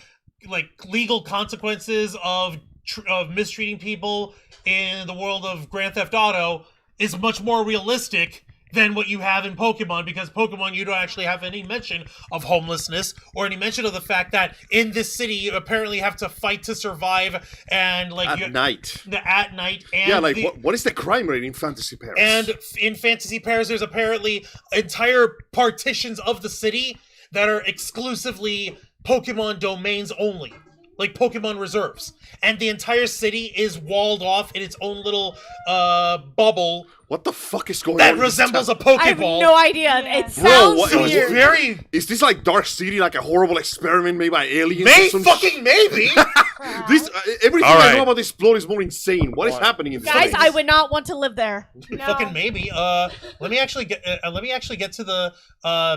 like legal consequences of mistreating people in the world of Grand Theft Auto is much more realistic than what you have in Pokemon, because Pokemon, you don't actually have any mention of homelessness or any mention of the fact that in this city you apparently have to fight to survive and like At night. At night. And Yeah, like, what is the crime rate in Fantasy Paris? and in Fantasy Pairs, there's apparently entire partitions of the city that are exclusively Pokemon domains only. Like Pokemon reserves. And the entire city is walled off in its own little bubble What the fuck is going that on? in this resembles a town? Pokeball. I have no idea. Yeah. It Bro, sounds what- It was weird. very... Is this like Dark City, like a horrible experiment made by aliens? or some Maybe. This everything All I right. know about this plot is more insane. What is happening in this Guys, place? I would not want to live there. No. Fucking maybe. Let me actually get to the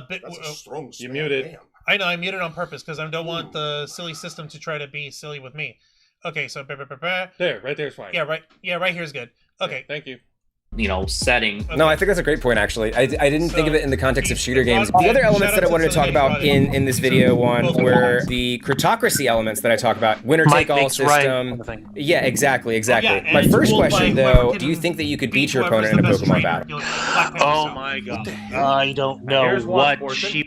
bit. That's a strong You smell. muted. Damn. I know I muted on purpose because I don't want the silly system to try to be silly with me. Okay, so There, right there's fine. yeah, right here's good. Okay, Thank you. Setting. No, I think that's a great point, actually. I didn't think of it in the context of shooter games. The other Shout elements out that I to wanted to talk Silly about in this video, one, were the critocracy elements that I talk about. Winner-take-all system. Yeah, exactly. Yeah, My and first ruled by question, whoever though, can do you think that you could beat your whoever's opponent in a the best Pokemon trainer. battle? You'll- Black Panther Oh style. my god. I don't know Here's one what portion. she.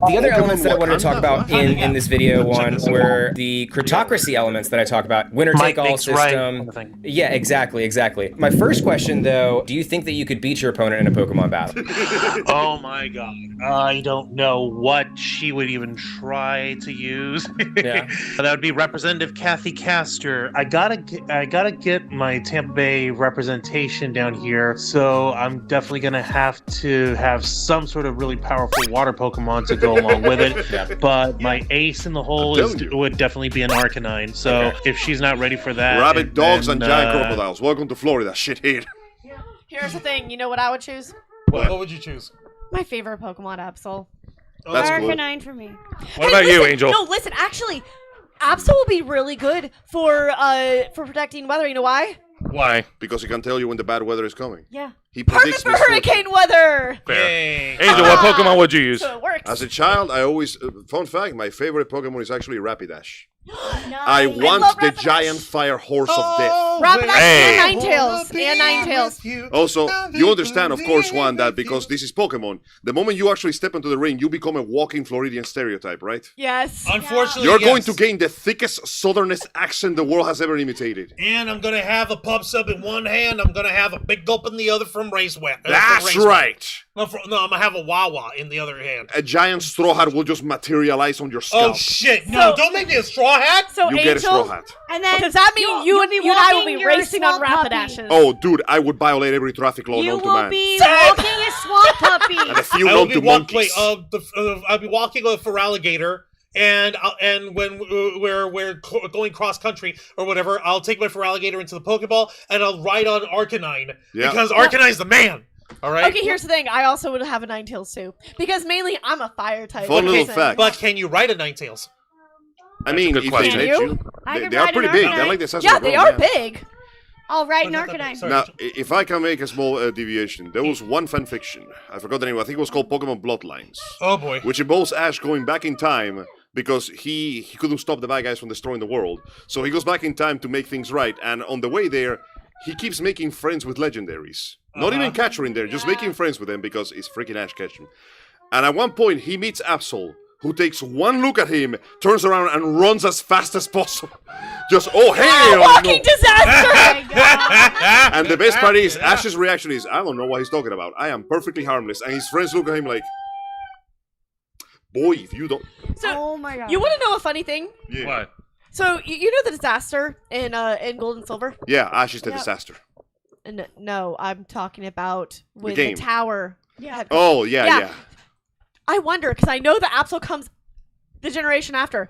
The other elements that I wanted to Wakanda? talk about in this video, one, were the critocracy elements that I talk about. Winner-take-all Mike makes right system. on the thing. Yeah, exactly. My first question, though, do you think that you could beat your opponent in a Pokemon battle? Oh my god. I don't know what she would even try to use. Yeah. That would be Representative Kathy Castor. I gotta get my Tampa Bay representation down here, so I'm definitely gonna have to have some sort of really powerful water Pokemon to go along with it. Yeah. But my ace in the hole I'm telling you. would definitely be an Arcanine. So if she's not ready for that, Rabbit dogs and then, giant crocodiles. Welcome to Florida, shithead. Here's the thing. You know what I would choose? What would you choose? My favorite Pokemon, Absol. That's cool. Arcanine for me. What about you, Angel? No, listen. Actually, Absol will be really good for protecting weather. You know why? Why? Because he can tell you when the bad weather is coming. Yeah. He Perfect predicts for this hurricane weather. Fair. Yay. Angel, what Pokemon would you use? So it works. As a child, I always fun fact: my favorite Pokemon is actually Rapidash. Nice. I want love the Rapidash. giant fire horse of death. Rapidash Hey. and Ninetales. Also, you understand, of course, Juan, that because this is Pokemon, the moment you actually step into the ring, you become a walking Floridian stereotype, right? Yes. Unfortunately, You're yes. going to gain the thickest, southernest accent the world has ever imitated. And I'm gonna have a pub sub in one hand. I'm gonna have a big gulp in the other from Raceway. That's right. No, I'm gonna have a Wawa in the other hand. A giant straw hat will just materialize on your scalp. Oh shit! No, So- don't make me a straw hat. So You Angel, get a straw hat. And then does that mean you and I will be your racing on swamp rapid puppy. ashes? Oh, dude, I would violate every traffic law You known to will man. be walking a swamp puppy. And a few I will known be to monkeys. I'll be walking for alligator, and when we're going cross country or whatever, I'll take my alligator into the Pokeball, and I'll ride on Arcanine because Arcanine's the man. All right. Okay, here's the thing. I also would have a Ninetales too, because mainly I'm a fire type. Fun little person. fact. But can you ride a Ninetales? I mean, good if question. they Can let you? you, I they could are ride pretty an big. Arcanine. They're like the size Yeah, of a they dog, are yeah. big. I'll ride an Sorry. Arcanine. Now, if I can make a small deviation, there was one fan fiction. I forgot the name. I think it was called Pokemon Bloodlines, Oh boy. which involves Ash going back in time because he couldn't stop the bad guys from destroying the world. So he goes back in time to make things right. And on the way there, he keeps making friends with legendaries. Not even capturing them, just making friends with them because it's freaking Ash Ketchum. And at one point, he meets Absol, who takes one look at him, turns around, and runs as fast as possible. Just, oh, hell Walking no. disaster. And the best part is, Ash's reaction is, I don't know what he's talking about. I am perfectly harmless. And his friends look at him like, boy, if you don't... So Oh my god. you want to know a funny thing? Yeah, What? So you know the disaster in Gold and Silver? yeah, Ash is the Yep. disaster. No, I'm talking about when game. the tower. Yeah. Oh, yeah, Yeah. yeah. I wonder because I know the Absol comes the generation after.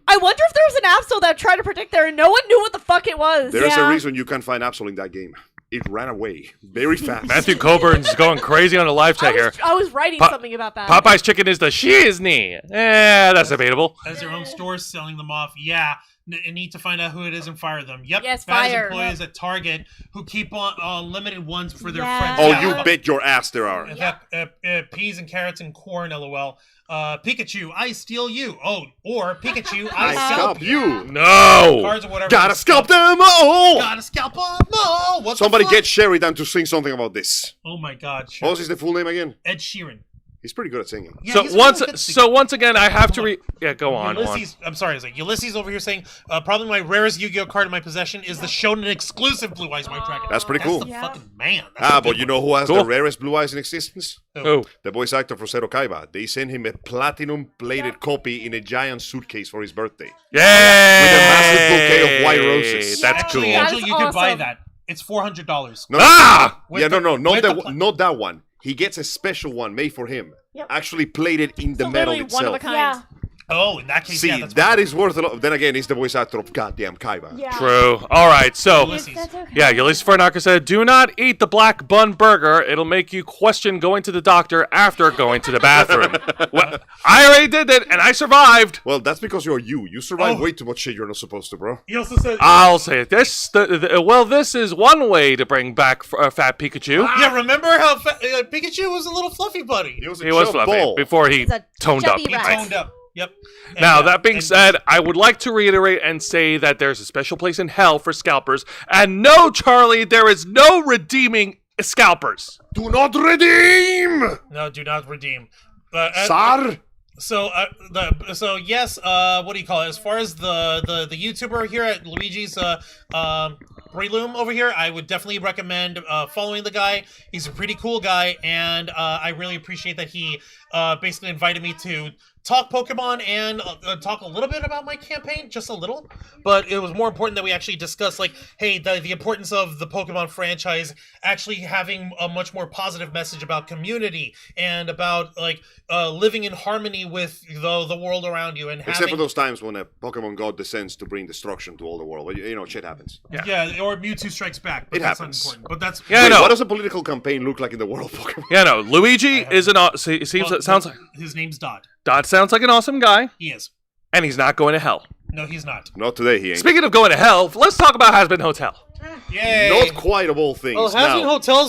I wonder if there was an Absol that tried to predict there and no one knew what the fuck it was. There is a Yeah. reason you can't find Absol in that game. It ran away very fast. Matthew Coburn's going crazy on a live taker. I was writing Pa- something about that. Popeye's chicken is the shizney. that's debatable. Has their own stores selling them off. Yeah. Need to find out who it is and fire them. Yep. Yes, Baz fire. employees at Target who keep on limited ones for their Yeah. friends. Oh, Yeah. you bet your ass there are. In fact, peas and carrots and corn, lol. Pikachu, I steal you. Oh, or Pikachu, I I scalp scalp you. No. cards or whatever. Gotta scalp them all. Gotta scalp them. No. What Somebody the fuck? get Sheridan to sing something about this. Oh my God. What Sure. was his the full name again? Ed Sheeran. He's pretty good at singing. Yeah, So he's a really good singer. once again, I have to Yeah, go on. Ulysses, I'm sorry, Isaac. Ulysses over here saying probably my rarest Yu-Gi-Oh card in my possession is the Shonen exclusive Blue Eyes White Dragon. That's pretty That's cool. the Yeah. fucking man. That's a But good you one. know who has Cool. the rarest blue eyes in existence? Oh, The voice actor for Zero Kaiba. They sent him a platinum-plated copy in a giant suitcase for his birthday. yay! With a massive bouquet of white roses. That's Actually, cool. Angel, That's you could buy awesome. that. It's $400. No, Ah! With yeah, the- not with the not that one. He gets a special one made for him. Yep. Actually plated in the So metal literally one of a itself. kind. Yeah. Oh, in that case, See, yeah, that's that is worth a lot. Then again, he's the voice actor of goddamn Kaiba. Yeah. True. All right. So. Ulysses. That's okay. Yeah, Ulysses Farnaka said, "Do not eat the black bun burger. It'll make you question going to the doctor after going to the bathroom." Well, I already did it, and I survived. Well, that's because you're you. You survive Oh. way too much shit you're not supposed to, bro. He also said, I'll say it. Well, this is one way to bring back Fat Pikachu. yeah, remember how Pikachu was a little fluffy buddy? He was a He was chub fluffy ball. before he He's a toned up. chubby He rat. toned up. Yep. And, Now, that being and- said, I would like to reiterate and say that there's a special place in hell for scalpers. And no, Charlie, there is no redeeming scalpers. Do not redeem! No, do not redeem. Sar! So yes, what do you call it? As far as the YouTuber here at Luigi's Breloom over here, I would definitely recommend following the guy. He's a pretty cool guy, and I really appreciate that he basically invited me to talk Pokemon and talk a little bit about my campaign, just a little. But it was more important that we actually discuss, like, hey, the importance of the Pokemon franchise actually having a much more positive message about community and about like living in harmony with the world around you, and Except having, for those times when a Pokemon god descends to bring destruction to all the world. But, you know, shit happens. yeah, or Mewtwo strikes back. But It that's happens. not important. But that's Yeah, Wait, no. what does a political campaign look like in the world of Pokemon? Yeah, no. Luigi is an. Sounds like his name's Dodd. Dot sounds like an awesome guy, He is. and he's not going to hell. No, he's not. Not today, he ain't. Speaking of going to hell, let's talk about Has Been Hotel. Yay! Not quite of all things. Well, Hazbin now, Hotel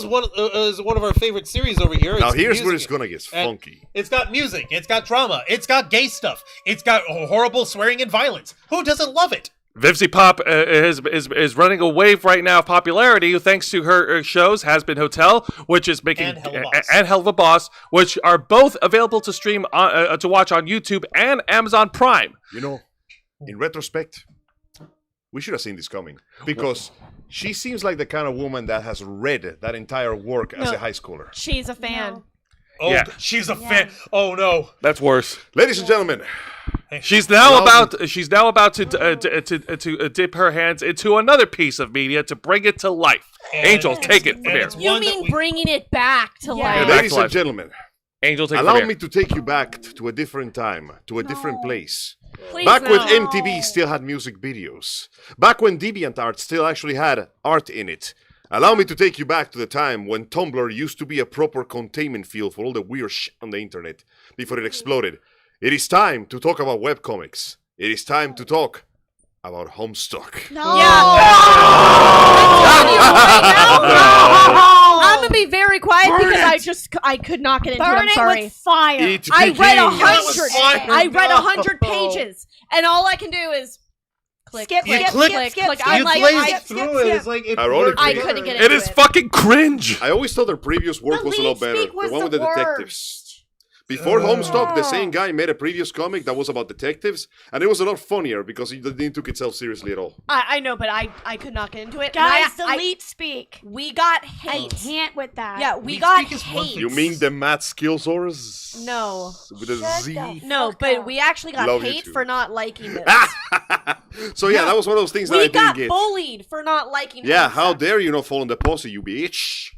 is one of our favorite series over here. now It's here's where music. it's gonna get And funky. It's got music. It's got drama. It's got gay stuff. It's got horrible swearing and violence. Who doesn't love it? Vivzy Pop is running a wave right now of popularity thanks to her shows Has Been Hotel, which is making And Hell of a Boss. and Hell of a Boss, which are both available to stream to watch on YouTube and Amazon Prime. You know, in retrospect, we should have seen this coming. Because She seems like the kind of woman that has read that entire work as No. a high schooler. She's a fan. No. Oh, Yeah. she's a fan. Oh no. That's worse. Ladies and gentlemen, She's now Allow about to dip her hands into another piece of media to bring it to life. And Angel, it's- take it and from here. it's You one that mean we- bringing it back to Yeah. life? back ladies to and life. gentlemen, Angel, take it allow from here. me to take you back to a different time, to a different place. Please Back when no. MTV still had music videos. Back when DeviantArt still actually had art in it. Allow me to take you back to the time when Tumblr used to be a proper containment field for all the weird shit on the internet before it exploded. It is time to talk about webcomics. It is time to talk about Homestuck. No. I'm gonna be very quiet because I could not get into it. Burn I'm it sorry. with fire. It I read became- 100. fire. I read No. 100 pages, and all I can do is click, Skip, click, skip, click, skip, skip, click. skip. I'm You like, glazed I, through it. It's like it Ironically- I worked couldn't get It into is it. fucking cringe. I always thought their previous work The was a lot lead better. speak The was one with the the detectives. Before Homestuck, the same guy made a previous comic that was about detectives, and it was a lot funnier because he didn't took itself seriously at all. I know, but I could not get into it. Guys, And I- delete speak. we got I hate. can't with that. Yeah, we Lead got speak is one hate. thing. You mean the Matt Skillsaurus? No. With a Shut Z? the No, fuck but up. we actually got Love you hate too. for not liking this. So yeah, that was one of those things that I We didn't got get. bullied for not liking Yeah, Homestuck. how dare you not fall in the posse, you bitch?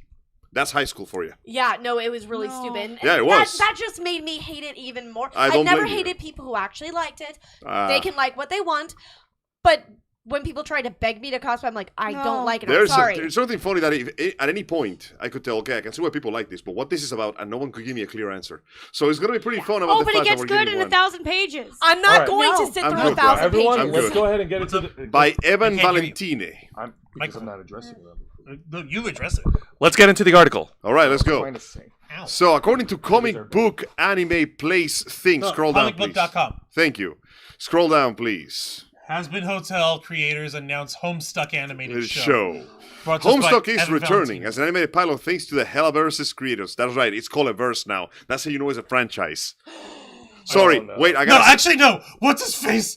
That's high school for you. Yeah, no, it was really No. stupid. And Yeah, it was. That just made me hate it even more. I I don't never blame you. hated people who actually liked it. Ah. They can like what they want, but when people try to beg me to cosplay, I'm like, I No. don't like it. I'm There's sorry. something funny that if, at any point I could tell, okay, I can see why people like this, but what this is about, and no one could give me a clear answer. So it's gonna be pretty fun about Oh, the but it fact that gets we're good getting in one. 1,000 pages. I'm not All right. going No. to sit I'm through good, 1,000 Everyone, I'm pages. let's good. go ahead and get into the. By Evan You can't hear me. Valentine. I'm, because I'm not addressing them. No, you address it. Let's get into the article. All right, let's I'm go. trying to say. Ow. So according to Comic Book Anime Place Thing, No, scroll down, please. comicbook.com. Thank you. Scroll down, please. Has-Been Hotel creators announce Homestuck animated The show. show. Brought to us by Homestuck is Evan returning Valentine. as an animated pilot thanks to the Hellaverse's creators. That's right, it's called a verse now. That's how you know it's a franchise. Sorry, no. wait, I No, got actually, no. What's his face?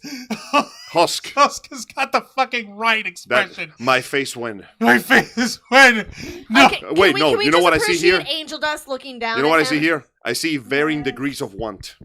Husk. Husk has got the fucking right That expression. my face when. My face when. No. Okay, can Wait, we- no, can we you know just what I see here? appreciate Angel Dust looking down. You know at what I see him? here? I see varying degrees of want.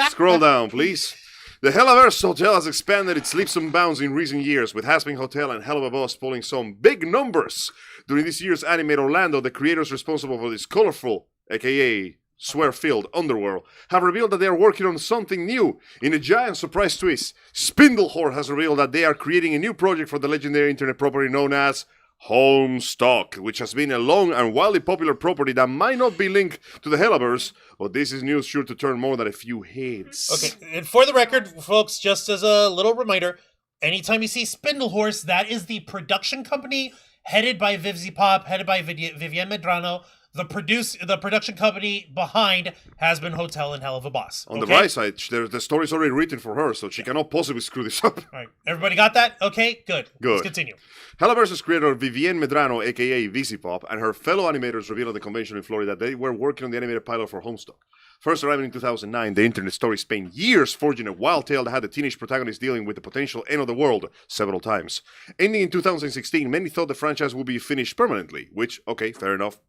Scroll down, please. The Hellaverse Hotel has expanded its leaps and bounds in recent years, with Has-Been Hotel and Hell of a Boss pulling some big numbers. During this year's Animate Orlando, the creators responsible for this colorful, aka swear-filled underworld, have revealed that they are working on something new. In a giant surprise twist, Spindlehor has revealed that they are creating a new project for the legendary internet property known as Homestuck, which has been a long and wildly popular property that might not be linked to the Hellaverse, but this is news sure to turn more than a few heads. Okay, and for the record, folks, just as a little reminder, anytime you see Spindlehorse, that is the production company headed by Vivzi Pop, headed by Vivienne Medrano, the production company behind Has-Been Hotel and Hell of a Boss. On the okay? right side, the story's already written for her, so she cannot possibly screw this up. All right, everybody got that? Okay, good. Good. Let's continue. Hellaverse's creator Vivienne Medrano, aka VisiPop, and her fellow animators revealed at the convention in Florida that they were working on the animated pilot for Homestuck. First arriving in 2009, the internet story spent years forging a wild tale that had the teenage protagonist dealing with the potential end of the world several times. Ending in 2016, many thought the franchise would be finished permanently, which, okay, fair enough.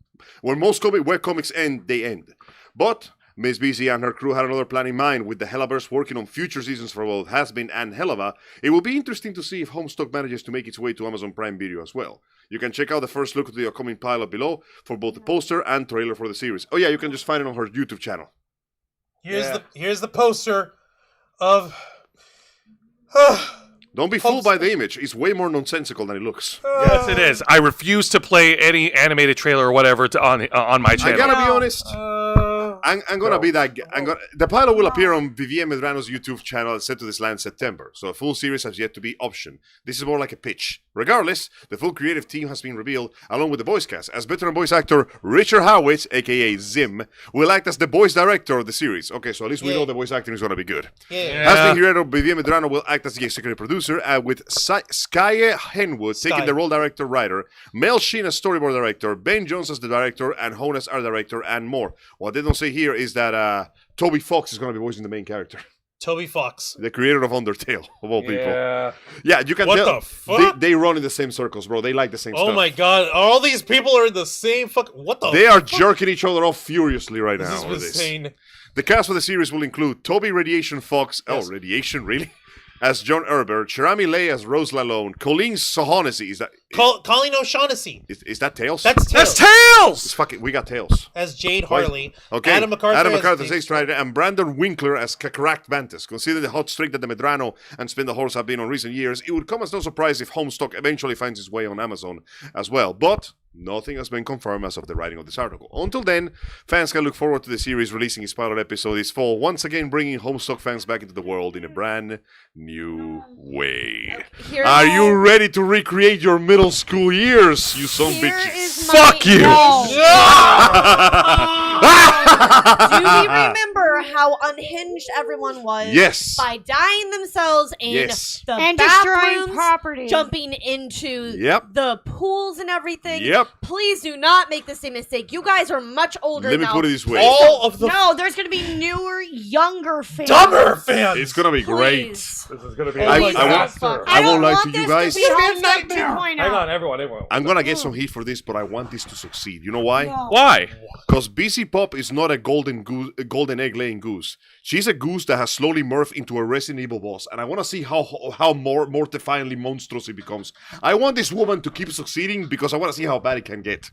When most webcomics end, they end. But Miss BC and her crew had another plan in mind, with the Hellaverse working on future seasons for both Has-Been and Hellava. It will be interesting to see if Homestuck manages to make its way to Amazon Prime Video as well. You can check out the first look at the upcoming pilot below for both the poster and trailer for the series. Oh yeah, you can just find it on her YouTube channel. Here's the poster of Don't be fooled by the image. It's way more nonsensical than it looks. Yes, it is. I refuse to play any animated trailer or whatever on my I channel. gotta be honest. I'm gonna be that. The pilot will appear on Vivienne Medrano's YouTube channel set to this land in September, so a full series has yet to be optioned. This is more like a pitch. Regardless, the full creative team has been revealed, along with the voice cast, as veteran voice actor Richard Howitt, aka Zim, will act as the voice director of the series. Okay, so at least we know the voice acting is gonna be good. Has-Been creator Vivienne Medrano will act as the executive producer, with Skye Henwood taking the role director-writer, Mel Sheen as storyboard director, Ben Jones as the director, and Hone as art director, and more. What they don't say here is that Toby Fox is going to be voicing the main character. Toby Fox. The creator of Undertale, of all people. Yeah. Yeah, you can What tell. the fuck? They run in the same circles, bro. They like the same Oh stuff. my god, all these people are in the same What the They are fuck? jerking each other off furiously right This now is over this. insane. The cast for the series will include Toby Radiation Fox. Yes. Oh, Radiation, really? As John Herbert, Cherami Leigh as Rose Lalone, Colleen Sohonesi. Colleen O'Shaughnessy. Is that Tails? That's That's Tails. It's fucking. We got Tails. As Jade Why- Harley. Okay. Adam McArthur as Ace Strider, and Brandon Winkler as Kakarakt Vantas. Considering the hot streak that the Medrano and Spin the Horse have been on recent years, it would come as no surprise if Homestuck eventually finds its way on Amazon as well. But nothing has been confirmed as of the writing of this article. Until then, fans can look forward to the series releasing its pilot episode this fall, once again bringing Homestuck fans back into the world in a brand new way. Here- Are you ready to recreate your middle school years, you son Here bitches? is my- Fuck you! Do we remember how unhinged everyone was? Yes. By dying themselves in Yes. the And destroying bathrooms, property. jumping into Yep. the pools and everything. Yep. Please do not make the same mistake. You guys are much older Let me now. put it this way. All of the No, there's gonna be newer, younger fans. dumber fans. It's gonna be great. Please. This is gonna be I- a I won't- disaster. I won't don't lie want to you this guys. be It's gonna be a Homestuck nightmare. 2.0. Hang on, everyone. I'm gonna get some heat for this, but I want this to succeed. You know why? No. Why? Because BC Pop is not a golden egg laying goose. She's a goose that has slowly morphed into a Resident Evil boss, and I want to see how more mortifyingly monstrous it becomes. I want this woman to keep succeeding because I want to see how bad it can get.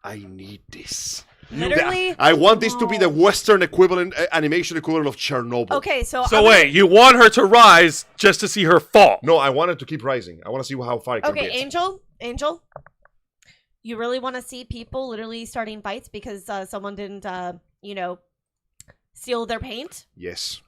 I need this. Literally. I want this to be the Western equivalent, animation equivalent of Chernobyl. Okay, so So I'm wait, you want her to rise just to see her fall? No, I want it to keep rising. I want to see how far it can Okay, get. Angel, you really want to see people literally starting fights because someone didn't, steal their paint? Yes.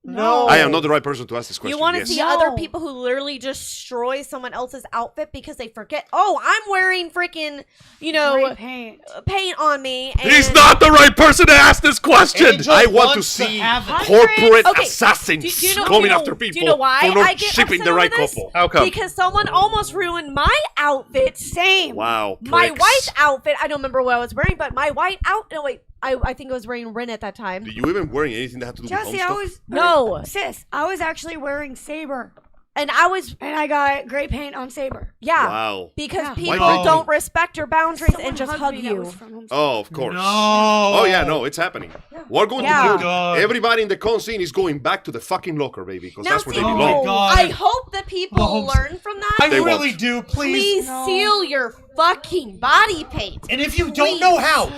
No. I am not the right person to ask this question. You want to yes. see No. other people who literally destroy someone else's outfit because they forget, oh, I'm wearing freaking, Great paint. paint on me. And He's not the right person to ask this question. Angel I want to wants see have it. corporate Okay, assassins do you know- coming do you know- after do you people know why for not I get shipping upset the right over this? couple. How come? Because someone almost ruined my outfit. Same. Wow. My pricks. white outfit. I don't remember what I was wearing, but my white outfit. No, wait. I think I was wearing Rin at that time. Did you even wearing anything that had to do Jesse, with I Homestuck? was No. sis. I was actually wearing Saber, And I was, and I got great paint on Saber. yeah. Wow. Because Yeah. people Why- don't respect your boundaries Someone and just hugged hug me that you. was from Homestuck. Oh, of course. No. Oh yeah, no, it's happening. We're going Yeah. to do. God. Everybody in the con scene is going back to the fucking locker, baby, because Now, that's where see, they Oh belong. my God. I hope that people Mahomes. learn from that. I They really won't. do. Please. Please No. seal your fucking body paint. And if you don't know how,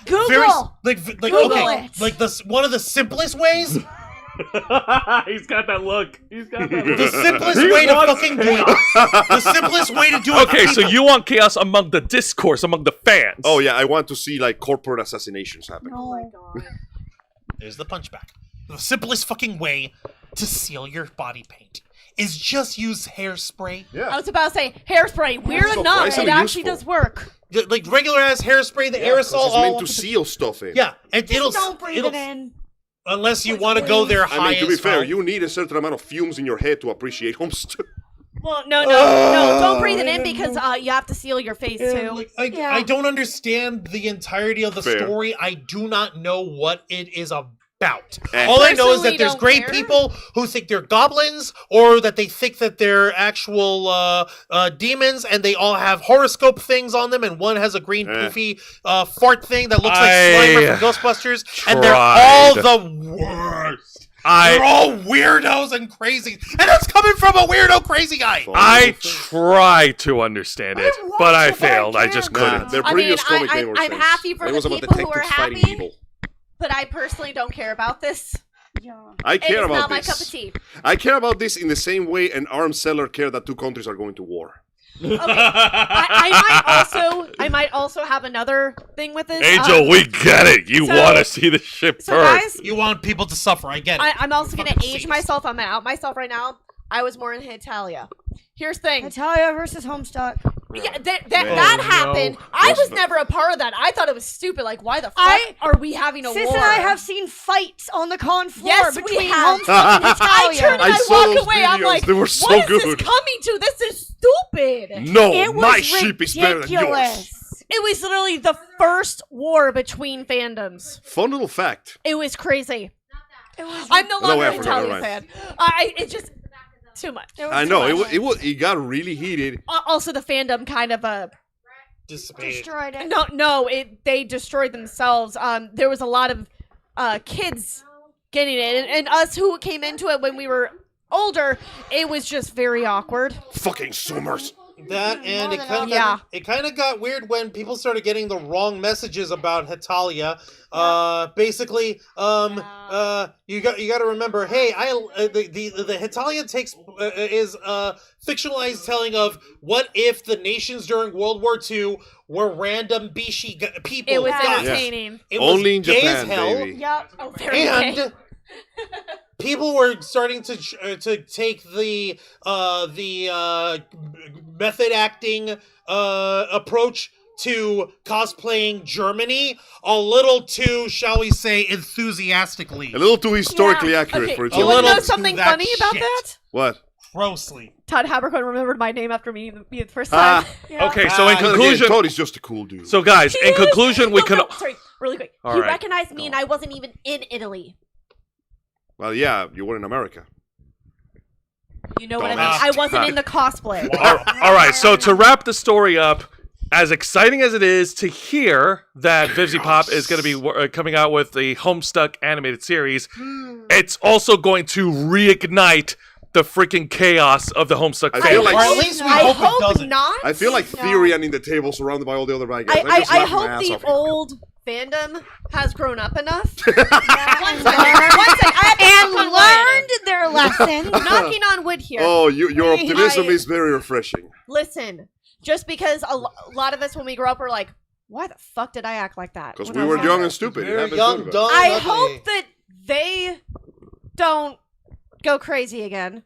Google. very, like Google okay, it. like one of the simplest ways, He's got that look. He's got that look. the simplest way to fucking do it, the simplest way to do it. Okay, so people- you want chaos among the discourse, among the fans. Oh yeah, I want to see like corporate assassinations happen. No. There's the punchback. The simplest fucking way to seal your body paint is just use hairspray. I Yeah. was about to say hairspray. Weird So enough, it surprisingly actually useful. does work. Like regular ass hairspray, the Yeah, 'cause aerosol it's all meant to seal stuff in. Yeah, and it'll Don't breathe it'll it in. unless you want to go there high. I mean, to be as fair, hell. you need a certain amount of fumes in your head to appreciate Homestuck. Well, no, don't breathe it in because you have to seal your face too. Like, Yeah. I don't understand the entirety of the Fair. story. I do not know what it is about. Eh. All I know is Personally, that there's don't great care. people who think they're goblins or that they think that they're actual demons, and they all have horoscope things on them, and one has a green poofy fart thing that looks like Slimer from Ghostbusters, and they're all the worst. They're all weirdos and crazy, and it's coming from a weirdo crazy guy. I try to understand it, I but I watched it, but I failed. I can't. just Nah, couldn't. their I previous mean, comic they were I'm things. happy for It the was about people who are detectives fighting happy. evil. But I personally don't care about this. Yeah. I It care is about not my this. cup of tea. I care about this in the same way an arms seller care that two countries are going to war. Okay. I might also have another thing with this. Angel, we get it. You so- want to see the ship So burn. guys, You want people to suffer. I get it. I'm also gonna Fucking age seas. myself. I'm gonna out myself right now. I was more in Italia. Here's the thing. Natalia versus Homestuck. Yeah, that no. happened. I was never a part of that. I thought it was stupid. Like, why the fuck are we having a Sis war? and I have seen fights on the con floor Yes, we between have. Homestuck and I turn Natalia. and I I, saw walk those away. I'm videos. like, They were what so is this good. coming to? This is stupid. No, It was my ship is better than yours. ridiculous. It was literally the first war between fandoms. Fun little fact. It was crazy. I'm no No, longer I an forgot, Italian never fan. It's just too much. I know it got really heated. Also, the fandom kind of Dissipated. destroyed it. no, they destroyed themselves. There was a lot of kids getting it, and us who came into it when we were older, it was just very awkward. Fucking Zoomers. That and it kind of Yeah. got weird when people started getting the wrong messages about Hetalia. Basically, you got to remember, hey, the Hetalia is a fictionalized telling of what if the nations during World War II were random Bishi people. It was guys. entertaining. It was Only in gay Japan, as hell, baby. Yep. Oh, very gay. and people were starting to take the method acting approach to cosplaying Germany a little too, shall we say, enthusiastically. A little too historically accurate Okay, for its you A want own to know little good. something to that funny about shit. that? What? Grossly. Todd Habercorn remembered my name after me the first Ah. time. Yeah. Okay, so in Ah, conclusion, Todd is just a cool dude. so guys, in conclusion, we can. Sorry, really quick. All He right. recognized me, and I wasn't even in Italy. Well, yeah, you were in America. You know what I mean? Dumbass. I wasn't in the cosplay. All right, so to wrap the story up, as exciting as it is to hear that Vivzy Pop is going to be coming out with the Homestuck animated series, it's also going to reignite the freaking chaos of the Homestuck I fandom. feel like- Or at least we I hope, it hope doesn't. not. I feel like Tyrion in the table surrounded by all the other bad guys. I just laughed my hope ass the off. old fandom has grown up enough. And learned their lesson. Knocking on wood here. Oh, your optimism I- is very refreshing. Listen, just because a lot of us when we grow up are like, why the fuck did I act like that? Because when we I was were young younger?" and stupid. It Very happens young, to everybody. dumb, I ugly. hope that they don't go crazy again.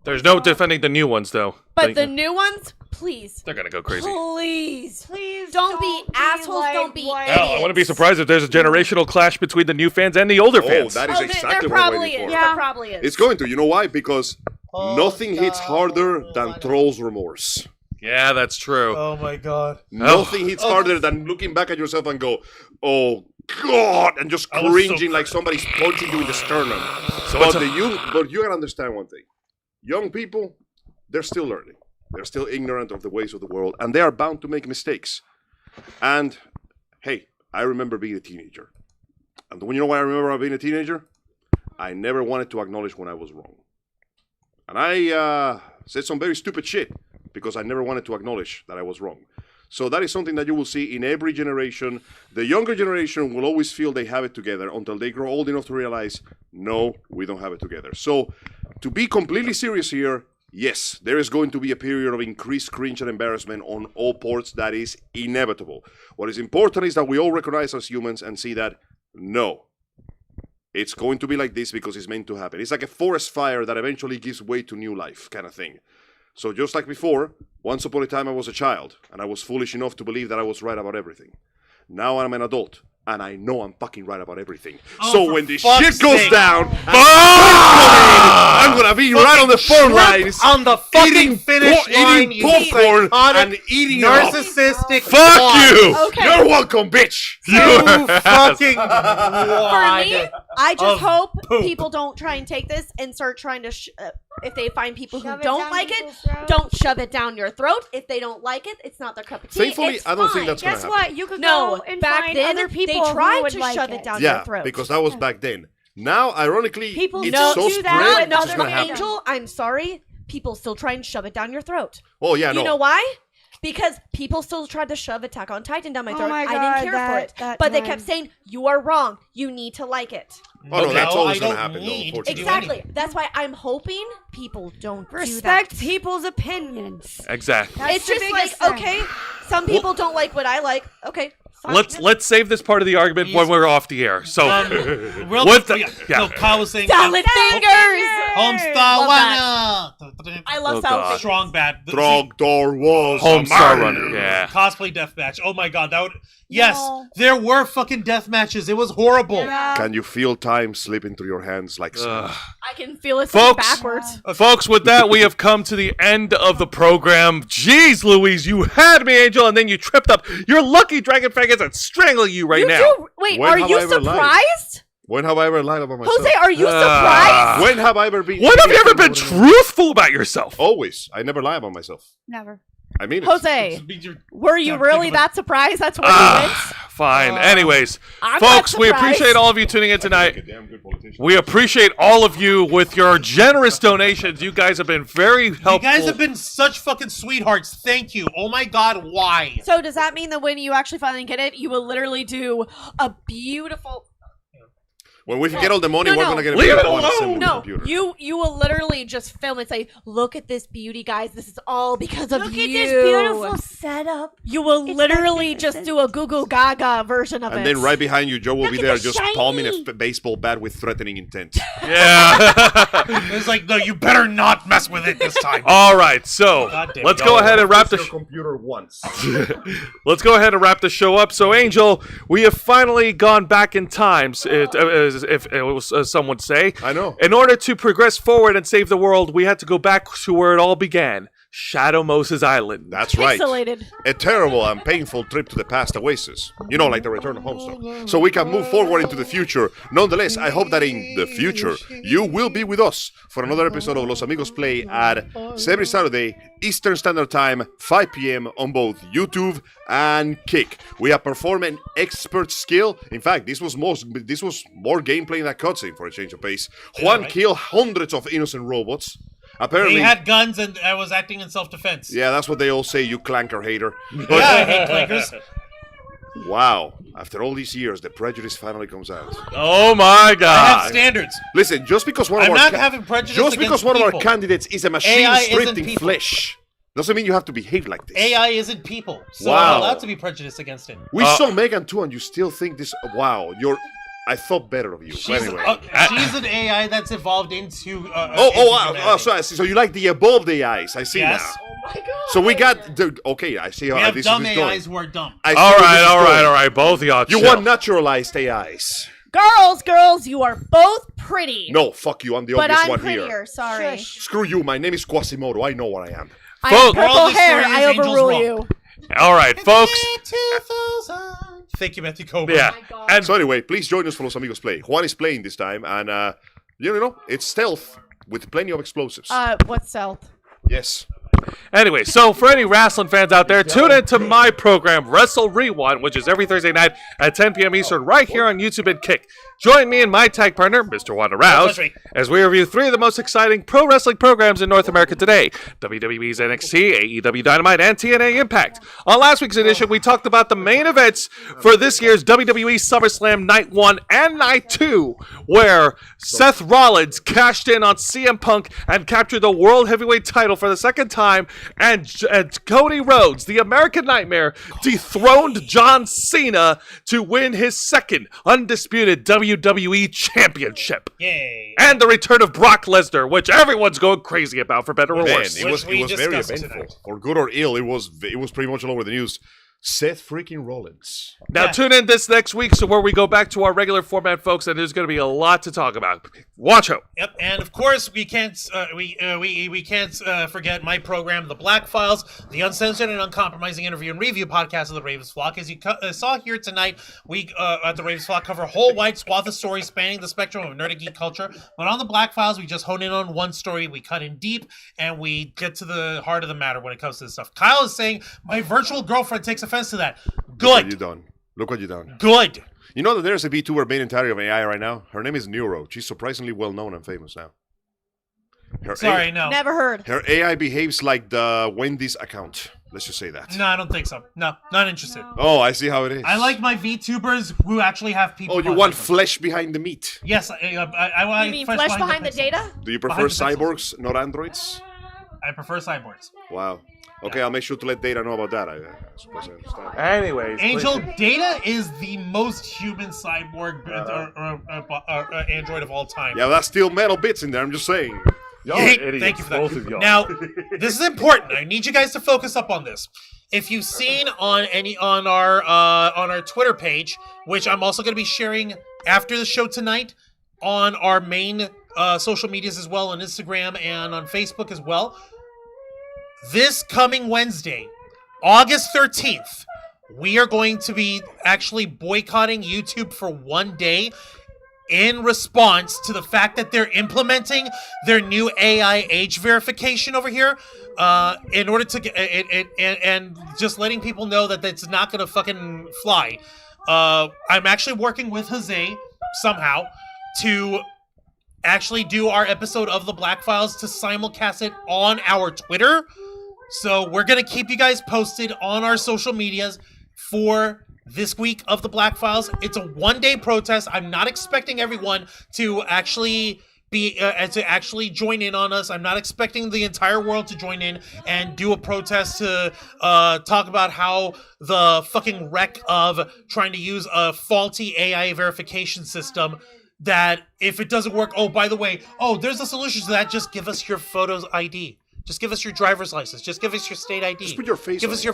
There's no defending the new ones, though. But the new ones, please. They're going to go crazy. Please don't be assholes, don't be white. Hell, I wouldn't be surprised if there's a generational clash between the new fans and the older Oh, fans. that is exactly there what I'm probably waiting is. for. There probably is. It's going to. You know why? Because Oh, nothing hits no. harder than trolls' remorse. Yeah, that's true. Oh my god. Nothing hits harder than looking back at yourself and go, oh, God, and just I was so cringing like somebody's punching you in the sternum. So But, it's a- but you gotta understand one thing. Young people, they're still learning. They're still ignorant of the ways of the world, and they are bound to make mistakes. And, hey, I remember being a teenager. And when you know why I remember being a teenager? I never wanted to acknowledge when I was wrong. And I said some very stupid shit because I never wanted to acknowledge that I was wrong. So that is something that you will see in every generation. The younger generation will always feel they have it together until they grow old enough to realize, no, we don't have it together. So to be completely serious here, yes, there is going to be a period of increased cringe and embarrassment on all ports. That is inevitable. What is important is that we all recognize as humans and see that, no, it's going to be like this because it's meant to happen. It's like a forest fire that eventually gives way to new life kind of thing. So just like before, once upon a time I was a child, and I was foolish enough to believe that I was right about everything. Now I'm an adult, and I know I'm fucking right about everything. Oh, so for when this fuck's shit goes sake. down, I'm gonna be right on the phone lines, On the fucking eating finish line, eating you popcorn psychotic, and eating it all. narcissistic. Fuck twat. you! Okay. You're welcome, bitch. You fucking For wad me, I just of hope poop. people don't try and take this and start trying to. If they find people Shove who it don't down like it, people's throats. don't shove it down your throat. If they don't like it, it's not their cup of tea. Thankfully, it's I don't think fine. that's gonna Guess happen. what? You could No, go and back find then other people they tried who would to like shove it. it down Yeah, your throat. because that was back then. Now, ironically, People it's no, so do spread, that it's with just another gonna happen. angel. I'm sorry. People still try and shove it down your throat. Oh yeah, You no. know why? Because people still tried to shove Attack on Titan down my Oh throat. my I God, didn't care for it. that But they time. kept saying, you are wrong. You need to like it. Oh no, that's always I gonna don't happen. Though, need to unfortunately. do Exactly. anything. That's why I'm hoping people don't Respect do that. people's opinions. Exactly. That's It's the just like, biggest thing. okay, some people don't like what I like. Okay, fine. Let's save this part of the argument when we're off the air. So, Real What quick, the- yeah. yeah. No, Kyle was saying Salad fingers! Homestar Love Runner. I love Oh, salad God. fingers. Strong bad. Drog door was Homestar a man. Runner. Yeah. Cosplay deathmatch. Oh my god, that would. Yes, No. there were fucking death matches. It was horrible. Yeah. Can you feel time slipping through your hands like sand? I can feel it Folks. backwards. Folks, with that, we have come to the end of the program. Jeez Louise, you had me, Angel, and then you tripped up. You're lucky Dragon Fang isn't strangling you right You now. do. Wait, When are have you I ever lied? surprised? When have I ever lied about myself? Jose, are you surprised? When have I ever been? When have you ever been truthful about yourself? Always. I never lie about myself. Never. I mean it. Jose, were you Yeah, really think of that surprised? That's where you went? Fine. Anyways, I'm folks, not we surprised. appreciate all of you tuning in tonight. Damn good politician. We appreciate all of you with your generous donations. You guys have been very helpful. You guys have been such fucking sweethearts. Thank you. Oh my god, why? So does that mean that when you actually finally get it, you will literally do a beautiful... When we get all the money, No, we're no. gonna get a Leave big it one alone. assembled No, computer. you will literally just film and say, "Look at this beauty, guys. This is all because of Look you." at this beautiful setup. You will It's literally just magnificent. do a Google Gaga version of And it. then right behind you, Joe will Look be at there the just shiny. palming a baseball bat with threatening intent. Yeah. It's like, no, you better not mess with it this time. All right. So God damn it. let's go ahead and wrap the. computer once. Let's go ahead and wrap the show up. So, Angel, we have finally gone back in time, as if it was, some would say. I know. In order to progress forward and save the world, we had to go back to where it all began, Shadow Moses Island. That's right. Pixelated. A terrible and painful trip to the past oasis. You know, like the return of home stuff. So we can move forward into the future. Nonetheless, I hope that in the future, you will be with us for another episode of Los Amigos Play at every Saturday, Eastern Standard Time, 5 p.m. on both YouTube and Kick. We have performed an expert skill. In fact, this was more gameplay than cutscene for a change of pace. Juan right. killed hundreds of innocent robots. Apparently, He had guns and I was acting in self-defense. yeah, that's what they all say, you clanker hater. But Yeah, I hate clankers. wow, after all these years, the prejudice finally comes out. Oh my I have God! standards. Listen, just because one of I'm our not having prejudice just because against one of our people. candidates is a machine AI isn't stripped in people. flesh, doesn't mean you have to behave like this. AI isn't people, so Wow. I'm allowed to be prejudiced against it. We saw Megan too, and you still think this? Wow, I thought better of you. She's, anyway. she's an AI that's evolved into. Wow. So you like the above the eyes? I see Yes. now. Oh my God. So we got. Okay, I see how We have this dumb is going. AIs who are dumb. I see All where right, this is all right, going. all right. Both of y'all. You chill. want naturalized AIs? Girls, you are both pretty. No, fuck you. I'm the but obvious I'm one prettier. here. Sorry. Shush. Screw you. My name is Quasimodo. I know what I am. I have Folks- purple All this hair. story I is Angel's overrule wrong. you. All right, folks. 2000. Thank you, Matthew Coburn. Yeah, Oh my God. and So anyway, please join us for Los Amigos Play. Juan is playing this time, and you know, it's stealth with plenty of explosives. What's stealth? Yes. anyway, so for any wrestling fans out there, tune into my program, Wrestle Rewind, which is every Thursday night at 10 p.m. Eastern, right here on YouTube and Kick. Join me and my tag partner, Mr. Wanda Rouse, That's right. as we review three of the most exciting pro wrestling programs in North America today: WWE's NXT, AEW Dynamite, and TNA Impact. On last week's edition, we talked about the main events for this year's WWE SummerSlam Night 1 and Night 2, where Seth Rollins cashed in on CM Punk and captured the World Heavyweight title for the second time, and Cody Rhodes, the American Nightmare, dethroned John Cena to win his second undisputed WWE Championship. Yay. And the return of Brock Lesnar, which everyone's going crazy about, for better or Man, worse. it Which was we very discussed eventful. tonight. For good or ill, it was pretty much all over the news. Seth freaking Rollins. Now Yeah. tune in this next week, so where we go back to our regular format, folks, and there's going to be a lot to talk about. Watch out. Yep, and of course we can't forget my program, The Black Files, the uncensored and uncompromising interview and review podcast of the Ravens Flock. As you saw here tonight, we at the Ravens Flock cover a whole wide swath of stories spanning the spectrum of nerd and geek culture. But on The Black Files, we just hone in on one story, we cut in deep, and we get to the heart of the matter when it comes to this stuff. Kyle is saying my virtual girlfriend takes offense to that. Look what you Good, done. Look what you done. good. You know that there's a VTuber made entirely of AI right now? Her name is Neuro. She's surprisingly well known and famous now. Sorry, no. Never heard. Her AI behaves like the Wendy's account. Let's just say that. No, I don't think so. No, not interested. Oh, I see how it is. I like my VTubers who actually have people. Oh, you behind want them. flesh behind the meat? Yes, I want You mean flesh behind the data? Do you prefer Behind the pixels. cyborgs, not androids? I prefer cyborgs. Wow. Okay, I'll make sure to let Data know about that. I suppose I understand. Anyways. Angel Data is the most human cyborg android of all time. Yeah, that's still metal bits in there. I'm just saying. Y'all Hey, idiots, thank you for both that. of y'all. Now, this is important. I need you guys to focus up on this. If you've seen on our Twitter page, which I'm also going to be sharing after the show tonight on our main social medias as well, on Instagram and on Facebook as well. This coming Wednesday, August 13th, we are going to be actually boycotting YouTube for one day in response to the fact that they're implementing their new AI age verification over here, in order to get and just letting people know that it's not gonna fucking fly. I'm actually working with Jose somehow to actually do our episode of the Black Files to simulcast it on our Twitter. So we're gonna keep you guys posted on our social medias for this week of the Black Files. It's a one-day protest. I'm not expecting everyone to actually join in on us. I'm not expecting the entire world to join in and do a protest to talk about how the fucking wreck of trying to use a faulty AI verification system, that if it doesn't work, oh, by the way, there's a solution to that. Just give us your photos ID. Just give us your driver's license. Just give us your state ID. Just put your face Give on us your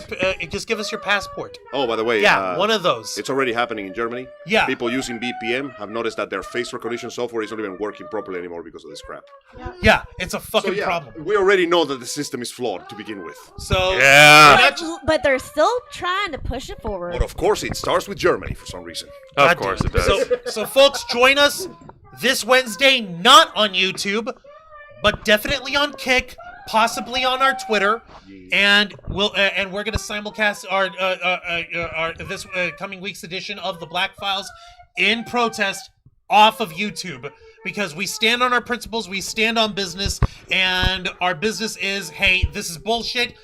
just give us your passport. Oh, by the way, Yeah, one of those. it's already happening in Germany. Yeah. People using VPN have noticed that their face recognition software is not even working properly anymore because of this crap. Yeah, it's a fucking So yeah, problem. we already know that the system is flawed to begin with. So Yeah. But they're still trying to push it forward. But of course, it starts with Germany for some reason. Of God course damn it does. So folks, join us this Wednesday, not on YouTube, but definitely on Kick, possibly on our Twitter, and we're gonna simulcast our this coming week's edition of the Black Files in protest off of YouTube, because we stand on our principles, we stand on business, and our business is, hey, this is bullshit.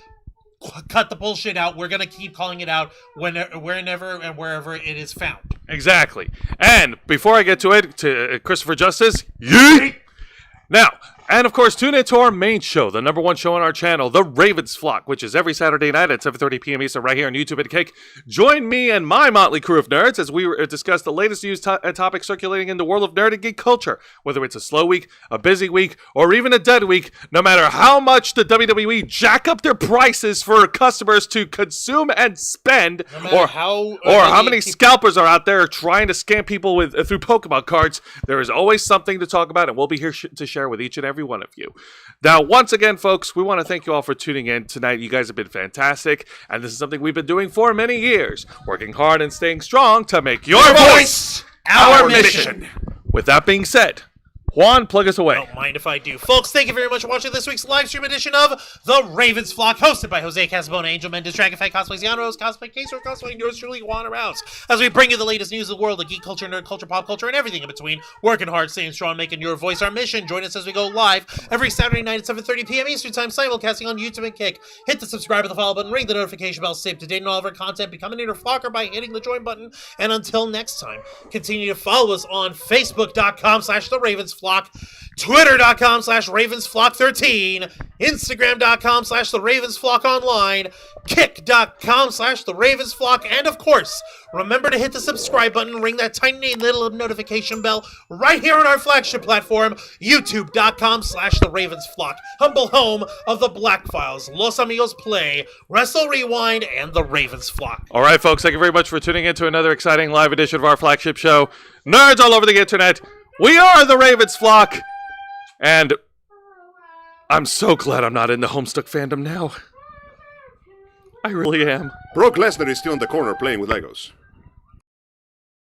Cut the bullshit out. We're gonna keep calling it out whenever and wherever it is found. Exactly. And before I get to it, to Christopher Justice, yeet! Now, and of course, tune in to our main show, the #1 show on our channel, The Ravens Flock, which is every Saturday night at 7:30 p.m. Eastern right here on YouTube at Kick. Join me and my motley crew of nerds as we discuss the latest news and topics circulating in the world of nerd and geek culture. Whether it's a slow week, a busy week, or even a dead week, no matter how much the WWE jack up their prices for customers to consume and spend, No matter how many people- scalpers are out there trying to scam people with through Pokemon cards, there is always something to talk about, and we'll be here to share with each and every one of you. Now, once again, folks, we want to thank you all for tuning in tonight. You guys have been fantastic, and this is something we've been doing for many years, working hard and staying strong to make your voice our mission. With that being said, Juan, plug us away. Don't mind if I do. Folks, thank you very much for watching this week's live stream edition of The Ravens Flock, hosted by Jose Casabona, Angel Mendez, Dragonfly Cosplays, Jan Rose, Cosplay Case, or Cosplay, yours truly, Juan Rouse. As we bring you the latest news of the world of geek culture, nerd culture, pop culture, and everything in between, working hard, staying strong, making your voice our mission. Join us as we go live every Saturday night at 7:30 p.m. Eastern Time, simulcasting on YouTube and Kick. Hit the subscribe and the follow button, ring the notification bell, stay up to date on all of our content, become an inner flocker by hitting the join button, and until next time, continue to follow us on Facebook.com/The Ravens Flock, Twitter.com/RavensFlock13, Instagram.com/The Ravens Flock Online, Kick.com/The Ravens Flock, and of course, remember to hit the subscribe button, ring that tiny little notification bell right here on our flagship platform, YouTube.com/The Ravens Flock, humble home of the Black Files, Los Amigos Play, Wrestle Rewind, and The Ravens Flock. All right, folks, thank you very much for tuning in to another exciting live edition of our flagship show, Nerds All Over the Internet. We are the Ravens Flock, and I'm so glad I'm not in the Homestuck fandom now. I really am. Brock Lesnar is still in the corner playing with Legos.